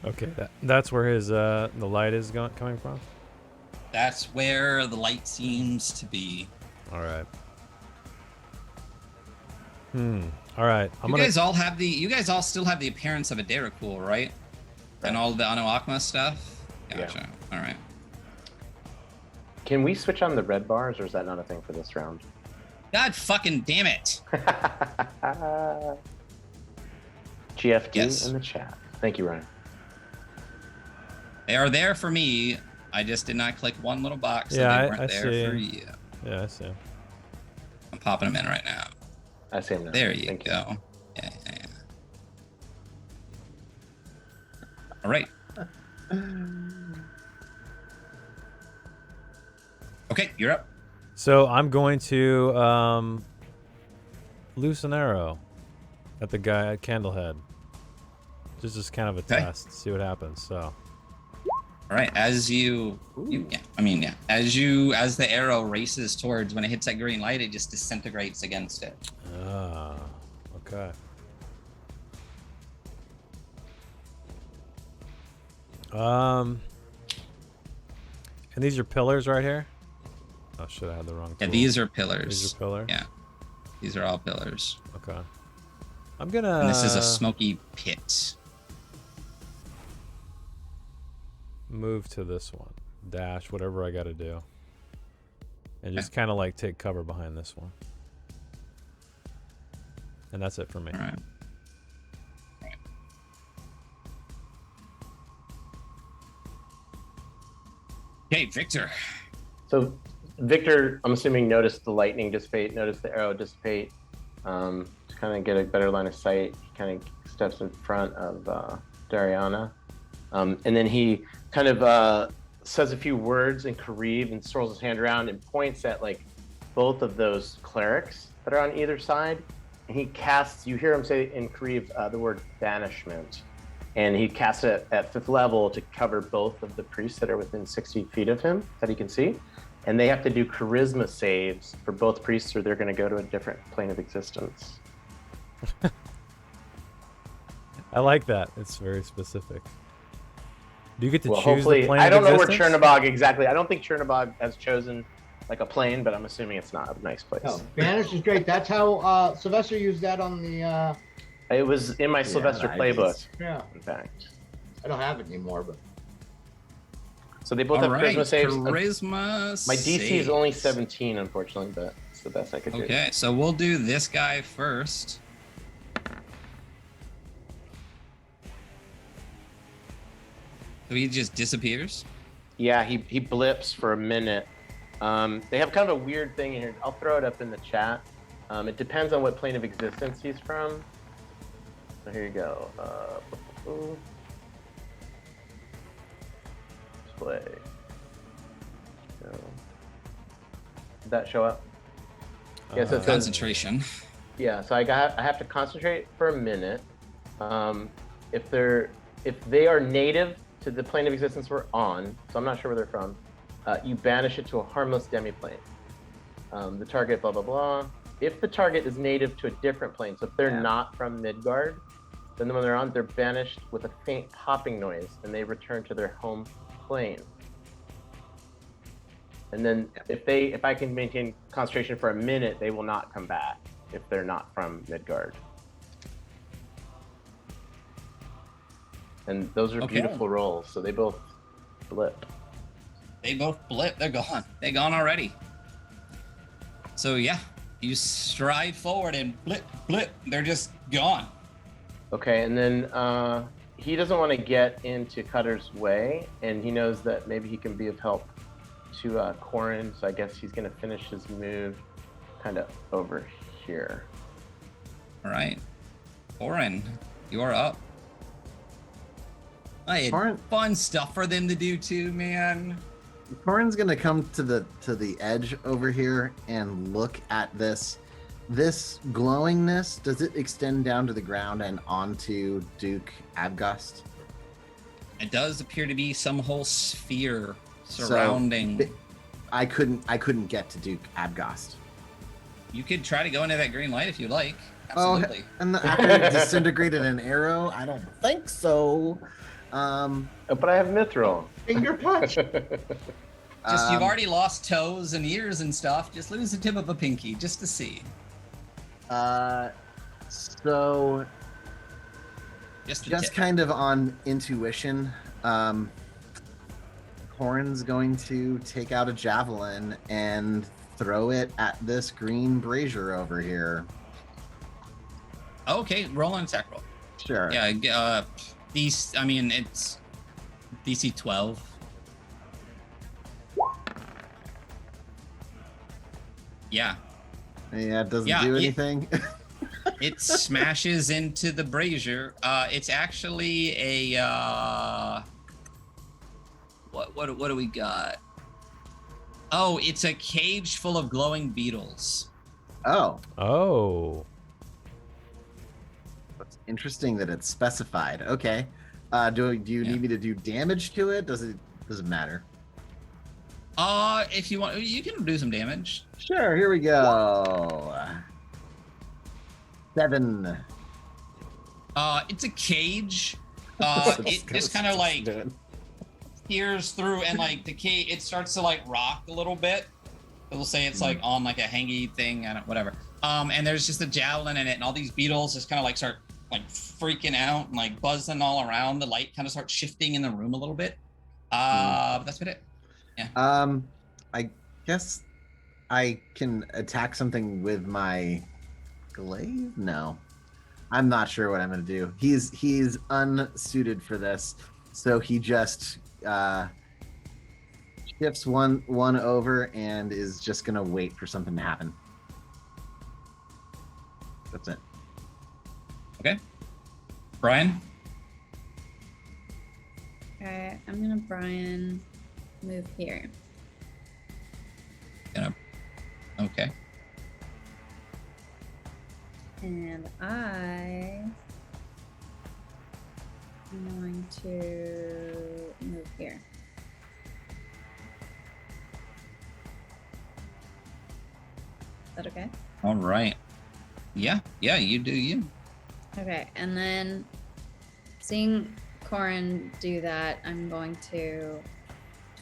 Okay, that's where his the light is coming from. That's where the light seems to be. All right. All right. You guys all still have the appearance of a Daracool, right? And all the Anoakma stuff? Gotcha. Yeah. All right. Can we switch on the red bars, or is that not a thing for this round? God fucking damn it. GFD Yes. in the chat. Thank you, Ryan. They are there for me. I just did not click one little box. So Yeah, they weren't I there see. for you. Yeah, I see. I'm popping them in right now. I see him now. There you Thank go. Yeah. All right. Okay, you're up. So I'm going to loose an arrow at the guy at Candlehead. Just kind of a Okay. test, see what happens. So All right, as as the arrow races towards, when it hits that green light, it just disintegrates against it. Okay. And these are pillars right here. Oh shit! I had the wrong. Yeah, tool. these are pillars. These are pillars. Yeah, these are all pillars. Okay. I'm gonna. And this is a smoky pit. Move to this one. Dash, whatever I got to do. And just kind of like take cover behind this one. And that's it for me. All right. Okay, Victor. So Victor, I'm assuming, noticed the lightning dissipate, noticed the arrow dissipate. To kind of get a better line of sight, he kind of steps in front of Dariana. And then he kind of says a few words in Kariv and swirls his hand around and points at like both of those clerics that are on either side. And he casts, you hear him say in Kariv the word banishment. And he casts it at 5th level to cover both of the priests that are within 60 feet of him that he can see. And they have to do charisma saves for both priests or they're going to go to a different plane of existence. I like that. It's very specific. Do you get to Well, choose the hopefully, plane I of don't know where existence? Chernobog exactly. I don't think Chernobog has chosen like a plane, but I'm assuming it's not a nice place. Oh, Banish is great. That's how Sylvester used that on the. It was in my Sylvester nice. playbook, Yeah, in fact. I don't have it anymore, but. So they both All have right, charisma saves. charisma My DC is saves. only 17, unfortunately, but it's the best I could do. Okay, so we'll do this guy first. So he just disappears. Yeah, he blips for a minute. They have kind of a weird thing in here. I'll throw it up in the chat. It depends on what plane of existence he's from. So here you go. Display. So, did that show up? Yeah, so it says, Concentration. yeah, so I have to concentrate for a minute. If they are native to the plane of existence we're on, so I'm not sure where they're from, you banish it to a harmless demiplane. The target, blah, blah, blah. If the target is native to a different plane, so if they're not from Midgard, then when they're on, they're banished with a faint popping noise and they return to their home plane. And then if I can maintain concentration for a minute, they will not come back if they're not from Midgard. And those are Okay. beautiful rolls, so they both blip. They both blip. They're gone. They're gone already. So yeah, you stride forward and blip, blip. They're just gone. Okay, and then he doesn't want to get into Cutter's way, and he knows that maybe he can be of help to Corin, so I guess he's going to finish his move kind of over here. All right, Oren, you're up. I had Oren- fun stuff for them to do too, man. Corin's gonna come to the edge over here and look at this glowingness. Does it extend down to the ground and onto Duke Abgust? It does appear to be some whole sphere surrounding. So, I couldn't get to Duke Abgust. You could try to go into that green light if you like. Oh, Absolutely. and after it disintegrated an arrow, I don't think so. But I have Mithril. Finger punch. Just you've already lost toes and ears and stuff. Just lose the tip of a pinky just to see. So Just the just tip. kind of on intuition, Corin's going to take out a javelin and throw it at this green brazier over here. Okay, roll an attack roll. Sure. Yeah, these. I mean, it's DC 12. Yeah. Yeah, it doesn't do anything. It smashes into the brazier. It's actually a what do we got? Oh, it's a cage full of glowing beetles. Oh. Oh. That's interesting that it's specified. Okay. Do you need me to do damage to it? Does it matter? If you want, you can do some damage. Sure, here we go. 7. It's a cage. It just kind of like steers through, and like the cage, it starts to like rock a little bit. We'll say it's like on like a hangy thing, whatever. And there's just a javelin in it, and all these beetles just kind of like start like freaking out and like buzzing all around. The light kind of starts shifting in the room a little bit. That's about it. Yeah. I guess I can attack something with my glaive? No. I'm not sure what I'm gonna do. He's unsuited for this, so he just shifts one over and is just gonna wait for something to happen. That's it. Okay. Brian? Okay, I'm gonna Brian move here. Okay. And I am going to move here. Is that okay? All right. Yeah, you do you. Okay, and then seeing Corin do that, I'm going to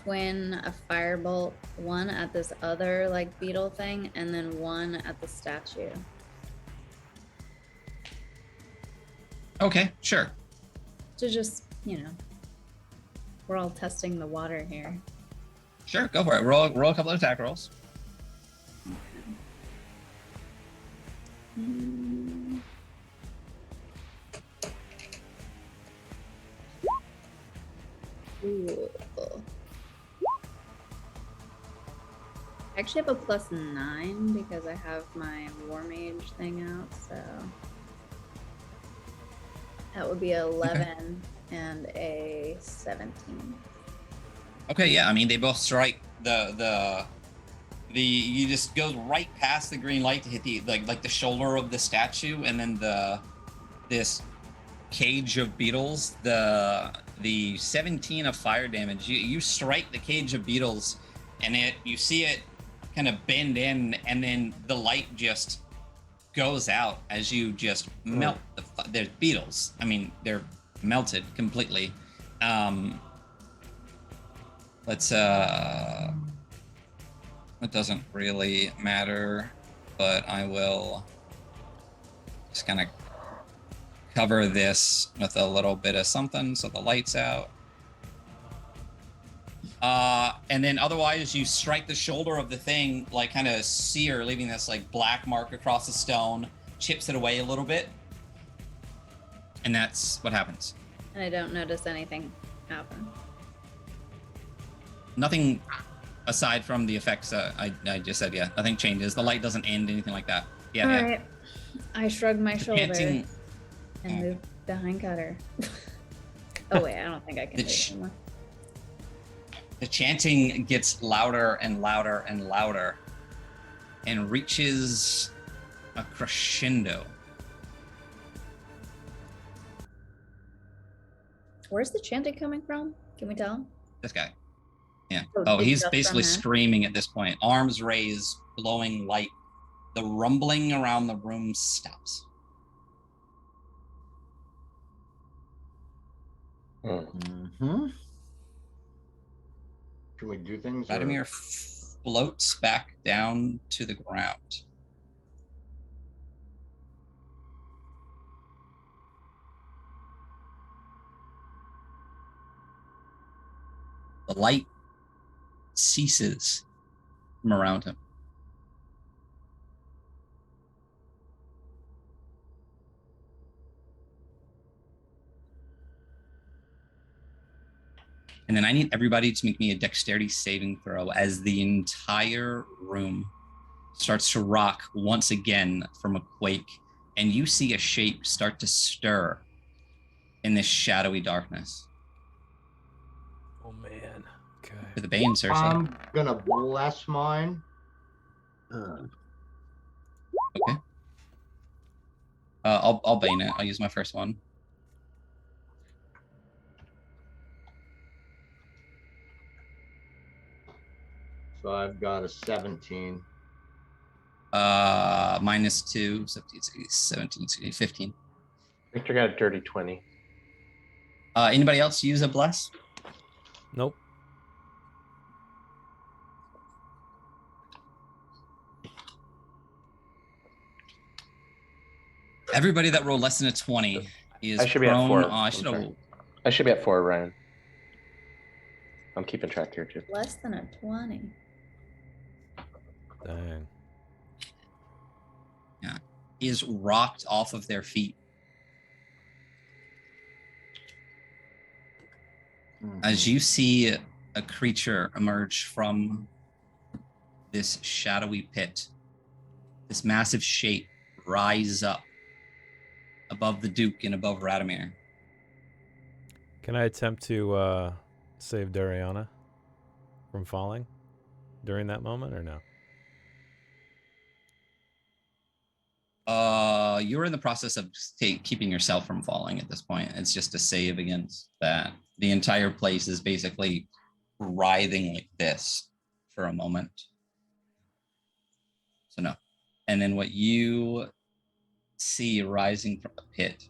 twin a firebolt, one at this other like beetle thing, and then one at the statue. Okay, sure. To just, we're all testing the water here. Sure, go for it. Roll a couple of attack rolls. Ooh. I actually have a +9 because I have my War Mage thing out, so that would be 11 and a 17. Okay, yeah. I mean, they both strike the. You just goes right past the green light to hit the like the shoulder of the statue, and then this cage of beetles. The 17 of fire damage. You strike the cage of beetles, and you see it kind of bend in, and then the light just goes out as you just melt there's beetles. I mean, they're melted completely. Let's it doesn't really matter, but I will just kind of cover this with a little bit of something so the light's out. And then otherwise you strike the shoulder of the thing, like kind of sear, leaving this like black mark across the stone, chips it away a little bit. And that's what happens. And I don't notice anything happen. Nothing aside from the effects I just said, yeah. Nothing changes. The light doesn't end, anything like that. Yeah. All yeah. right. I shrug my shoulder Chanting, and move behind Cutter. Oh wait, I don't think I can do it anymore. the chanting gets louder and louder and louder and reaches a crescendo. Where's the chanting coming from? Can we tell? This guy. Yeah. Oh, Oh, he's just basically from her? screaming at this point. Arms raised, glowing light. The rumbling around the room stops. Mm-hmm. Can we do things? Vladimir floats back down to the ground. The light ceases from around him. And then I need everybody to make me a dexterity saving throw as the entire room starts to rock once again from a quake. And you see a shape start to stir in this shadowy darkness. Oh, man. Okay. For the Bane, Cersei. I'm gonna bless mine. Okay. I'll Bane it. I'll use my first one. So I've got a 17. -2, 17, 15. Victor got a dirty 20. Anybody else use a bless? Nope. Everybody that rolled less than a 20 is I should be at prone. 4. I should have. I should be at 4, Ryan. I'm keeping track here too. Less than a 20. Dang. Yeah, is rocked off of their feet as you see a creature emerge from this shadowy pit. This massive shape rise up above the Duke and above Radomir. Can I attempt to save Dariana from falling during that moment or no? You're in the process of keeping yourself from falling at this point. It's just a save against that. The entire place is basically writhing like this for a moment. So no. And then what you see rising from the pit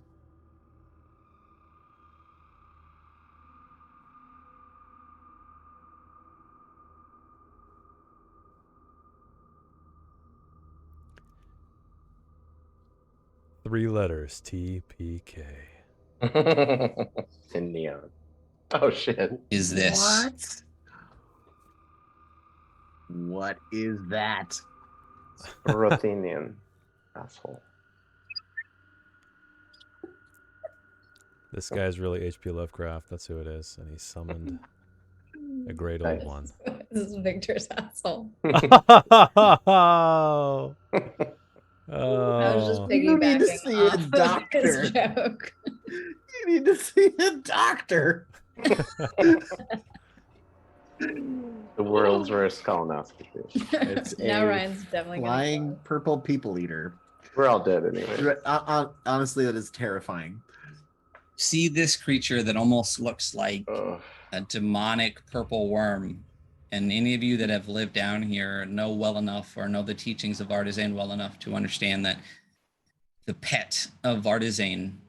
Three letters, TPK. In neon. Oh shit. is this. What is that? Rothenian. Asshole. This guy's really H.P. Lovecraft. That's who it is. And he summoned a great Nice. old one. This is Victor's asshole. Oh. I was just Oh. You need to piggybacking see a off of his doctor. joke. You need to see a doctor. The world's worst colonoscopy. It's Now a Ryan's definitely flying gonna purple people eater. We're all dead anyway. Honestly, that is terrifying. See this creature that almost looks like Ugh. a demonic purple worm. And any of you that have lived down here know well enough or know the teachings of Artisan well enough to understand that the pet of Artisan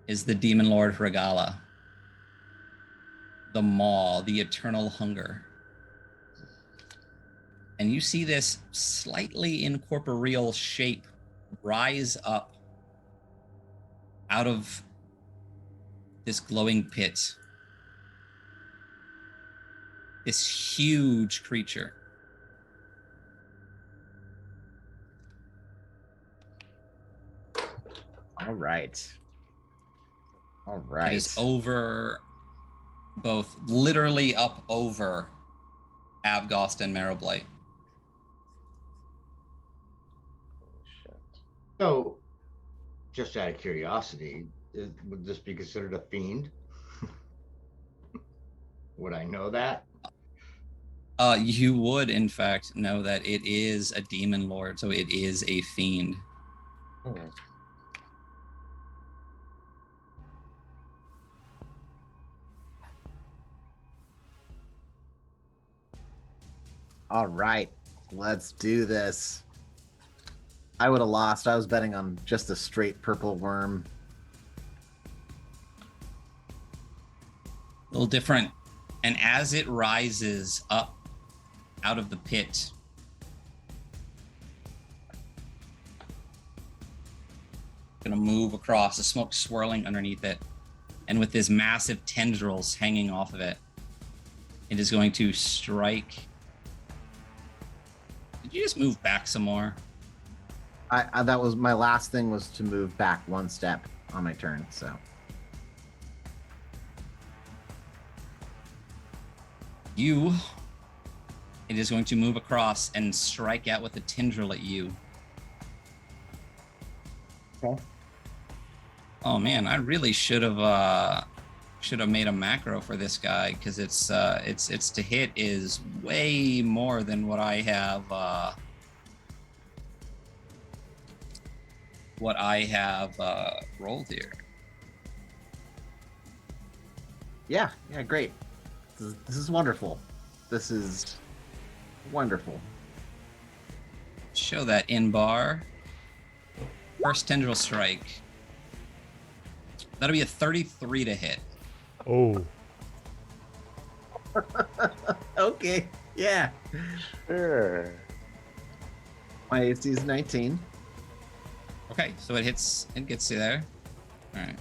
is the demon lord Regala, the maw, the eternal hunger. And you see this slightly incorporeal shape rise up out of this glowing pit. This huge creature. All right. All It right. is over, both literally up over Avgost and Marrowblight. Shit. So, just out of curiosity, would this be considered a fiend? Would I know that? You would, in fact, know that it is a demon lord, so it is a fiend. All right. Let's do this. I would have lost. I was betting on just a straight purple worm. A little different. And as it rises up out of the pit, gonna move across, the smoke swirling underneath it, and with this massive tendrils hanging off of it, it is going to strike. Did you just move back some more? I that was my last thing, was to move back one step on my turn. So It is going to move across and strike out with a tendril at you. Okay. Oh man, I really should have made a macro for this guy because it's to hit is way more than what I have rolled here. Yeah, great. This is wonderful. This is wonderful. Show that in bar. First tendril strike. That'll be a 33 to hit. Oh. Okay. Yeah. Sure. My AC is 19. Okay, so it hits. It gets you there. All right.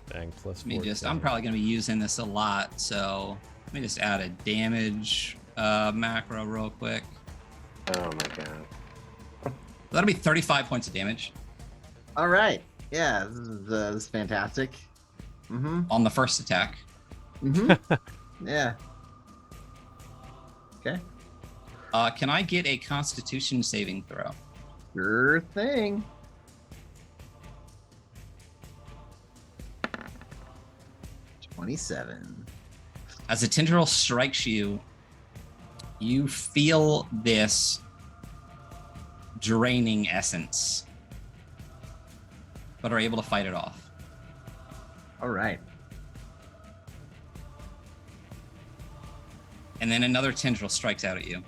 Dang, plus Let me 14. just. I'm probably gonna be using this a lot, so let me just add a damage macro real quick. Oh my god. That'll be 35 points of damage All right. Yeah, this is fantastic. Mm-hmm. on the first attack. Mm-hmm. Yeah. Okay. Can I get a Constitution saving throw? Sure thing. $27. As a tendril strikes you, you feel this draining essence, but are able to fight it off. All right. And then another tendril strikes out at you.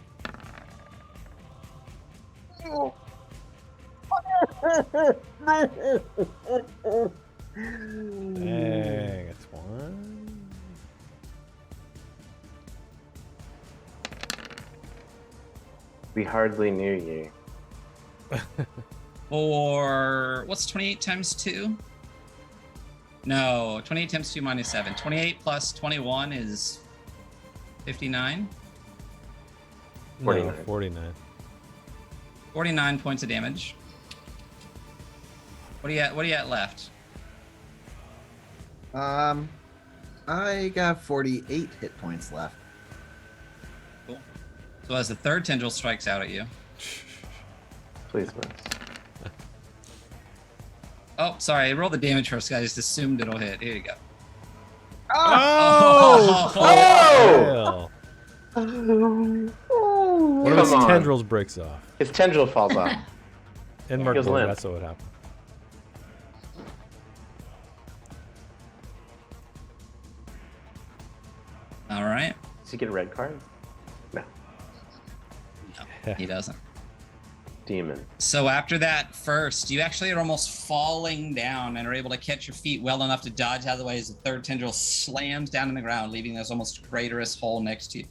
Dang, it's one. We hardly knew you. Or what's 28 times 2? No, 28 times 2 minus 7. 28 plus 21 is 59. No, 49. 49. 49 points of damage. What do you at left? I got 48 hit points left. Cool. So as the third tendril strikes out at you. Please miss. Oh, sorry, I rolled the damage first. I just assumed it'll hit. Here you go. Oh! Oh! Hell. One of his Come on. tendrils breaks off. His tendril falls off. In He Mark goes Board, limp. that's what would happen. All right. Does he get a red card? No. No, he doesn't. Demon. So after that first, you actually are almost falling down and are able to catch your feet well enough to dodge out of the way as the third tendril slams down on the ground, leaving this almost craterous hole next to you.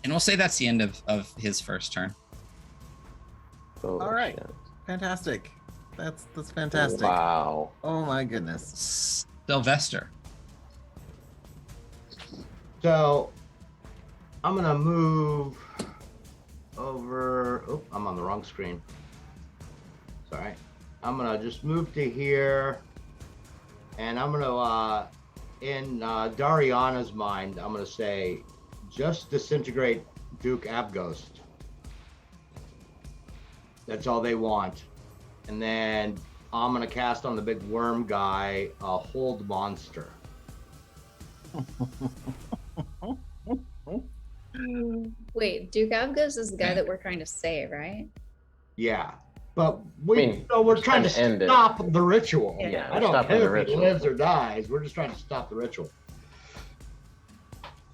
And we'll say that's the end of his first turn. Holy All right. shit. Fantastic. That's fantastic. Wow. Oh my goodness. Sylvester. So I'm gonna move over. Oh, I'm on the wrong screen. Sorry. I'm gonna just move to here, and I'm gonna, in Dariana's mind, I'm gonna say, just disintegrate Duke Abghost. That's all they want. And then I'm gonna cast on the big worm guy, Hold Monster. Wait, Duke Avgos is the guy that we're trying to save, right? Yeah, but we're we're trying to end it. stop the ritual. Yeah, I we're don't stopping care the if he ritual. lives or dies. We're just trying to stop the ritual.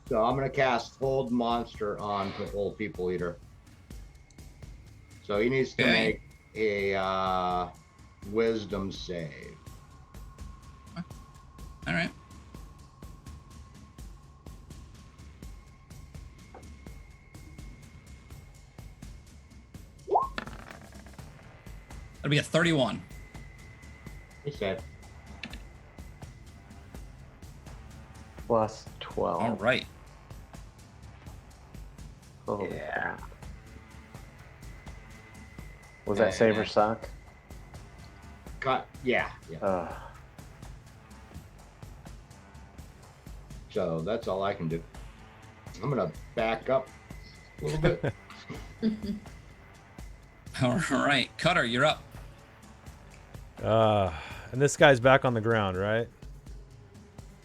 So I'm gonna cast Hold Monster on the Old People Eater. So he needs to Okay. make a Wisdom save. All right. That'll be a 31. He said, Plus 12. All right. Holy Yeah. crap. Was that save or suck? Yeah. So that's all I can do. I'm gonna back up a little bit. All right, Cutter, you're up. And this guy's back on the ground, right?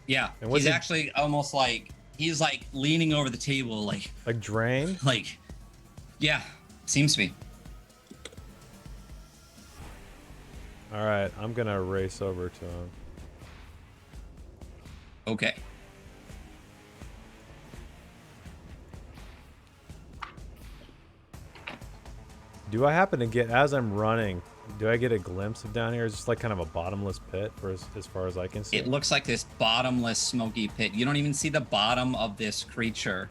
Yeah, And he's actually almost like he's like leaning over the table, like drained. Like, yeah, seems to be. All right, I'm gonna race over to him. Okay. Do I happen to get, as I'm running, do I get a glimpse of down here? Is it just like kind of a bottomless pit for as far as I can see? It looks like this bottomless smoky pit. You don't even see the bottom of this creature.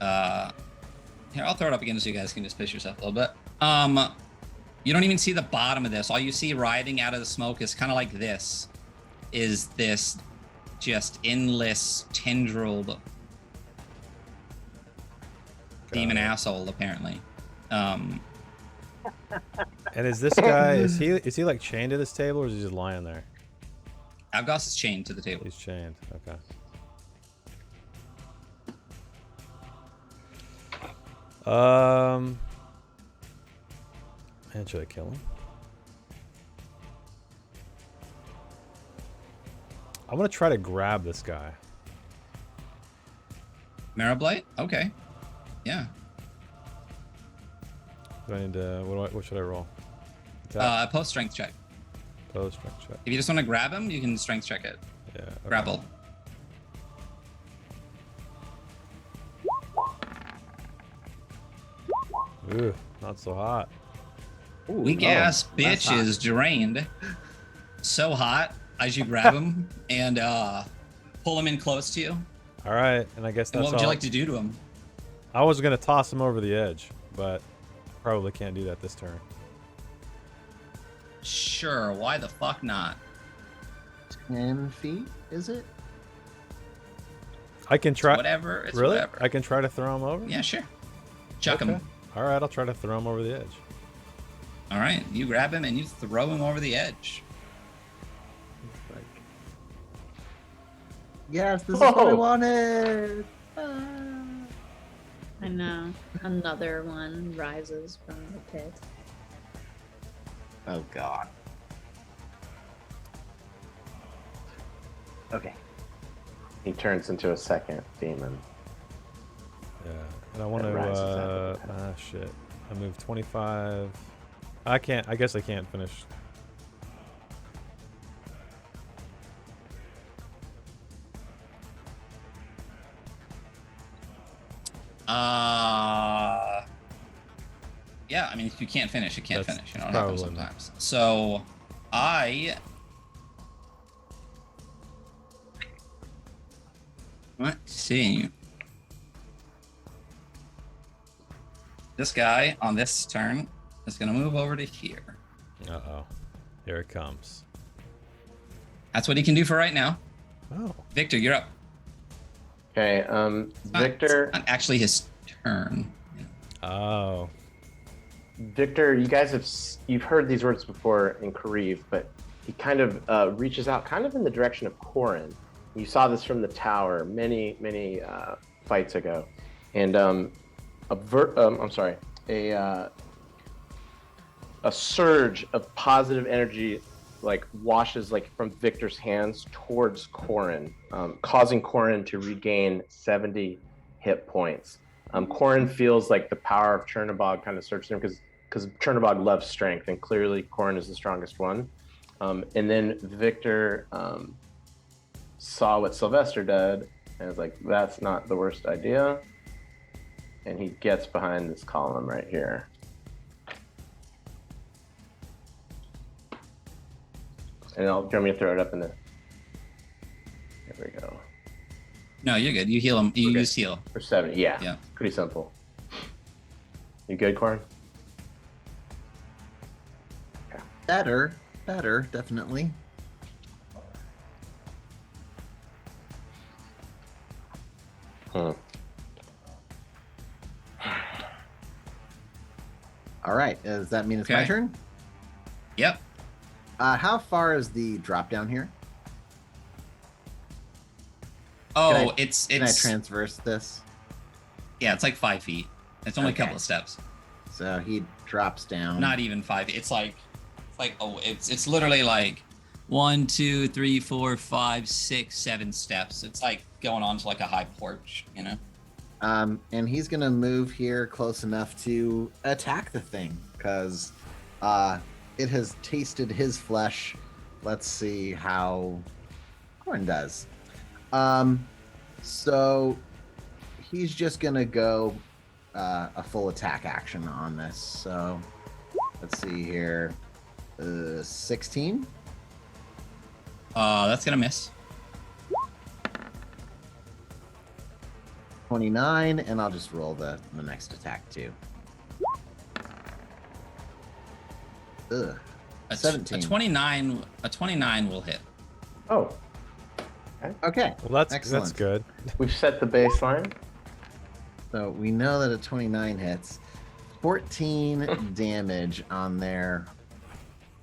Here, I'll throw it up again so you guys can just piss yourself a little bit. You don't even see the bottom of this. All you see writhing out of the smoke is kind of like this. Is this just endless tendrilled demon asshole, apparently. And is this guy, is he like chained to this table or is he just lying there? Avgos is chained to the table. He's chained, okay. And should I kill him? I'm gonna try to grab this guy. Marrowblight? Okay. Yeah. Do I need to, what should I roll? Post strength check. Post strength check. If you just want to grab him, you can strength check it. Yeah. Okay. Grapple. Ooh, not so hot. Weak ass bitch is drained. So hot as you grab him and pull him in close to you. All right, and I guess that's And what would you all. like to do to him? I was gonna toss him over the edge, but probably can't do that this turn. Sure, why the fuck not? 10 feet, is it? I can try. Whatever. It's really? whatever. I can try to throw him over? Yeah, sure. Chuck him. All right, I'll try to throw him over the edge. All right, you grab him and you throw him over the edge. Like, yes, this is what I wanted. I know. Another one rises from the pit. Oh god. Okay. He turns into a second demon. Yeah, and I want That rises out of to. the pit. Shit. I moved 25. I can't. I guess I can't finish. Yeah, I mean, if you can't finish, you can't That's finish. You know, it happens probably not. sometimes. So, let's see. This guy on this turn is going to move over to here. Uh-oh. Here it comes. That's what he can do for right now. Oh. Victor, you're up. Okay, Victor. It's not actually his turn. Oh. Victor, you guys you've heard these words before in Kariv, but he kind of reaches out, kind of in the direction of Korin. You saw this from the tower many fights ago, and a surge of positive energy like washes like from Victor's hands towards Korin, causing Korin to regain 70 hit points. Korin feels like the power of Chernobog kind of surges him because Chernobog loves strength, and clearly Korin is the strongest one. And then Victor saw what Sylvester did and was like, that's not the worst idea. And he gets behind this column right here. And do you want me to throw it up in the... There we go. No, you're good. You heal him. You Okay. use heal. For 70, yeah. Yeah. Pretty simple. You good, Korin? Better, definitely. All right. Does that mean it's my Okay. turn? Yep. How far is the drop down here? Oh, Can I it's transverse this? yeah, it's like 5 feet. It's only a Okay. couple of steps. So he drops down. Not even 5. It's literally like 1, 2, 3, 4, 5, 6, 7 steps. It's like going on to like a high porch, you know. And he's gonna move here close enough to attack the thing because it has tasted his flesh. Let's see how Corin does. So he's just gonna go a full attack action on this. So let's see here, 16. That's gonna miss. 29, and I'll just roll the next attack too. Ugh. A 17. 29 will hit. Oh, Okay. Well, that's Excellent. good. we've set the baseline. So we know that a 29 hits. 14 damage on there.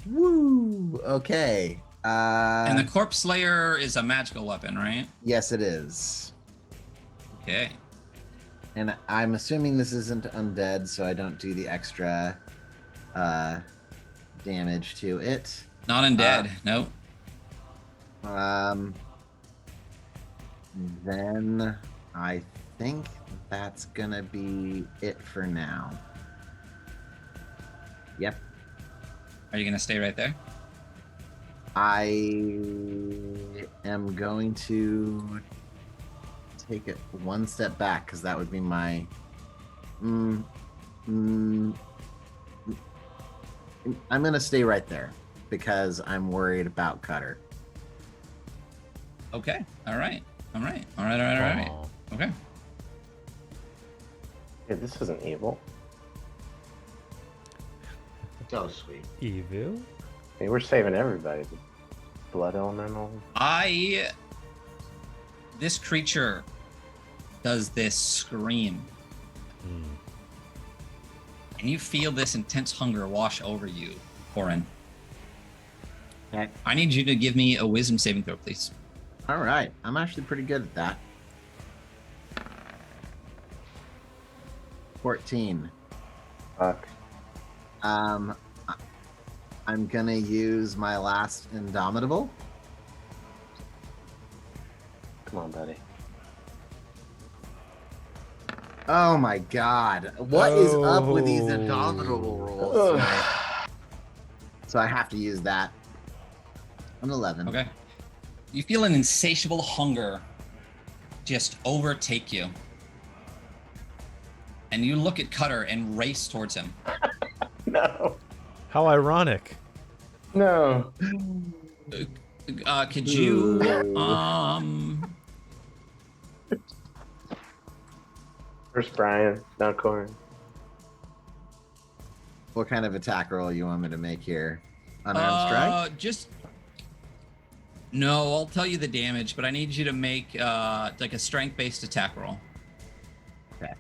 Woo! Okay. And the Corpse Slayer is a magical weapon, right? Yes, it is. Okay. And I'm assuming this isn't undead, so I don't do the extra damage to it. Not undead. Nope. Then I think that's gonna be it for now. Yep. Are you gonna stay right there? I am going to take it one step back because that would be my. I'm gonna stay right there because I'm worried about Cutter. Okay. All right. Aw. Okay. Yeah, this isn't evil. So sweet. Evil. I mean, we're saving everybody. The blood elemental. This creature does this scream, and you feel this intense hunger wash over you, Corin. Okay. I need you to give me a wisdom saving throw, please. All right, I'm actually pretty good at that. 14. Fuck. I'm gonna use my last Indomitable. Come on, buddy. Oh my god. What is up with these Indomitable rolls tonight? So I have to use that. An 11. Okay. You feel an insatiable hunger just overtake you. And you look at Cutter and race towards him. No. How ironic. No. Could you First Brian, now Corin. What kind of attack roll you want me to make here? Unarmed strike? No, I'll tell you the damage, but I need you to make like a strength-based attack roll. Okay.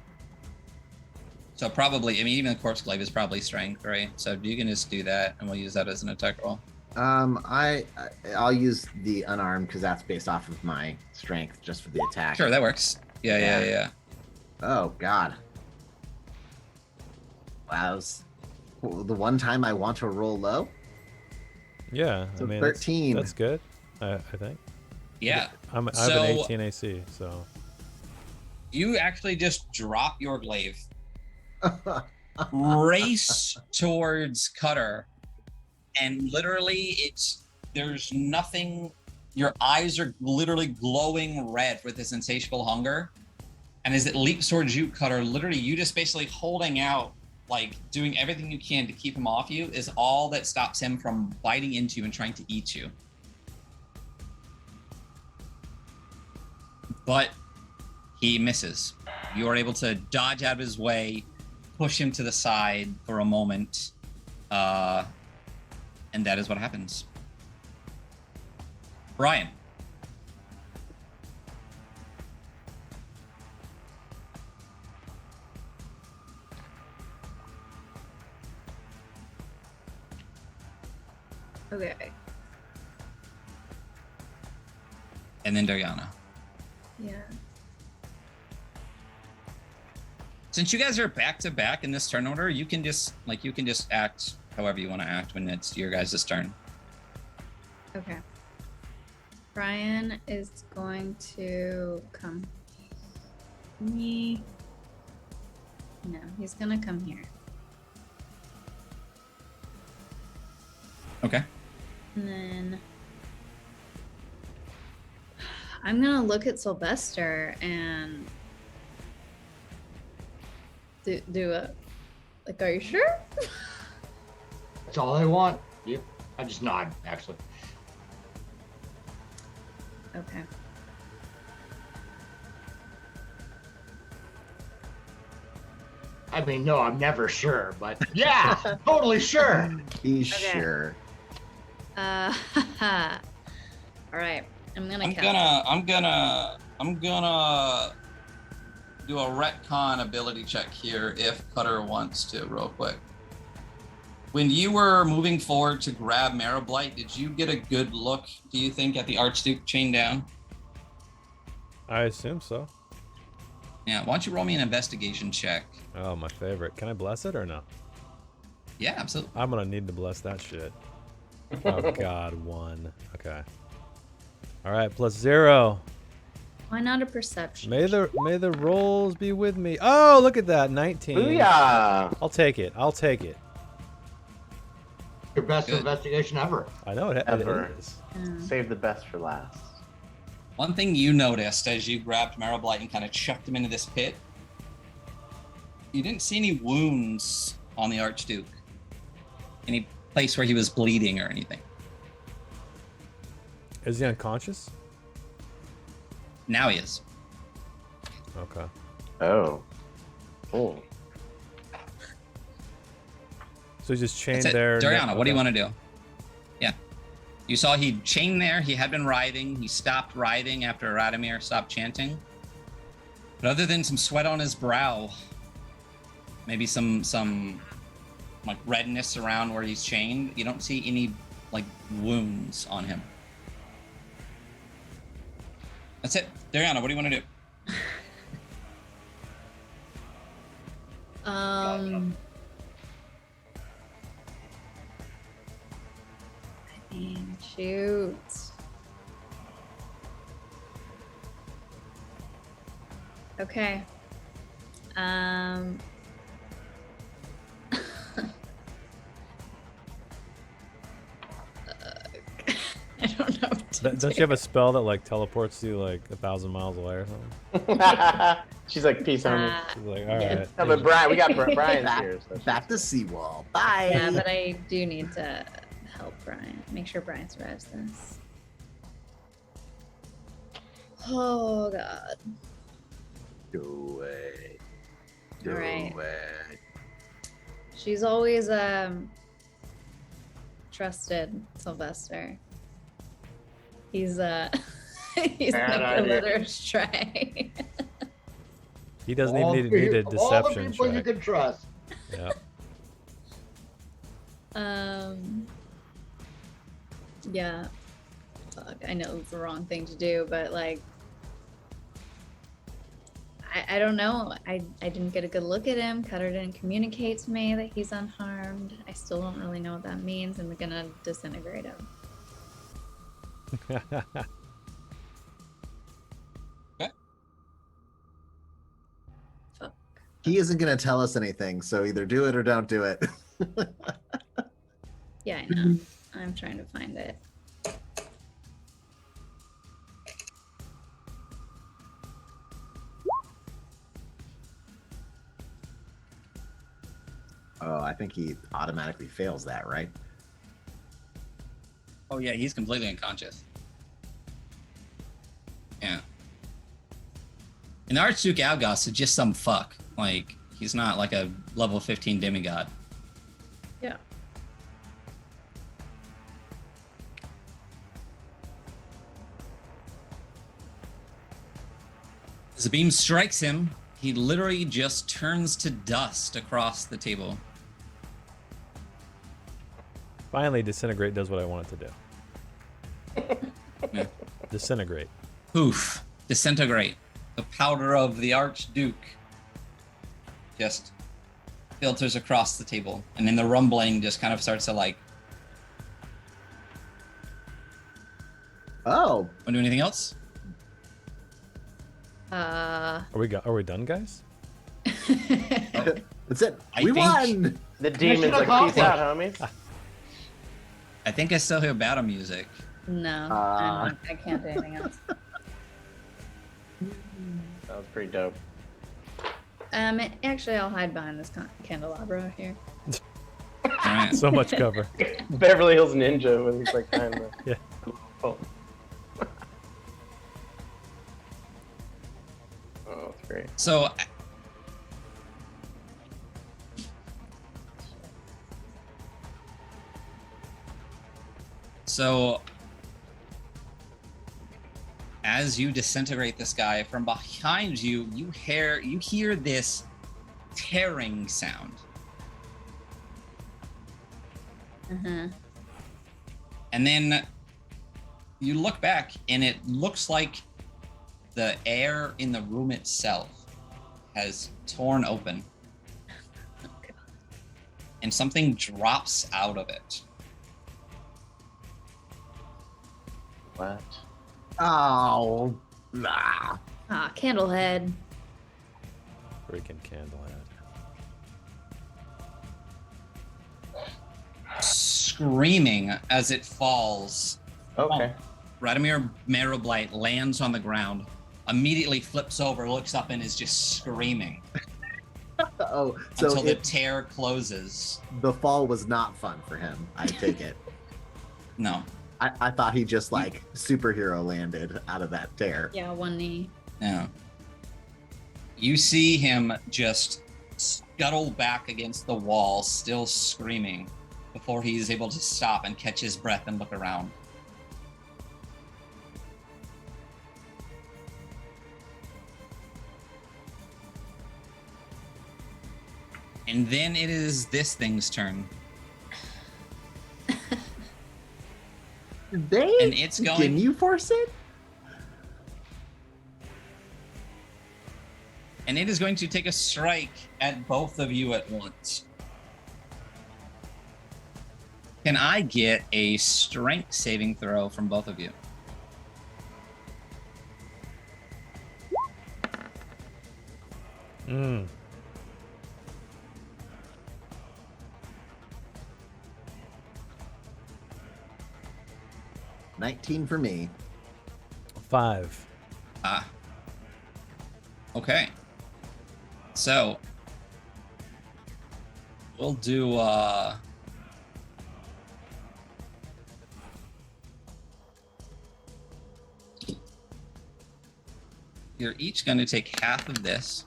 So probably, I mean, even the Corpse Glaive is probably strength, right? So you can just do that, and we'll use that as an attack roll. I'll use the unarmed because that's based off of my strength just for the attack. Sure, that works. Yeah. Oh god. Wow. The one time I want to roll low? Yeah, So I mean 13. That's good. I think. Yeah. I have So- an 18 AC, so You actually just drop your glaive, race towards Cutter, and literally there's nothing. Your eyes are literally glowing red with this insatiable hunger. And as it leaps towards you, Cutter, literally you just basically holding out, like doing everything you can to keep him off you is all that stops him from biting into you and trying to eat you. But he misses. You are able to dodge out of his way, push him to the side for a moment, and that is what happens. Brian. Okay. And then Dariana. Yeah. Since you guys are back to back in this turn order, you can just act however you want to act when it's your guys' turn. Okay. Brian is going to come. Me. No, he's gonna come here. Okay. And then I'm gonna look at Sylvester and do a like, are you sure? That's all I want. Yep. I just nod, actually. Okay. I mean, no, I'm never sure, but yeah, totally sure. He's Okay. sure. All right. I'm gonna do a retcon ability check here if Cutter wants to real quick. When you were moving forward to grab Marrow-Blight, did you get a good look, do you think, at the Archduke chained down? I assume so. Yeah, why don't you roll me an investigation check? Oh, my favorite. Can I bless it or no? Yeah, absolutely. I'm gonna need to bless that shit. Oh God, 1. Okay. All right, +0. Why not a perception? May the rolls be with me. Oh, look at that, 19. Booyah! I'll take it. I'll take it. Your best Good. investigation ever. I know it Ever. is. Save the best for last. One thing you noticed as you grabbed Marrow-Blight and kind of chucked him into this pit, you didn't see any wounds on the Archduke. Any place where he was bleeding or anything. Is he unconscious? Now he is. Okay. Oh. Cool. So he's just chained That's it. there. Dariana, what do you Okay. want to do? Yeah. You saw he chained there. He had been writhing. He stopped writhing after Radomir stopped chanting. But other than some sweat on his brow, maybe some like redness around where he's chained, you don't see any like wounds on him. That's it. Dariana, what do you want to do? I mean, shoot. Okay. I don't know. What to Don't you have a spell that like teleports you like 1,000 miles away or something? She's like, peace on She's like, all Yeah. right. No, but Brian, we got Brian Back, here. So back to Seawall. Bye. Yeah, but I do need to help Brian. Make sure Brian survives this. Oh God. Do it. Do Alright. it. She's always trusted Sylvester. He's he's Bad not gonna let idea. her stray. He doesn't even need a Of all the deception people you check. can trust. Yeah. Yeah. Fuck, I know it's the wrong thing to do, but like I don't know. I didn't get a good look at him. Cutter didn't communicate to me that he's unharmed. I still don't really know what that means. I'm gonna disintegrate him. Fuck. He isn't going to tell us anything, so either do it or don't do it. Yeah, I know. I'm trying to find it. Oh, I think he automatically fails that, right? Oh yeah, he's completely unconscious. Yeah. And the Archduke Algos is just some fuck. Like, he's not like a level 15 demigod. Yeah. As the beam strikes him, he literally just turns to dust across the table. Finally, disintegrate does what I want it to do. Yeah. Disintegrate. Poof. Disintegrate. The powder of the Archduke just filters across the table, and then the rumbling just kind of starts to like. Oh. Want to do anything else? Are we done, guys? That's it. I We think- won. The demon's Mission like, peace accomplished. out, homies. I think I still hear battle music. No, I can't do anything else. That was pretty dope. Actually, I'll hide behind this candelabra here. All right. So much cover. Beverly Hills Ninja when he's like kind of. Yeah. Oh. Oh, that's great. So as you disintegrate this guy, from behind you, you hear this tearing sound. And then you look back, and it looks like the air in the room itself has torn open. And something drops out of it. What? Oh. Nah. Ah, Candlehead. Freaking Candlehead. Screaming as it falls. Okay. Radomir Marrow-Blight lands on the ground, immediately flips over, looks up, and is just screaming Oh, so until the tear closes. the fall was not fun for him. I take it. No. I thought he just like superhero landed out of that tear. Yeah, one knee. No. You see him just scuttle back against the wall, still screaming, before he's able to stop and catch his breath and look around. And then it is this thing's turn. Did they And it's going- Can you force it? And it is going to take a strike at both of you at once. Can I get a strength saving throw from both of you? Mm. $19 for me. 5. Ah. Okay. So we'll do you're each going to take half of this.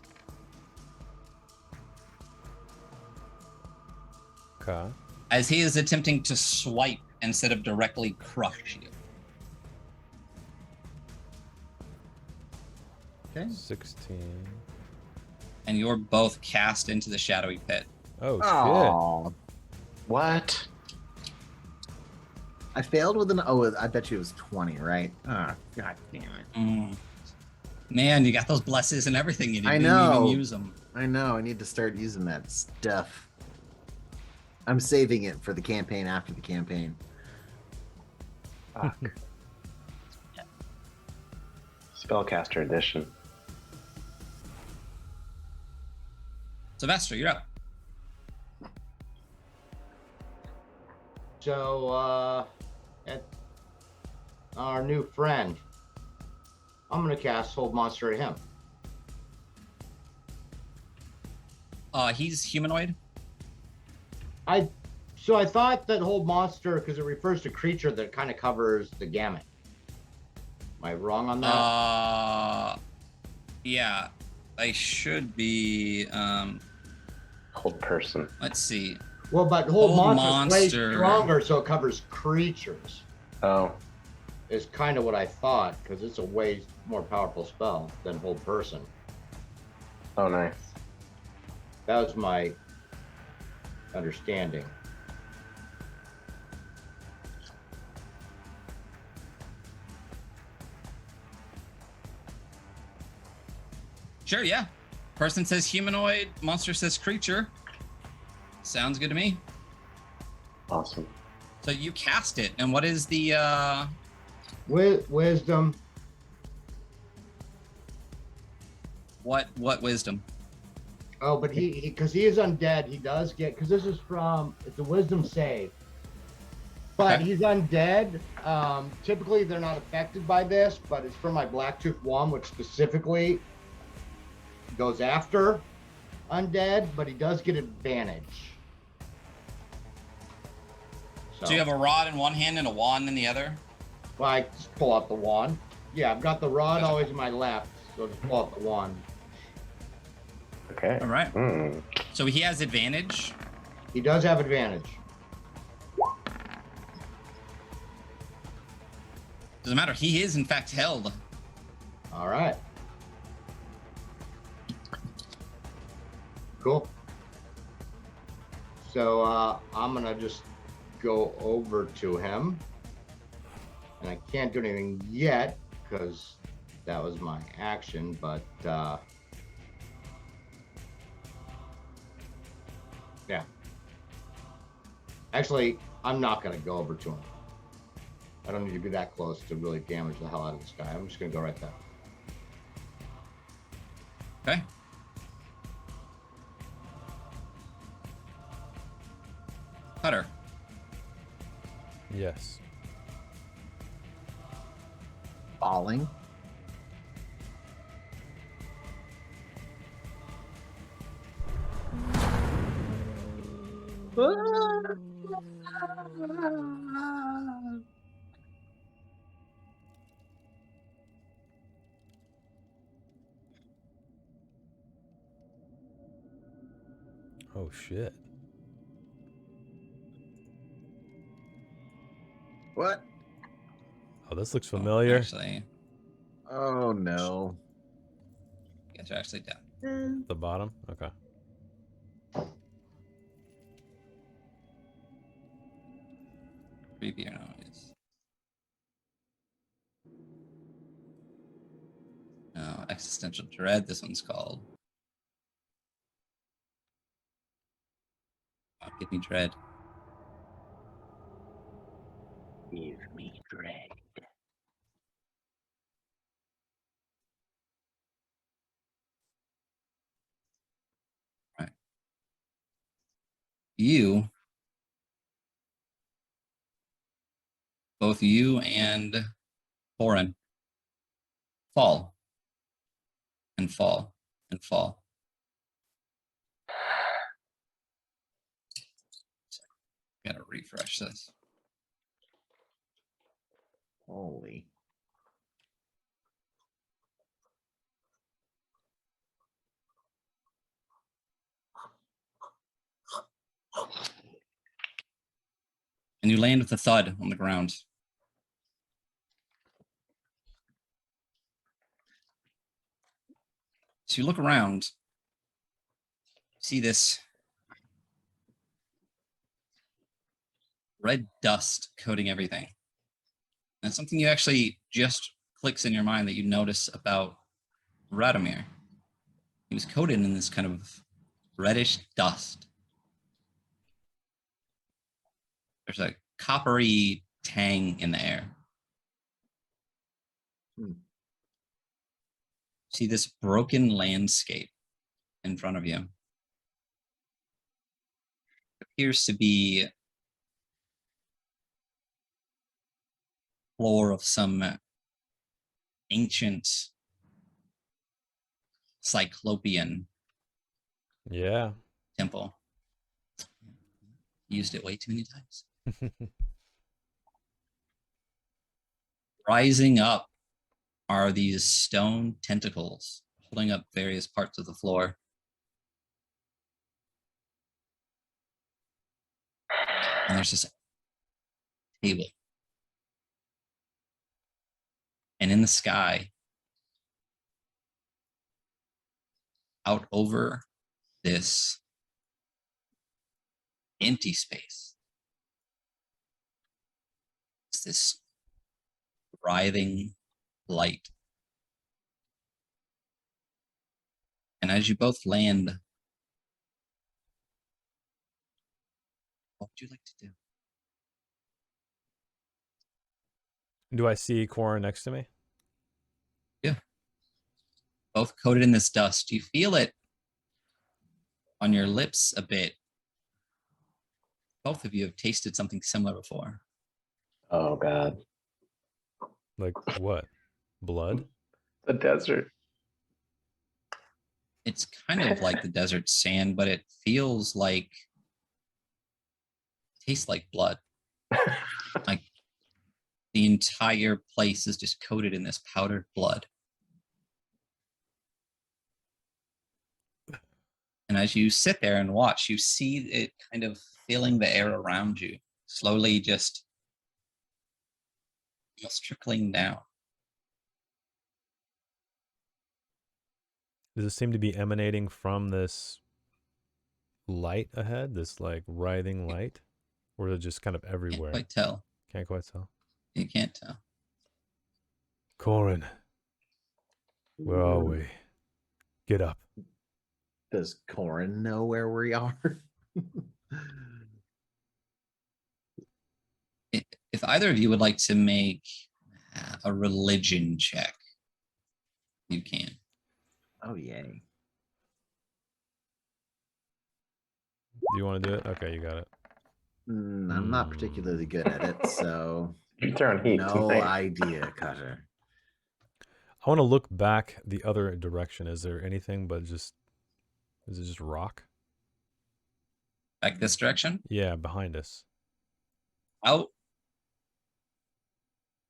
Okay. As he is attempting to swipe instead of directly crush you. Okay. 16. And you're both cast into the shadowy pit. Oh, shit. Oh, What? I failed with an. Oh, I bet you it was 20, right? Oh, god damn it! Mm. Man, you got those blesses and everything. You I didn't know. even use them. I know. I need to start using that stuff. I'm saving it for the campaign after the campaign. Fuck. Spellcaster edition. Sylvester, you're up. So, at our new friend, I'm gonna cast Hold Monster at him. He's humanoid. I thought that Hold Monster, because it refers to creature that kind of covers the gamut. Am I wrong on that? Yeah, I should be. Hold person. Let's see. Well, but Hold Hold Monster is way Monster. stronger, so it covers creatures. Oh. Is kind of what I thought, because it's a way more powerful spell than Hold Person. Oh, nice. That was my understanding. Sure, yeah. Person says humanoid, monster says creature. Sounds good to me. Awesome. So you cast it, and what is the Wisdom. what wisdom? Oh, but he because he is undead, he does get, because this is it's a wisdom save. But Okay. he's undead. Typically they're not affected by this, but it's from my Blacktooth wand, which specifically goes after undead, but he does get advantage. So you have a rod in one hand and a wand in the other? Well, I just pull out the wand. Yeah, I've got the rod Gotcha. always in my left, so just pull out the wand. Okay. All right. So he has advantage. He does have advantage. Doesn't matter. He is in fact held. All right. Cool. So I'm gonna just go over to him, and I can't do anything yet because that was my action, but yeah. Actually, I'm not gonna go over to him. I don't need to be that close to really damage the hell out of this guy. I'm just gonna go right there. Okay. Cutter. Yes. Falling. Oh shit. What? Oh, this looks familiar. Actually, Oh no. you guys are actually down. The bottom? Okay. Creepy or noise. No, existential dread. This one's called. Oh, give me dread. Give me dread. You, both you and Foreign, fall and fall and fall. Gotta refresh this. Holy. And you land with a thud on the ground. So you look around, see this red dust coating everything. And something you actually just clicks in your mind that you notice about Radomir. He was coated in this kind of reddish dust. There's a coppery tang in the air. See this broken landscape in front of you. It appears to be floor of some ancient Cyclopean temple. Used it way too many times. Rising up are these stone tentacles holding up various parts of the floor. And there's this table. And in the sky, out over this empty space, it's this writhing light. And as you both land, what would you like to do? Do I see Corin next to me? Yeah. Both coated in this dust. You feel it on your lips a bit. Both of you have tasted something similar before. Oh God. Like what? Blood? The desert. It's kind of like the desert sand, but it feels like, tastes like blood. Like the entire place is just coated in this powdered blood. And as you sit there and watch, you see it kind of filling the air around you, slowly just trickling down. Does it seem to be emanating from this light ahead, this like writhing light? Or is it just kind of everywhere? Can't quite tell. Can't quite tell. You can't tell. Corin, where are we? Get up. Does Corin know where we are? If either of you would like to make a religion check, you can. Oh, yay. Do you want to do it? Okay, you got it. I'm not particularly good at it, so You turn heat no tonight. idea, Cutter. I want to look back the other direction. Is there anything but just, is it just rock? Back this direction? Yeah, behind us. Out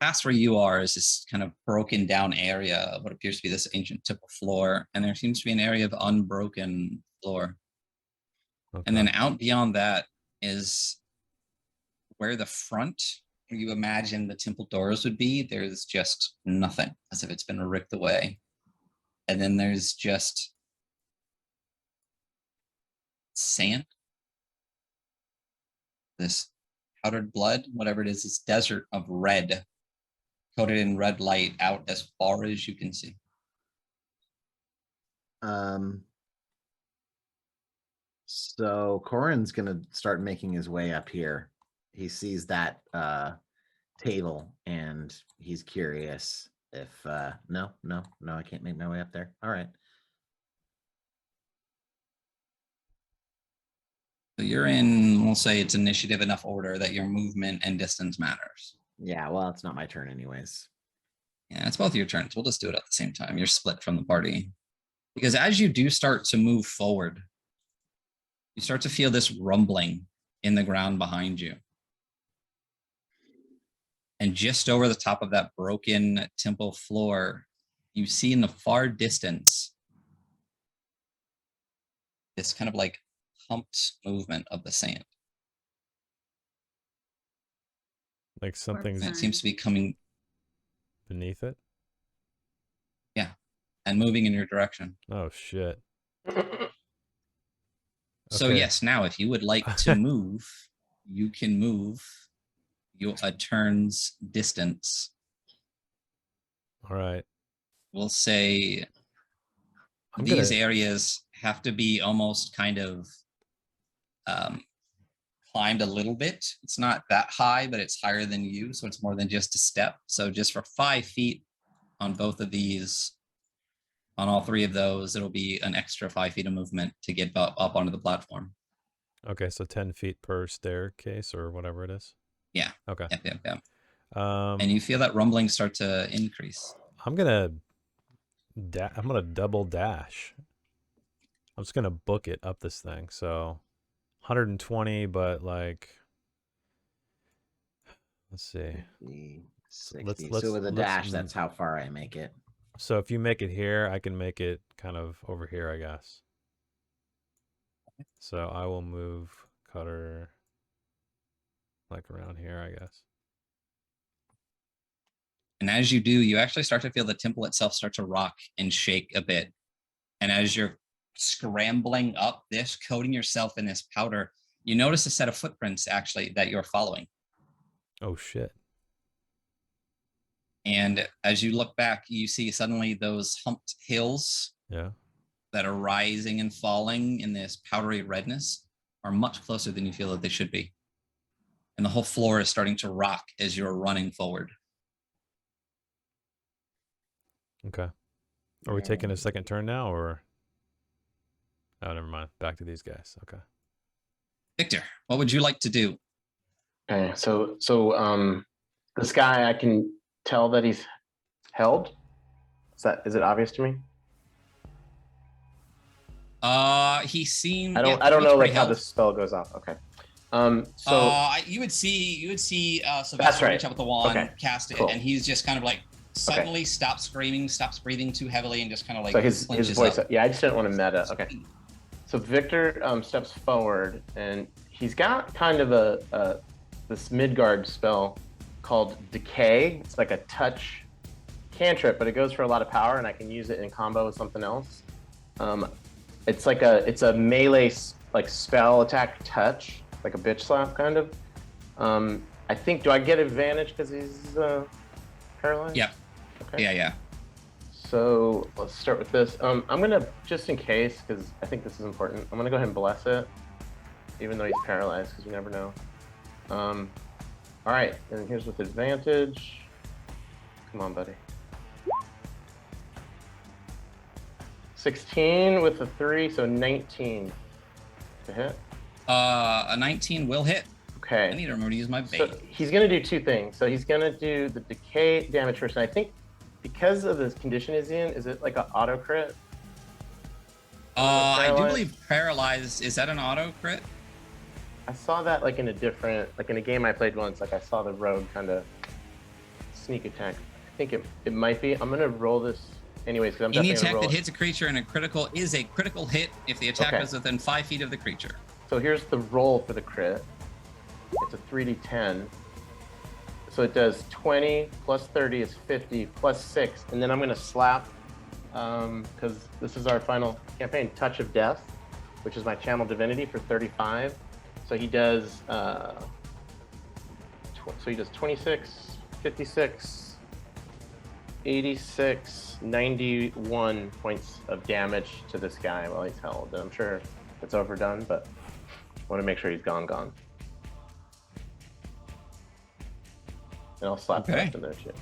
past where you are is this kind of broken down area of what appears to be this ancient temple floor, and there seems to be an area of unbroken floor. Okay. And then out beyond that is where the front, where you imagine the temple doors would be. There's just nothing, as if it's been ripped away. And then there's just sand, this powdered blood, whatever it is, this desert of red, coated in red light out as far as you can see. So Corin's gonna start making his way up here. He sees that table and he's curious if no, I can't make my way up there. All right. So you're in, we'll say it's initiative enough order that your movement and distance matters. Yeah, well, it's not my turn anyways. Yeah, it's both your turns. We'll just do it at the same time. You're split from the party. Because as you do start to move forward, you start to feel this rumbling in the ground behind you. And just over the top of that broken temple floor, you see in the far distance this kind of like humped movement of the sand. Like something's And it seems to be coming beneath it? Yeah. And moving in your direction. Oh, shit. So Okay. yes, now if you would like to move, you can move a turn's distance. All right. We'll say these areas have to be almost kind of climbed a little bit. It's not that high, but it's higher than you, so it's more than just a step. So just for 5 feet on both of these, on all 3 of those, it'll be an extra 5 feet of movement to get up onto the platform. Okay, so 10 feet per staircase or whatever it is. Yeah. Okay. Yep. And you feel that rumbling start to increase. I'm gonna double dash. I'm just gonna book it up this thing. So 120, but like, let's see. 50, 60. So with a dash, that's how far I make it. So if you make it here, I can make it kind of over here, I guess. So I will move Cutter like around here, I guess. And as you do, you actually start to feel the temple itself start to rock and shake a bit. And as you're scrambling up this, coating yourself in this powder, you notice a set of footprints actually that you're following. Oh, shit. And as you look back, you see suddenly those humped hills. Yeah. that are rising and falling in this powdery redness are much closer than you feel that they should be. And the whole floor is starting to rock as you're running forward. Okay. Are we taking a second turn now, or? Oh, never mind. Back to these guys. Okay. Victor, what would you like to do? Okay, so this guy, I can tell that he's held. Is it obvious to me? He seemed. I don't know like how the spell goes off. Okay. You would see Sylvester reach up with the wand, cast it, and he's just kind of like suddenly stops screaming, stops breathing too heavily, and just kind of like. So his voice. Up. Yeah, I just didn't want to meta. Okay. So Victor steps forward, and he's got kind of this Midgard spell called Decay. It's like a touch cantrip, but it goes for a lot of power, and I can use it in combo with something else. It's a melee like spell attack touch, like a bitch slap kind of. I think, do I get advantage because he's paralyzed? Yeah. Okay. Yeah. So let's start with this. I'm gonna, just in case, because I think this is important, I'm gonna go ahead and bless it, even though he's paralyzed, because you never know. All right, and here's with advantage. Come on, buddy. 16 with a 3, so 19 to hit. A 19 will hit. Okay. I need to remember to use my bait. So he's gonna do two things. So he's gonna do the decay damage first, and I think because of the condition he's in, is it like an auto crit? I do believe paralyzed. Is that an auto crit? I saw that like in a different, like in a game I played once. Like I saw the rogue kind of sneak attack. I think it might be. I'm gonna roll this anyways because I'm Any definitely attack gonna roll that hits a creature in a critical is a critical hit if the attacker is within 5 feet of the creature. So here's the roll for the crit. It's a 3d10. So it does 20 plus 30 is 50 plus 6, and then I'm gonna slap because this is our final campaign, Touch of Death, which is my channel divinity for 35. So he does so he does 26, 56, 86, 91 points of damage to this guy while he's held. And I'm sure it's overdone, but I want to make sure he's gone. And I'll slap the rest in there too.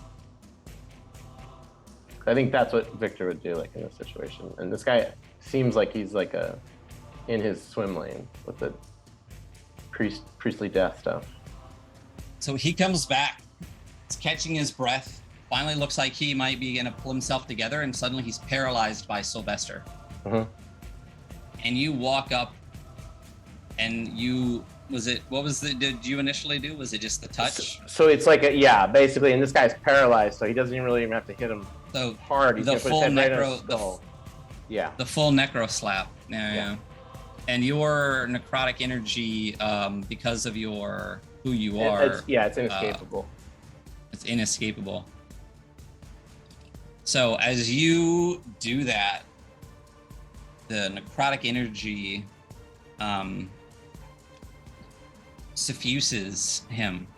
I think that's what Victor would do, like in this situation. And this guy seems like he's like in his swim lane with the priestly death stuff. So he comes back. He's catching his breath. Finally, looks like he might be gonna pull himself together, and suddenly he's paralyzed by Sylvester. Mm-hmm. And you walk up, and did you initially do? Was it just the touch? So it's like basically, and this guy's paralyzed, so he doesn't really even have to hit him hard. He's the full necro, the full necro slap. Yeah. And your necrotic energy, because of who you are. It's inescapable. It's inescapable. So as you do that, the necrotic energy suffuses him.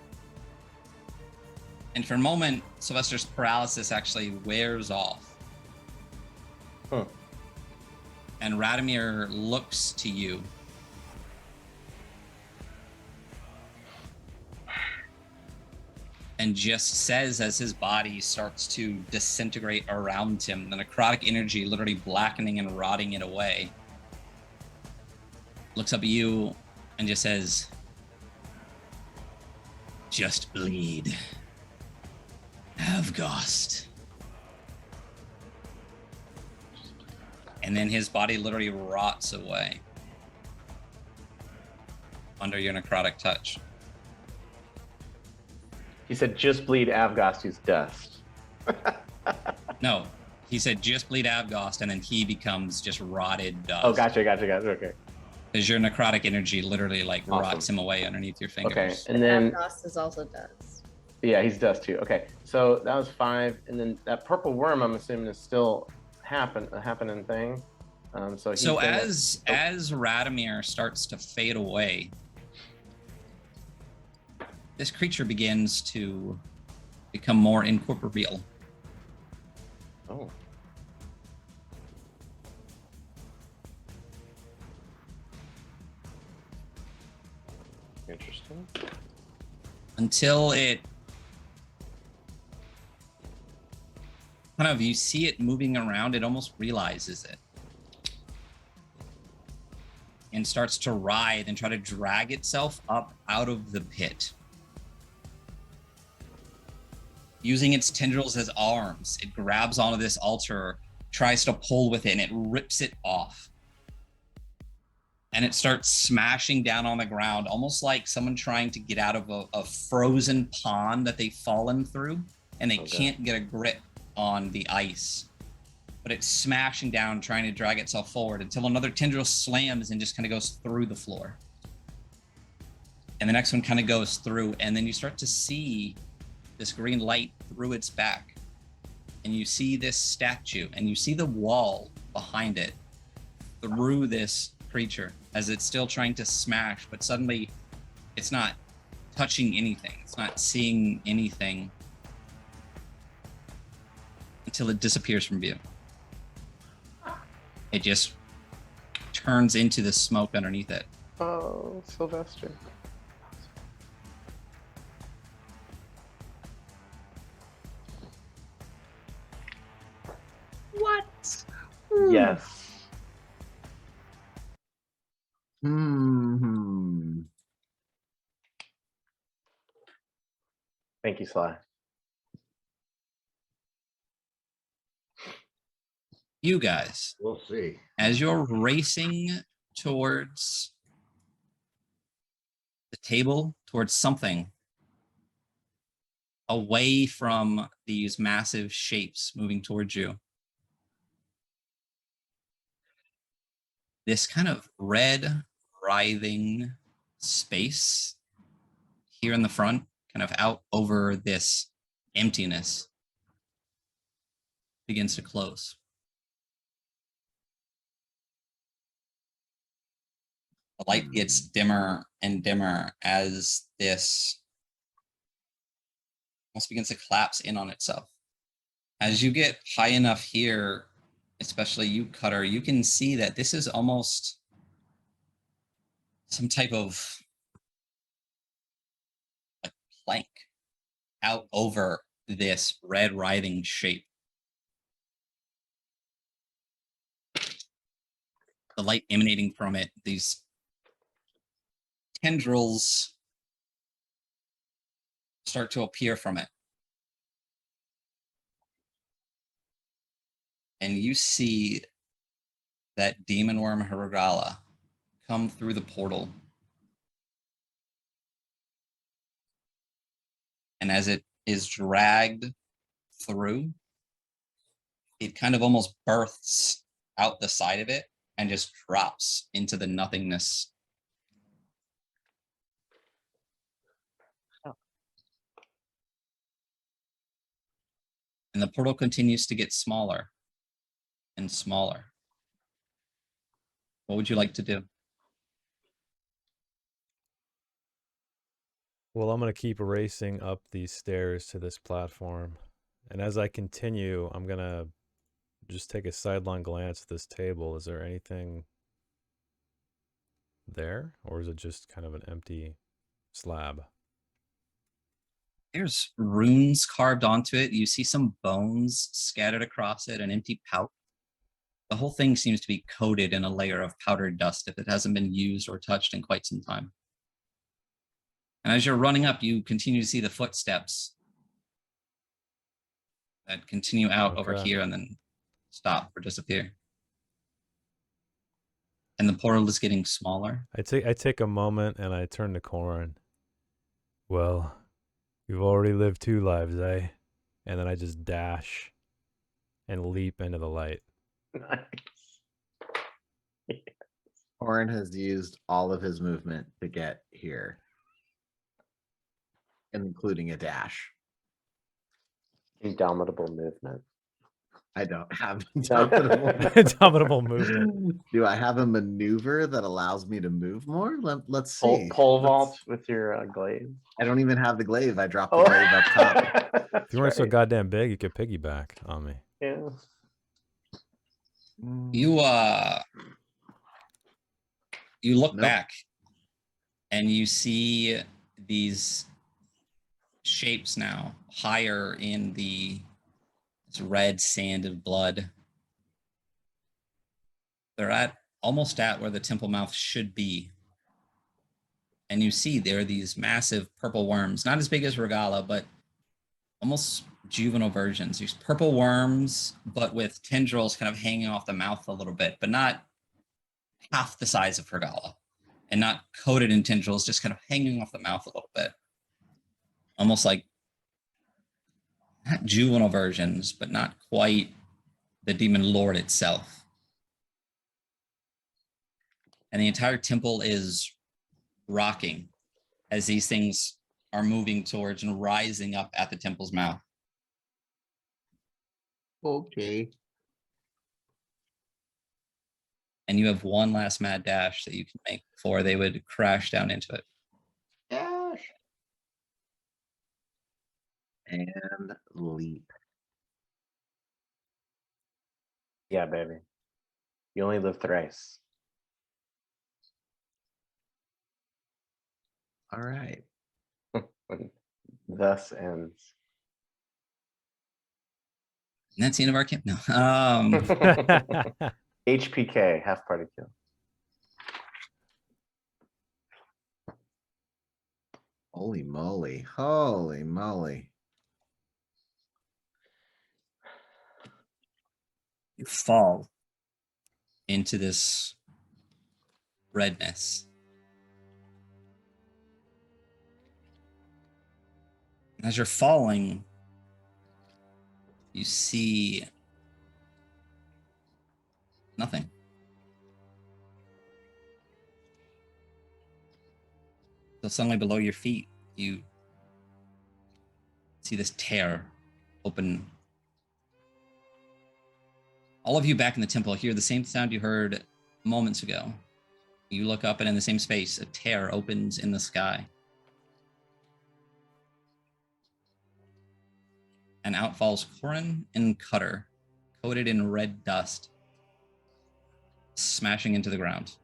And for a moment, Sylvester's paralysis actually wears off. Huh. And Radomir looks to you. And just says, as his body starts to disintegrate around him, the necrotic energy literally blackening and rotting it away, looks up at you and just says, "Just bleed. Avgost." And then his body literally rots away under your necrotic touch. He said, "Just bleed Avgost, who's dust." No, he said, "Just bleed Avgost," and then he becomes just rotted dust. Oh, gotcha. Okay. Because your necrotic energy literally rots him away underneath your fingers. Okay, and then Avgost is also dust. Yeah, he's dust too. Okay, so that was 5, and then that purple worm, I'm assuming, is still a happening thing. So as Radomir starts to fade away, this creature begins to become more incorporeal. Oh. Interesting. Until it kind of, you see it moving around, it almost realizes it. And starts to writhe and try to drag itself up out of the pit. Using its tendrils as arms, it grabs onto this altar, tries to pull with it, and it rips it off. And it starts smashing down on the ground, almost like someone trying to get out of a frozen pond that they've fallen through, and they can't get a grip on the ice. But it's smashing down, trying to drag itself forward until another tendril slams and just kind of goes through the floor. And the next one kind of goes through, and then you start to see this green light through its back. And you see this statue, and you see the wall behind it through this creature as it's still trying to smash, but suddenly it's not touching anything. It's not seeing anything until it disappears from view. It just turns into the smoke underneath it. Oh, Sylvester. What? Yes. Hmm. Thank you, Sly. You guys, We'll see. as you're racing towards the table, towards something, away from these massive shapes moving towards you, this kind of red, writhing space here in the front, kind of out over this emptiness, begins to close. The light gets dimmer and dimmer as this almost begins to collapse in on itself. As you get high enough here, especially you, Cutter, you can see that this is almost some type of like plank out over this red writhing shape. The light emanating from it, these tendrils start to appear from it. And you see that demon worm Hiragala come through the portal. And as it is dragged through, it kind of almost bursts out the side of it and just drops into the nothingness. And the portal continues to get smaller and smaller. What would you like to do? Well, I'm going to keep racing up these stairs to this platform. And as I continue, I'm going to just take a sidelong glance at this table. Is there anything there? Or is it just kind of an empty slab? There's runes carved onto it. You see some bones scattered across it, an empty pouch. The whole thing seems to be coated in a layer of powdered dust if it hasn't been used or touched in quite some time. And as you're running up, you continue to see the footsteps that continue out over here and then stop or disappear. And the portal is getting smaller. I take a moment and I turn to Corin. Well, you've already lived 2 lives, eh? And then I just dash and leap into the light. Nice. Corin has used all of his movement to get here, including a dash. Indomitable movement. I don't have indomitable. Indomitable movement. Do I have a maneuver that allows me to move more? Let's see. Pole vault with your glaive. I don't even have the glaive. I dropped the glaive up top. If you weren't so goddamn big, you could piggyback on me. Yeah. You look back And you see these shapes now higher in this red sand of blood. They're almost at where the temple mouth should be. And you see there are these massive purple worms, not as big as Regala, but almost juvenile versions. These purple worms, but with tendrils kind of hanging off the mouth a little bit, but not half the size of Regala, and not coated in tendrils, just kind of hanging off the mouth a little bit. Almost like not juvenile versions, but not quite the demon lord itself. And the entire temple is rocking as these things are moving towards and rising up at the temple's mouth. Okay. And you have one last mad dash that you can make before they would crash down into it. Dash. And leap. Yeah, baby. You only live thrice. All right. Thus ends. And that's the end of our camp. No. HPK, half party kill. Holy moly. Holy moly. You fall into this redness. As you're falling, you see nothing. So suddenly below your feet, you see this tear open. All of you back in the temple hear the same sound you heard moments ago. You look up and in the same space, a tear opens in the sky. And out falls Corin and Cutter, coated in red dust, smashing into the ground.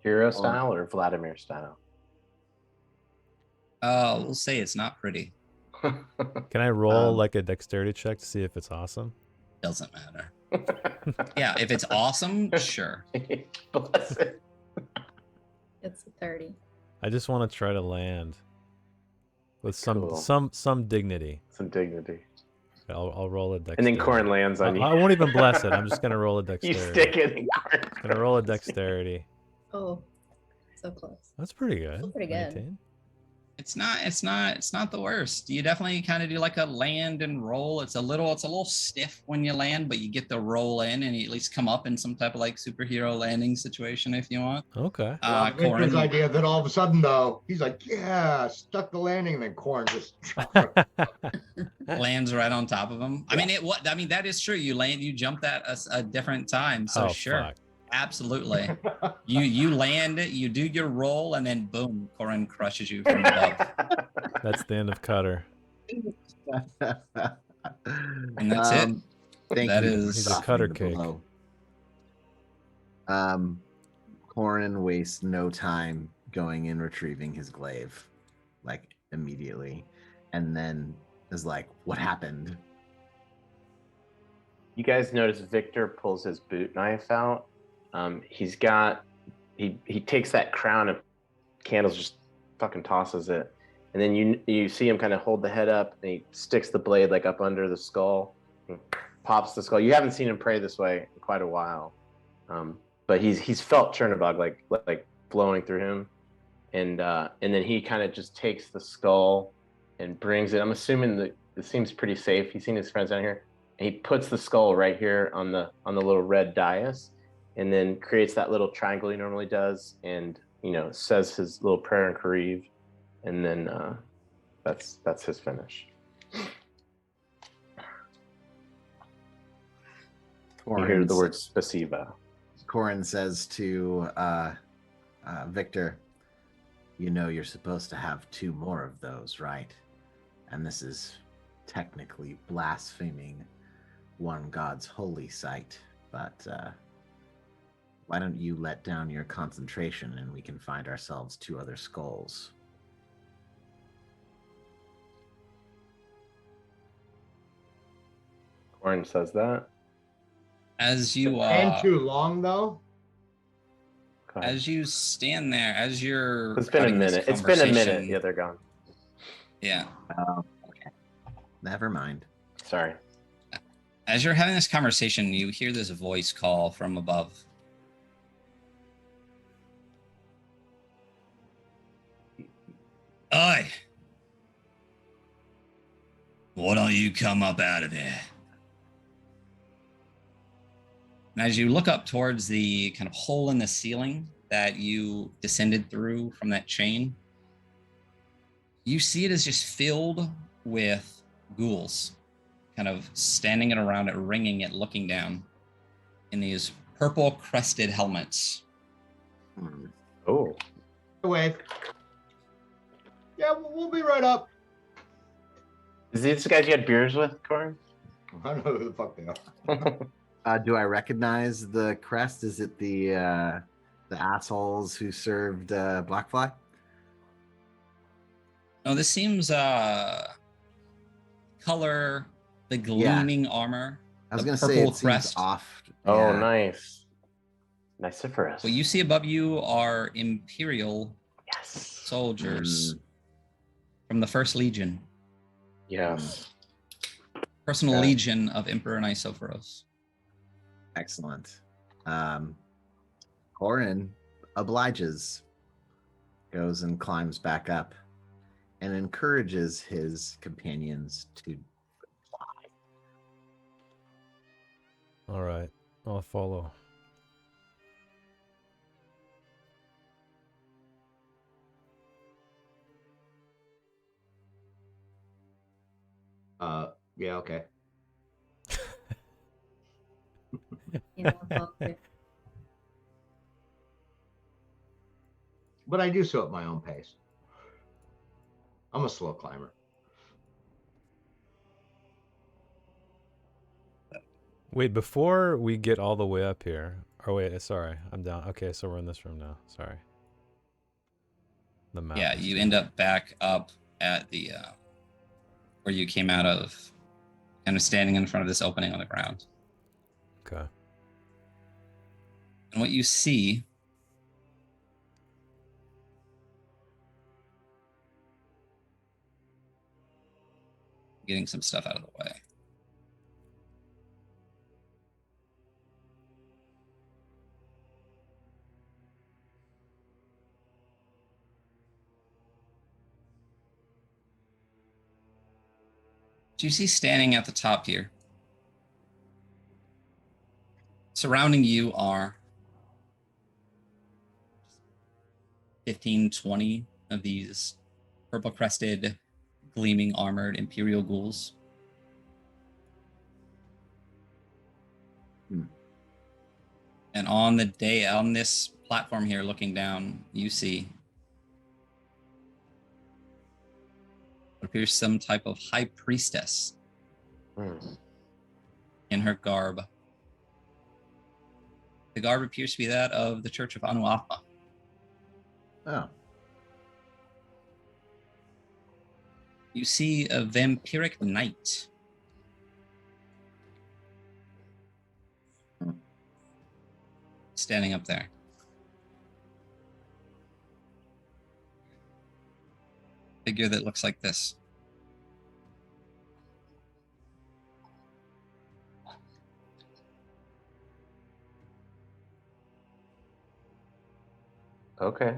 Hero style or Vladimir style? We'll say it's not pretty. Can I roll like a dexterity check to see if it's awesome? Doesn't matter. Yeah, if it's awesome, sure. Bless it. It's a 30. I just want to try to land with Cool. some dignity. Some dignity. I'll roll a And dexterity. then Corin lands on you. I won't even bless it. I'm just gonna roll a You dexterity. stick it in Corin. Gonna roll a dexterity. Oh, so close. That's pretty good. Still pretty good. 19. It's not the worst. You definitely kind of do like a land and roll. It's a little stiff when you land, but you get the roll in and you at least come up in some type of like superhero landing situation if you want. Okay. Victor's idea that all of a sudden though, he's like, yeah, stuck the landing, and then Corn just lands right on top of him. I mean, that is true. You jumped that a different time. So sure. Fuck. Absolutely. You land it, you do your roll, and then boom, Corin crushes you from above. That's the end of Cutter. And that's it. Thank That you. is- He's a cutter Softening the cake. blow. Corin wastes no time going and retrieving his glaive, like immediately, and then is like, "What happened?" You guys notice Victor pulls his boot knife out. He takes that crown of candles, just fucking tosses it, and then you see him kind of hold the head up, and he sticks the blade like up under the skull, and pops the skull. You haven't seen him pray this way in quite a while, but he's felt Chernobog like flowing through him, and then he kind of just takes the skull and brings it. I'm assuming that it seems pretty safe. He's seen his friends down here. And he puts the skull right here on the little red dais, and then creates that little triangle he normally does, and says his little prayer in Kariv, and then that's his finish. You hear the word spasiba. Corin says to Victor, "You know you're supposed to have 2 more of those, right? And this is technically blaspheming one god's holy site, but why don't you let down your concentration and we can find ourselves 2 other skulls? Corin says that. As you And too long though. as you stand there, as you're It's been a having this minute. It's been a minute. conversation- Yeah, they're gone. Yeah. Okay. Never mind. Sorry. As you're having this conversation, you hear this voice call from above. Oi! Why don't you come up out of there? And as you look up towards the kind of hole in the ceiling that you descended through from that chain, you see it is just filled with ghouls, kind of standing it around it, ringing it, looking down in these purple crested helmets. Oh. Wave. Yeah, we'll be right up. Is these the guys you had beers with, Corin? I don't know who the fuck they are. Do I recognize the crest? Is it the assholes who served Blackfly? No, this seems color, the gleaming armor. I was the going to say it purple seems crest. off. Oh, Yeah. nice. Niceferous. What you see above you are Imperial Yes. soldiers from the First Legion, Yes. personal Okay. legion of Emperor Nisophoros. Excellent. Corin obliges, goes and climbs back up, and encourages his companions to fly. All right, I'll follow. Yeah, okay. But I do so at my own pace. I'm a slow climber. Wait, before we get all the way up here. Oh wait, sorry, I'm down. Okay, so we're in this room now. Sorry. The map. Yeah, is you changed. end up back up at the where you came out of, kind of standing in front of this opening on the ground. Okay. And what you see getting some stuff out of the way. Do you see standing at the top here? Surrounding you are 15, 20 of these purple crested, gleaming armored Imperial ghouls. And on this platform here, looking down, you see what appears some type of high priestess in her garb. The garb appears to be that of the Church of Anuapa. Oh. You see a vampiric knight. Standing up there. Figure that looks like this. Okay.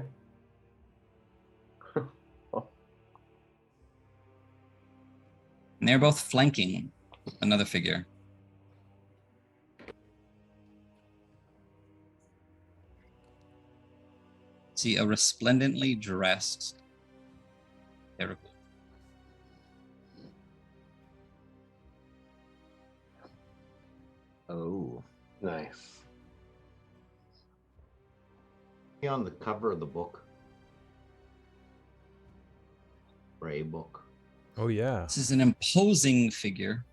And they're both flanking another figure. See a resplendently dressed Terrible. Oh. Nice. On the cover of the book. Or a book. Oh, yeah. This is an imposing figure,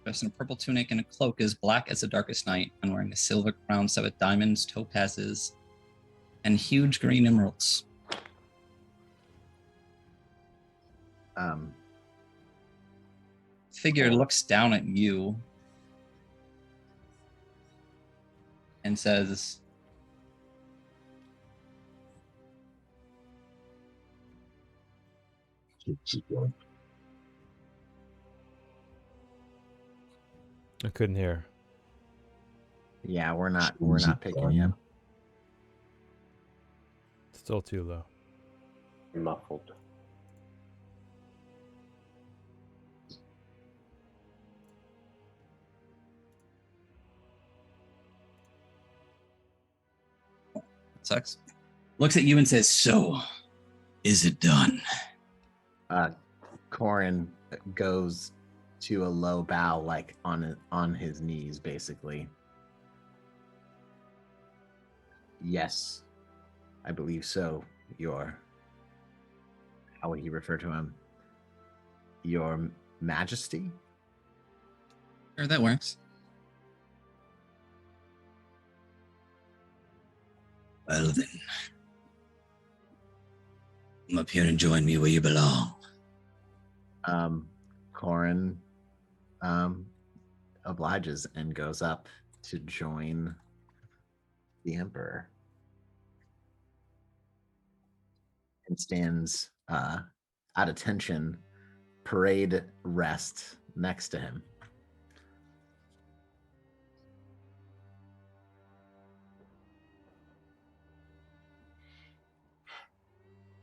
dressed in a purple tunic and a cloak as black as the darkest night, and wearing a silver crown set with diamonds, topazes, and huge green emeralds. Figure looks down at you and says, I couldn't hear. Yeah, we're not picking you. Still too low. Muffled. sucks. Looks at you and says, "So, is it done?" Corin goes to a low bow, like on his knees, basically. Yes, I believe so. How would he refer to him? Your Majesty? Sure, that works. Well then, come up here and join me where you belong. Corin obliges and goes up to join the Emperor and stands at attention, parade rest next to him.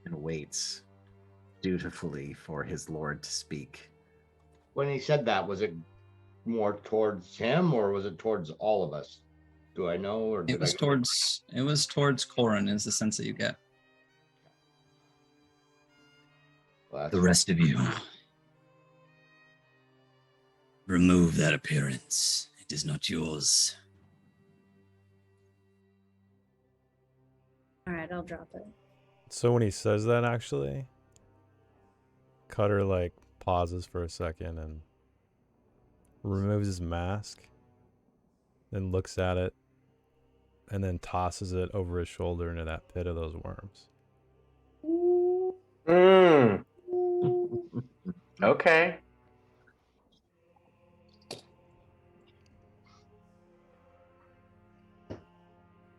And waits dutifully for his lord to speak. When he said that, was it more towards him or was it towards all of us? Do I know? Or it was towards Corin, is the sense that you get. Well, the rest of you, remove that appearance. It is not yours. All right, I'll drop it. So when he says that, actually, Cutter like pauses for a second and removes his mask, then looks at it, and then tosses it over his shoulder into that pit of those worms. Okay.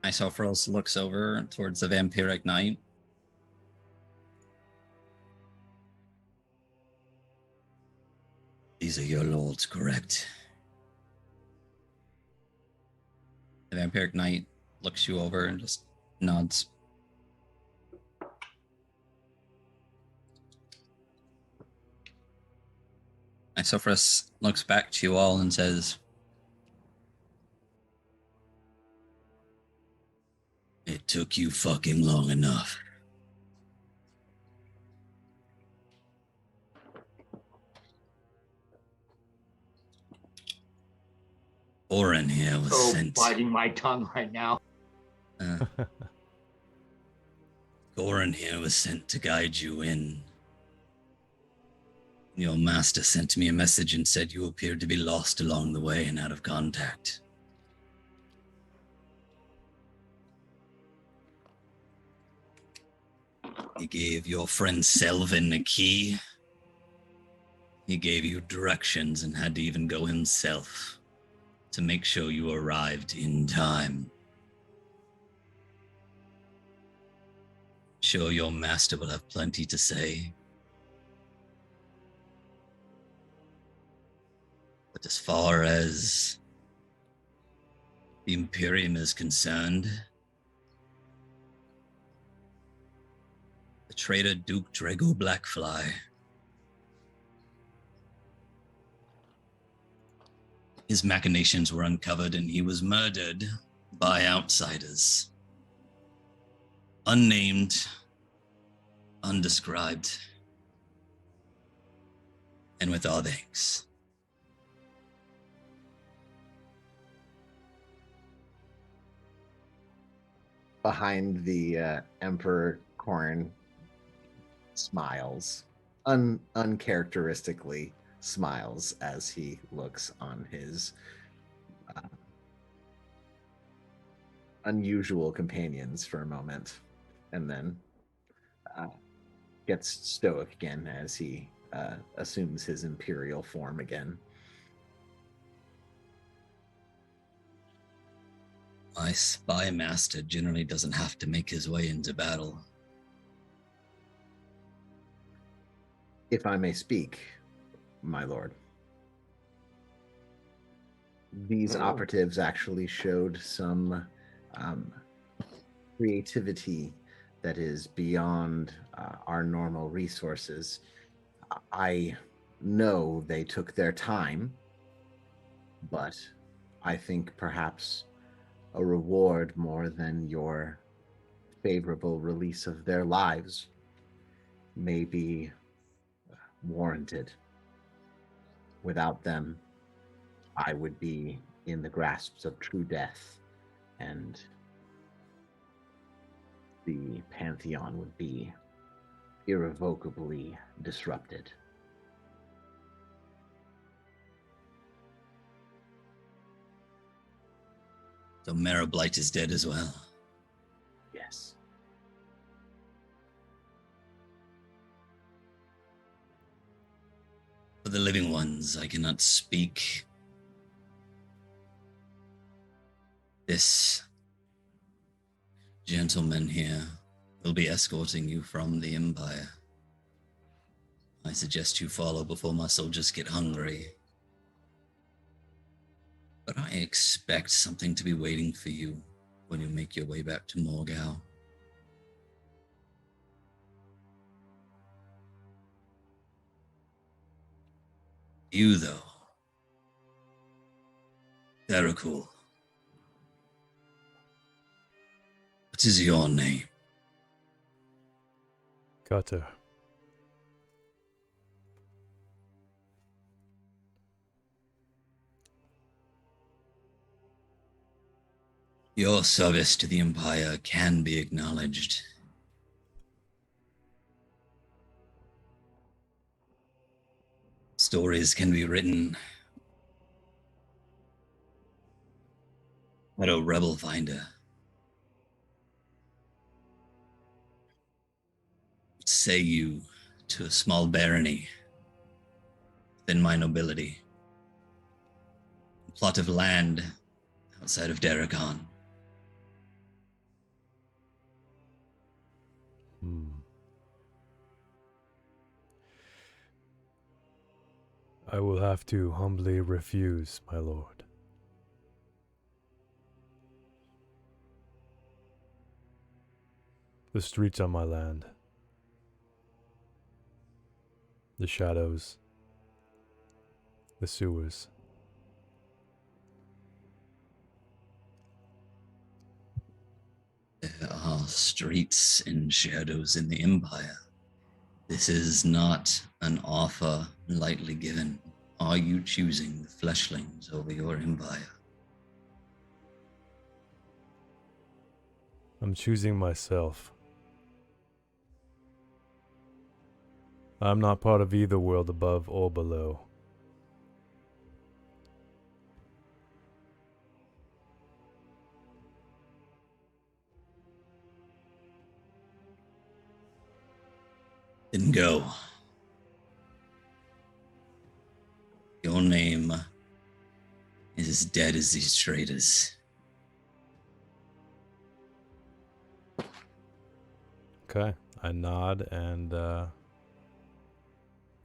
Isofros looks over towards the vampiric knight. These are your lords, correct? The vampiric knight looks you over and just nods. Isofros looks back to you all and says, "It took you fucking long enough." Oren here was sent. Biting my tongue right now. Oren here was sent to guide you in. Your master sent me a message and said you appeared to be lost along the way and out of contact. He gave your friend Selvin a key. He gave you directions and had to even go himself to make sure you arrived in time. Sure, your master will have plenty to say. But as far as the Imperium is concerned, the traitor Duke Drago Blackfly his machinations were uncovered and he was murdered by outsiders. Unnamed, undescribed, and with our thanks. Behind the Emperor, Corin smiles uncharacteristically smiles as he looks on his unusual companions for a moment, and then gets stoic again as he assumes his imperial form again. My spy master generally doesn't have to make his way into battle. If I may speak, my lord, these operatives actually showed some creativity that is beyond our normal resources. I know they took their time, but I think perhaps a reward more than your favorable release of their lives may be warranted. Without them, I would be in the grasps of true death, and the Pantheon would be irrevocably disrupted. So Marablight is dead as well. Yes. For the living ones, I cannot speak. This gentleman here will be escorting you from the Empire. I suggest you follow before my soldiers get hungry. But I expect something to be waiting for you when you make your way back to Morgau. You, though, Therakul. What is your name? Cutter. Your service to the Empire can be acknowledged. Stories can be written. But a rebel finder say you to a small barony within my nobility, a plot of land outside of Daragon. I will have to humbly refuse, my lord. The streets are my land. The shadows. The sewers. There are streets and shadows in the Empire. This is not an offer lightly given. Are you choosing the fleshlings over your empire? I'm choosing myself. I'm not part of either world above or below. Then go. Your name is as dead as these traitors. Okay, I nod and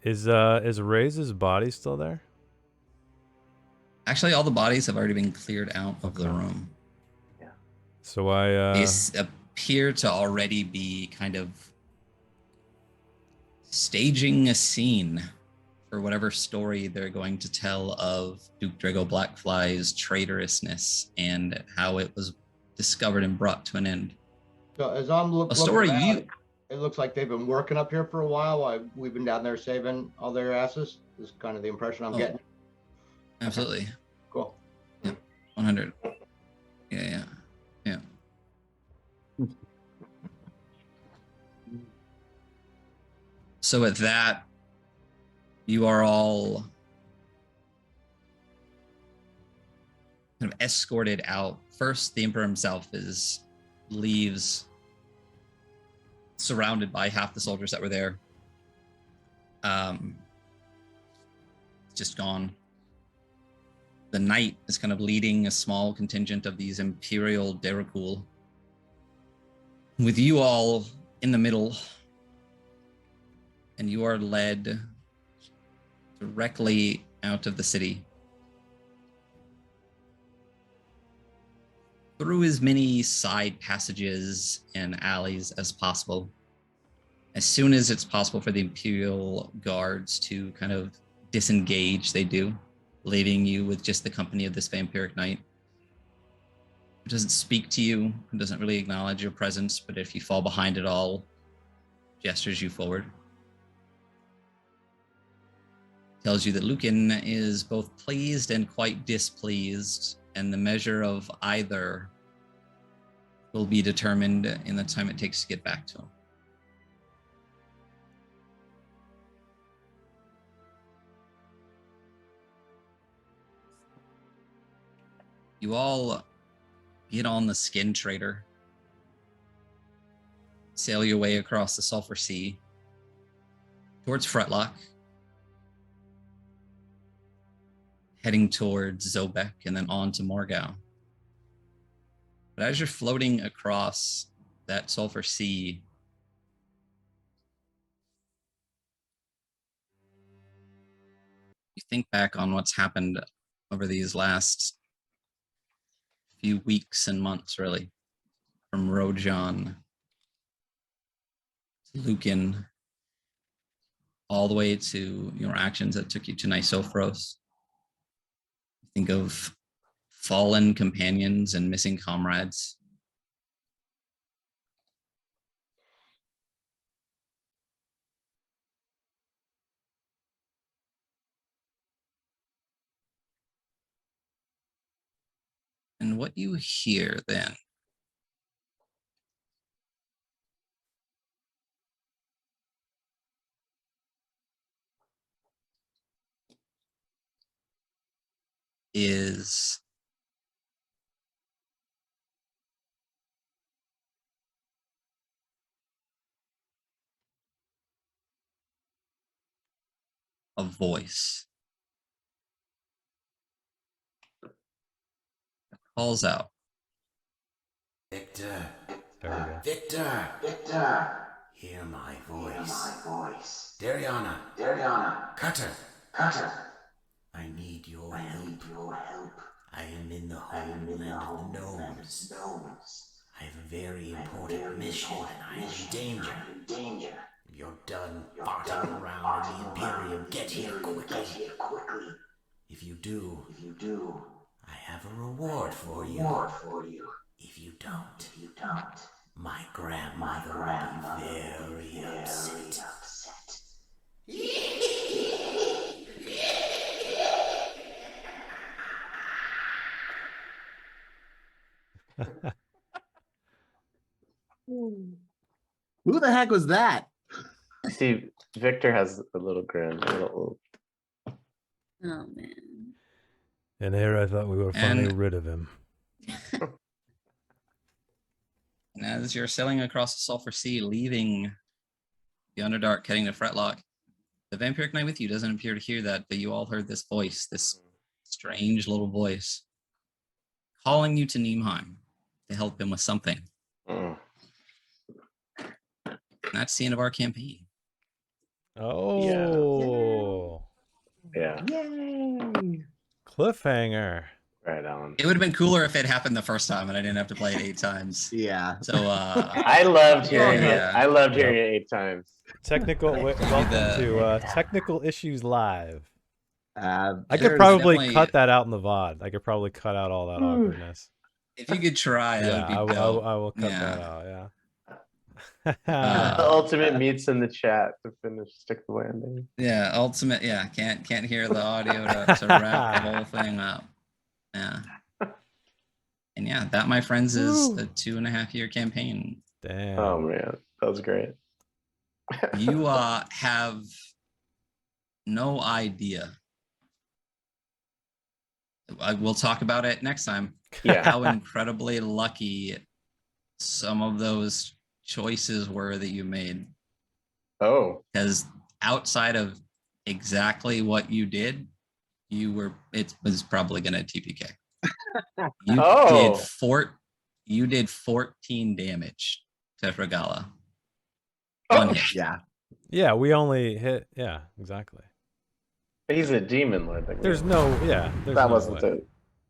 is Ray's body still there? Actually, all the bodies have already been cleared out of the room. Yeah. So I These appear to already be kind of staging a scene for whatever story they're going to tell of Duke Drago Blackfly's traitorousness and how it was discovered and brought to an end. So as I'm looking story around, it looks like they've been working up here for a while we've been down there saving all their asses. Is kind of the impression I'm getting. Absolutely. Cool. Yeah. 100. Yeah. So at that, You are all kind of escorted out. First, the Emperor himself leaves surrounded by half the soldiers that were there. Just gone. The knight is kind of leading a small contingent of these Imperial Derukul, with you all in the middle, and you are led directly out of the city through as many side passages and alleys as possible. As soon as it's possible for the Imperial guards to kind of disengage, they do, leaving you with just the company of this vampiric knight. It doesn't speak to you, it doesn't really acknowledge your presence, but if you fall behind it all, gestures you forward. Tells you that Lucan is both pleased and quite displeased, and the measure of either will be determined in the time it takes to get back to him. You all get on the Skin Trader, sail your way across the Sulphur Sea towards Fretlock, heading towards Zobek and then on to Morgau. But as you're floating across that Sulphur Sea, you think back on what's happened over these last few weeks and months, really, from Rojan to Lucan, all the way to your actions that took you to Nisophros. Think of fallen companions and missing comrades. And what you hear then is a voice that calls out, Victor, There we go. Victor, Victor, hear my hear voice. my voice. Dariana, Dariana, Cutter, Cutter, I need your I help. need your help. I am in the I am in the homeland of the homeland gnomes. of gnomes. I have a very I have a important very mission, important and I am in mission. danger. I am in danger. If you're done You're farting done around in the farting Imperium, around in get the here Imperium. quickly. Get here quickly. If you do, If you do, I have a reward for you. reward for you. If you don't, If you don't, my my grandmother grandmother will be very upset. upset. Who the heck was that? See, Victor has a little grin. A little... Oh man. And here I thought we were finally rid of him. and as you're sailing across the Sulphur Sea, leaving the Underdark, heading to Fretlock, the vampiric knight with you doesn't appear to hear that, but you all heard this voice, this strange little voice, calling you to Nimheim to help him with something. Mm. And that's the end of our campaign. Oh. Yeah. Yay! Cliffhanger. Right on. It would have been cooler if it happened the first time and I didn't have to play it 8 times. Yeah. So, I loved hearing Yeah. it. I loved hearing it 8 times. Technical. Welcome The- to Technical Issues Live. I There could is probably definitely- cut that out in the VOD. I could probably cut out all that awkwardness. if you could try, that Yeah, would be dope. I will cut Yeah. that out. Yeah. The ultimate meets in the chat to finish Stick the Landing. Yeah, ultimate. Yeah, can't hear the audio to wrap the whole thing up. Yeah, and yeah, that, my friends, is Woo. a 2.5-year campaign. Damn. Oh man, that was great. You have no idea. We'll talk about it next time. Yeah. How incredibly lucky some of those choices were that you made. Oh. Because outside of exactly what you did, it was probably gonna TPK. You did 14 damage to Regala. One hit. Yeah. Yeah, we only hit. Yeah, exactly. He's a demon lord. There's no. Yeah, there's that no wasn't way. it.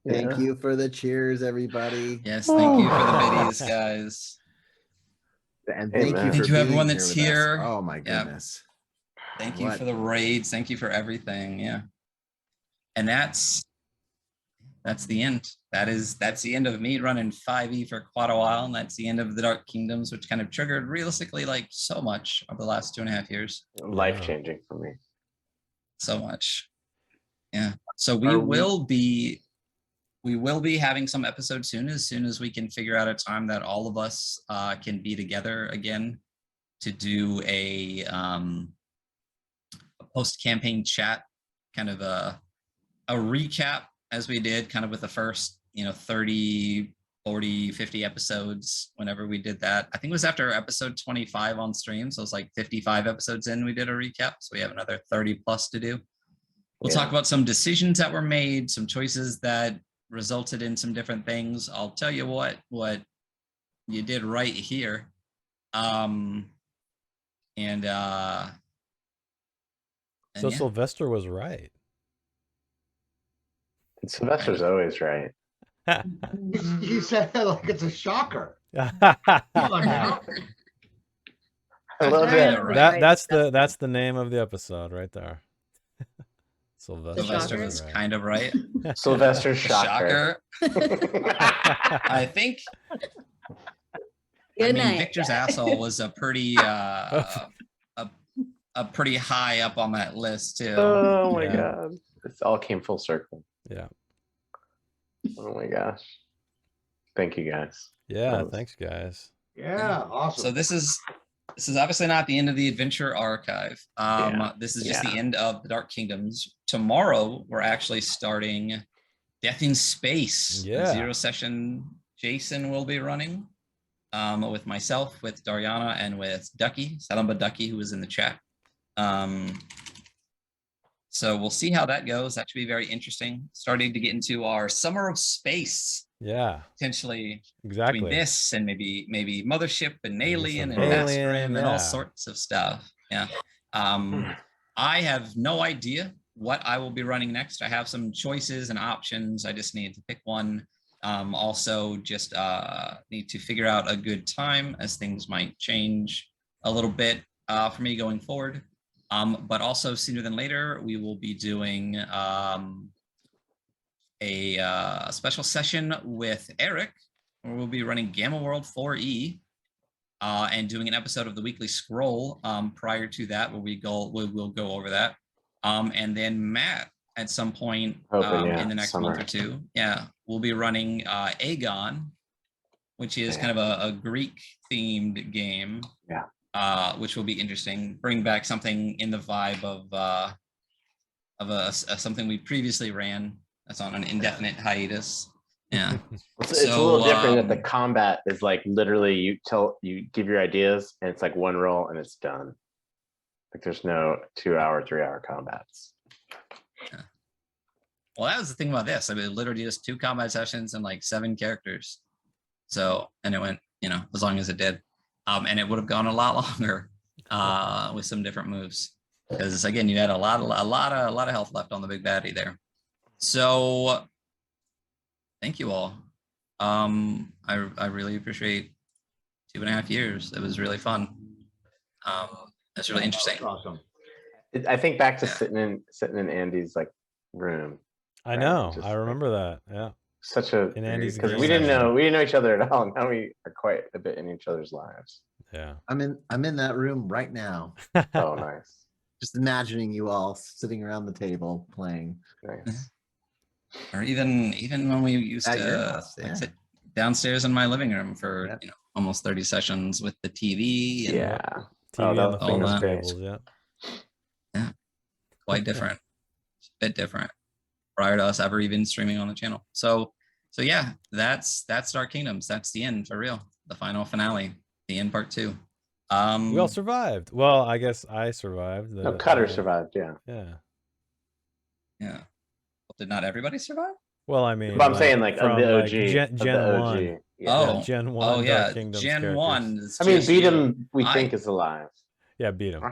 Thank you for the cheers, everybody. Yes, thank you for the biddies, guys. And Hey, thank man. you Thank for you, everyone being that's with us. here. Oh my Yeah. goodness. Thank you What? for the raids. Thank you for everything. Yeah. And that's the end. That's the end of me running 5e for quite a while. And that's the end of the Dark Kingdoms, which kind of triggered realistically like so much of the last 2.5 years. Life changing for me. So much. Yeah. So we will be having some episodes soon as we can figure out a time that all of us can be together again to do a post-campaign chat, kind of a recap as we did kind of with the first 30, 40, 50 episodes whenever we did that. I think it was after episode 25 on stream, so it's like 55 episodes in we did a recap, so we have another 30 plus to do. We'll talk about some decisions that were made, some choices that resulted in some different things. I'll tell you what you did right here. So Sylvester was right. Sylvester's always right. You said that like it's a shocker. Come on now. I love that. That's the name of the episode right there. Sylvester was kind of right. Sylvester's shocker. I think. Good night. Victor's asshole was a pretty a pretty high up on that list too. Oh my god! It all came full circle. Yeah. Oh my gosh! Thank you guys. Yeah. Thanks, guys. Yeah. Awesome. So this is obviously not the end of the adventure archive. This is just the end of the Dark Kingdoms. Tomorrow we're actually starting Death in Space. Yeah. Zero session Jason will be running with myself, with Dariana, and with Ducky, Salamba Ducky, who was in the chat. So we'll see how that goes. That should be very interesting. Starting to get into our Summer of Space. Yeah. Potentially exactly between this and maybe Mothership and Alien and Alien, and all sorts of stuff. Yeah. I have no idea what I will be running next. I have some choices and options. I just need to pick one. Also just need to figure out a good time, as things might change a little bit for me going forward. But also sooner than later, we will be doing a special session with Eric, where we'll be running Gamma World 4E and doing an episode of the Weekly Scroll prior to that, where we'll go over that. And then Matt, at some point in the next month or two, we'll be running Aegon, which is kind of a Greek-themed game. Yeah. Which will be interesting. Bring back something in the vibe of something we previously ran that's on an indefinite hiatus. Yeah. It's a little different that the combat is like literally you give your ideas and it's like one roll and it's done. Like there's no 2-hour, 3-hour combats. Yeah. Well, that was the thing about this. I mean, literally just 2 combat sessions and like 7 characters. So, and it went, as long as it did. And it would have gone a lot longer with some different moves, because again, you had a lot of health left on the big baddie there. So, thank you all. I really appreciate 2.5 years. It was really fun. That's really interesting. Awesome. I think back to sitting in Andy's like room. I know. I remember that. Yeah. Such a in Andy's because we didn't know each other at all. Now we are quite a bit in each other's lives. Yeah. I'm in that room right now. Oh, nice. Just imagining you all sitting around the table playing. Nice. Or even when we used to sit downstairs in my living room for almost 30 sessions with the TV. And Yeah. TV on the that was great. tables, yeah. Yeah. quite different. It's a bit different prior to us ever even streaming on the channel. So yeah, that's Dark Kingdoms. That's the end for real. The final finale, the end part 2. We all survived. Well, I guess I survived. No, Cutter survived. Yeah. Yeah. Yeah. Did not everybody survive? Well, I mean, But I'm saying like from of the OG, Gen 1. Yeah. Oh, Gen 1. Oh yeah, Dark Kingdoms Gen characters. 1. Is I mean, just beat you. him. We think is alive. Yeah, beat him.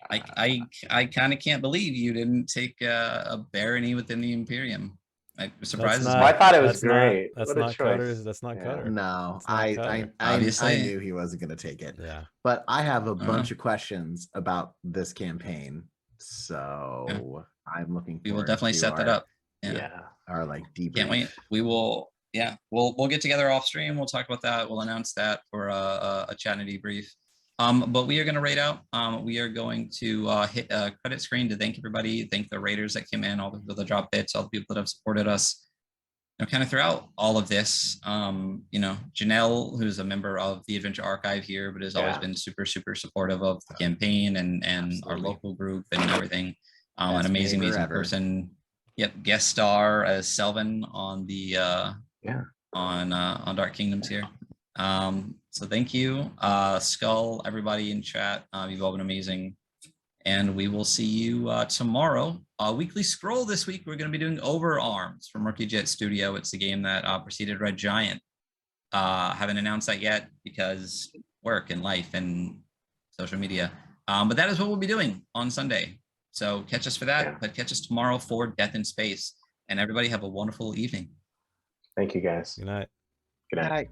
I kind of can't believe you didn't take a barony within the Imperium. It surprises me. Well, I thought it was great. That's What a not choice. Cutter's. That's not Cutter. No, It's not Cutter. I Obviously. knew he wasn't going to take it. Yeah. But I have a bunch of questions about this campaign, so I'm looking. We will forward definitely to set that our- up. Yeah. Our like deep. Can't wait. We will. Yeah, we'll get together off stream. We'll talk about that. We'll announce that for a chat and a debrief. But we are going to rate out. We are going to hit a credit screen to thank everybody. Thank the raiders that came in, all the people that dropped bits, all the people that have supported us. Kind of throughout all of this, Janelle, who's a member of the Adventure Archive here, but has always been super, super supportive of the campaign and our local group and everything. An amazing person. Yep, guest star as Selvin on the on Dark Kingdoms here. So thank you, Skull, everybody in chat. You've all been amazing. And we will see you tomorrow. Weekly scroll this week. We're going to be doing Overarms from Rookie Jet Studio. It's the game that preceded Red Giant. Haven't announced that yet because work and life and social media. But that is what we'll be doing on Sunday. So catch us for that, but catch us tomorrow for Death in Space. And everybody have a wonderful evening. Thank you, guys. Good night. Good night. All right.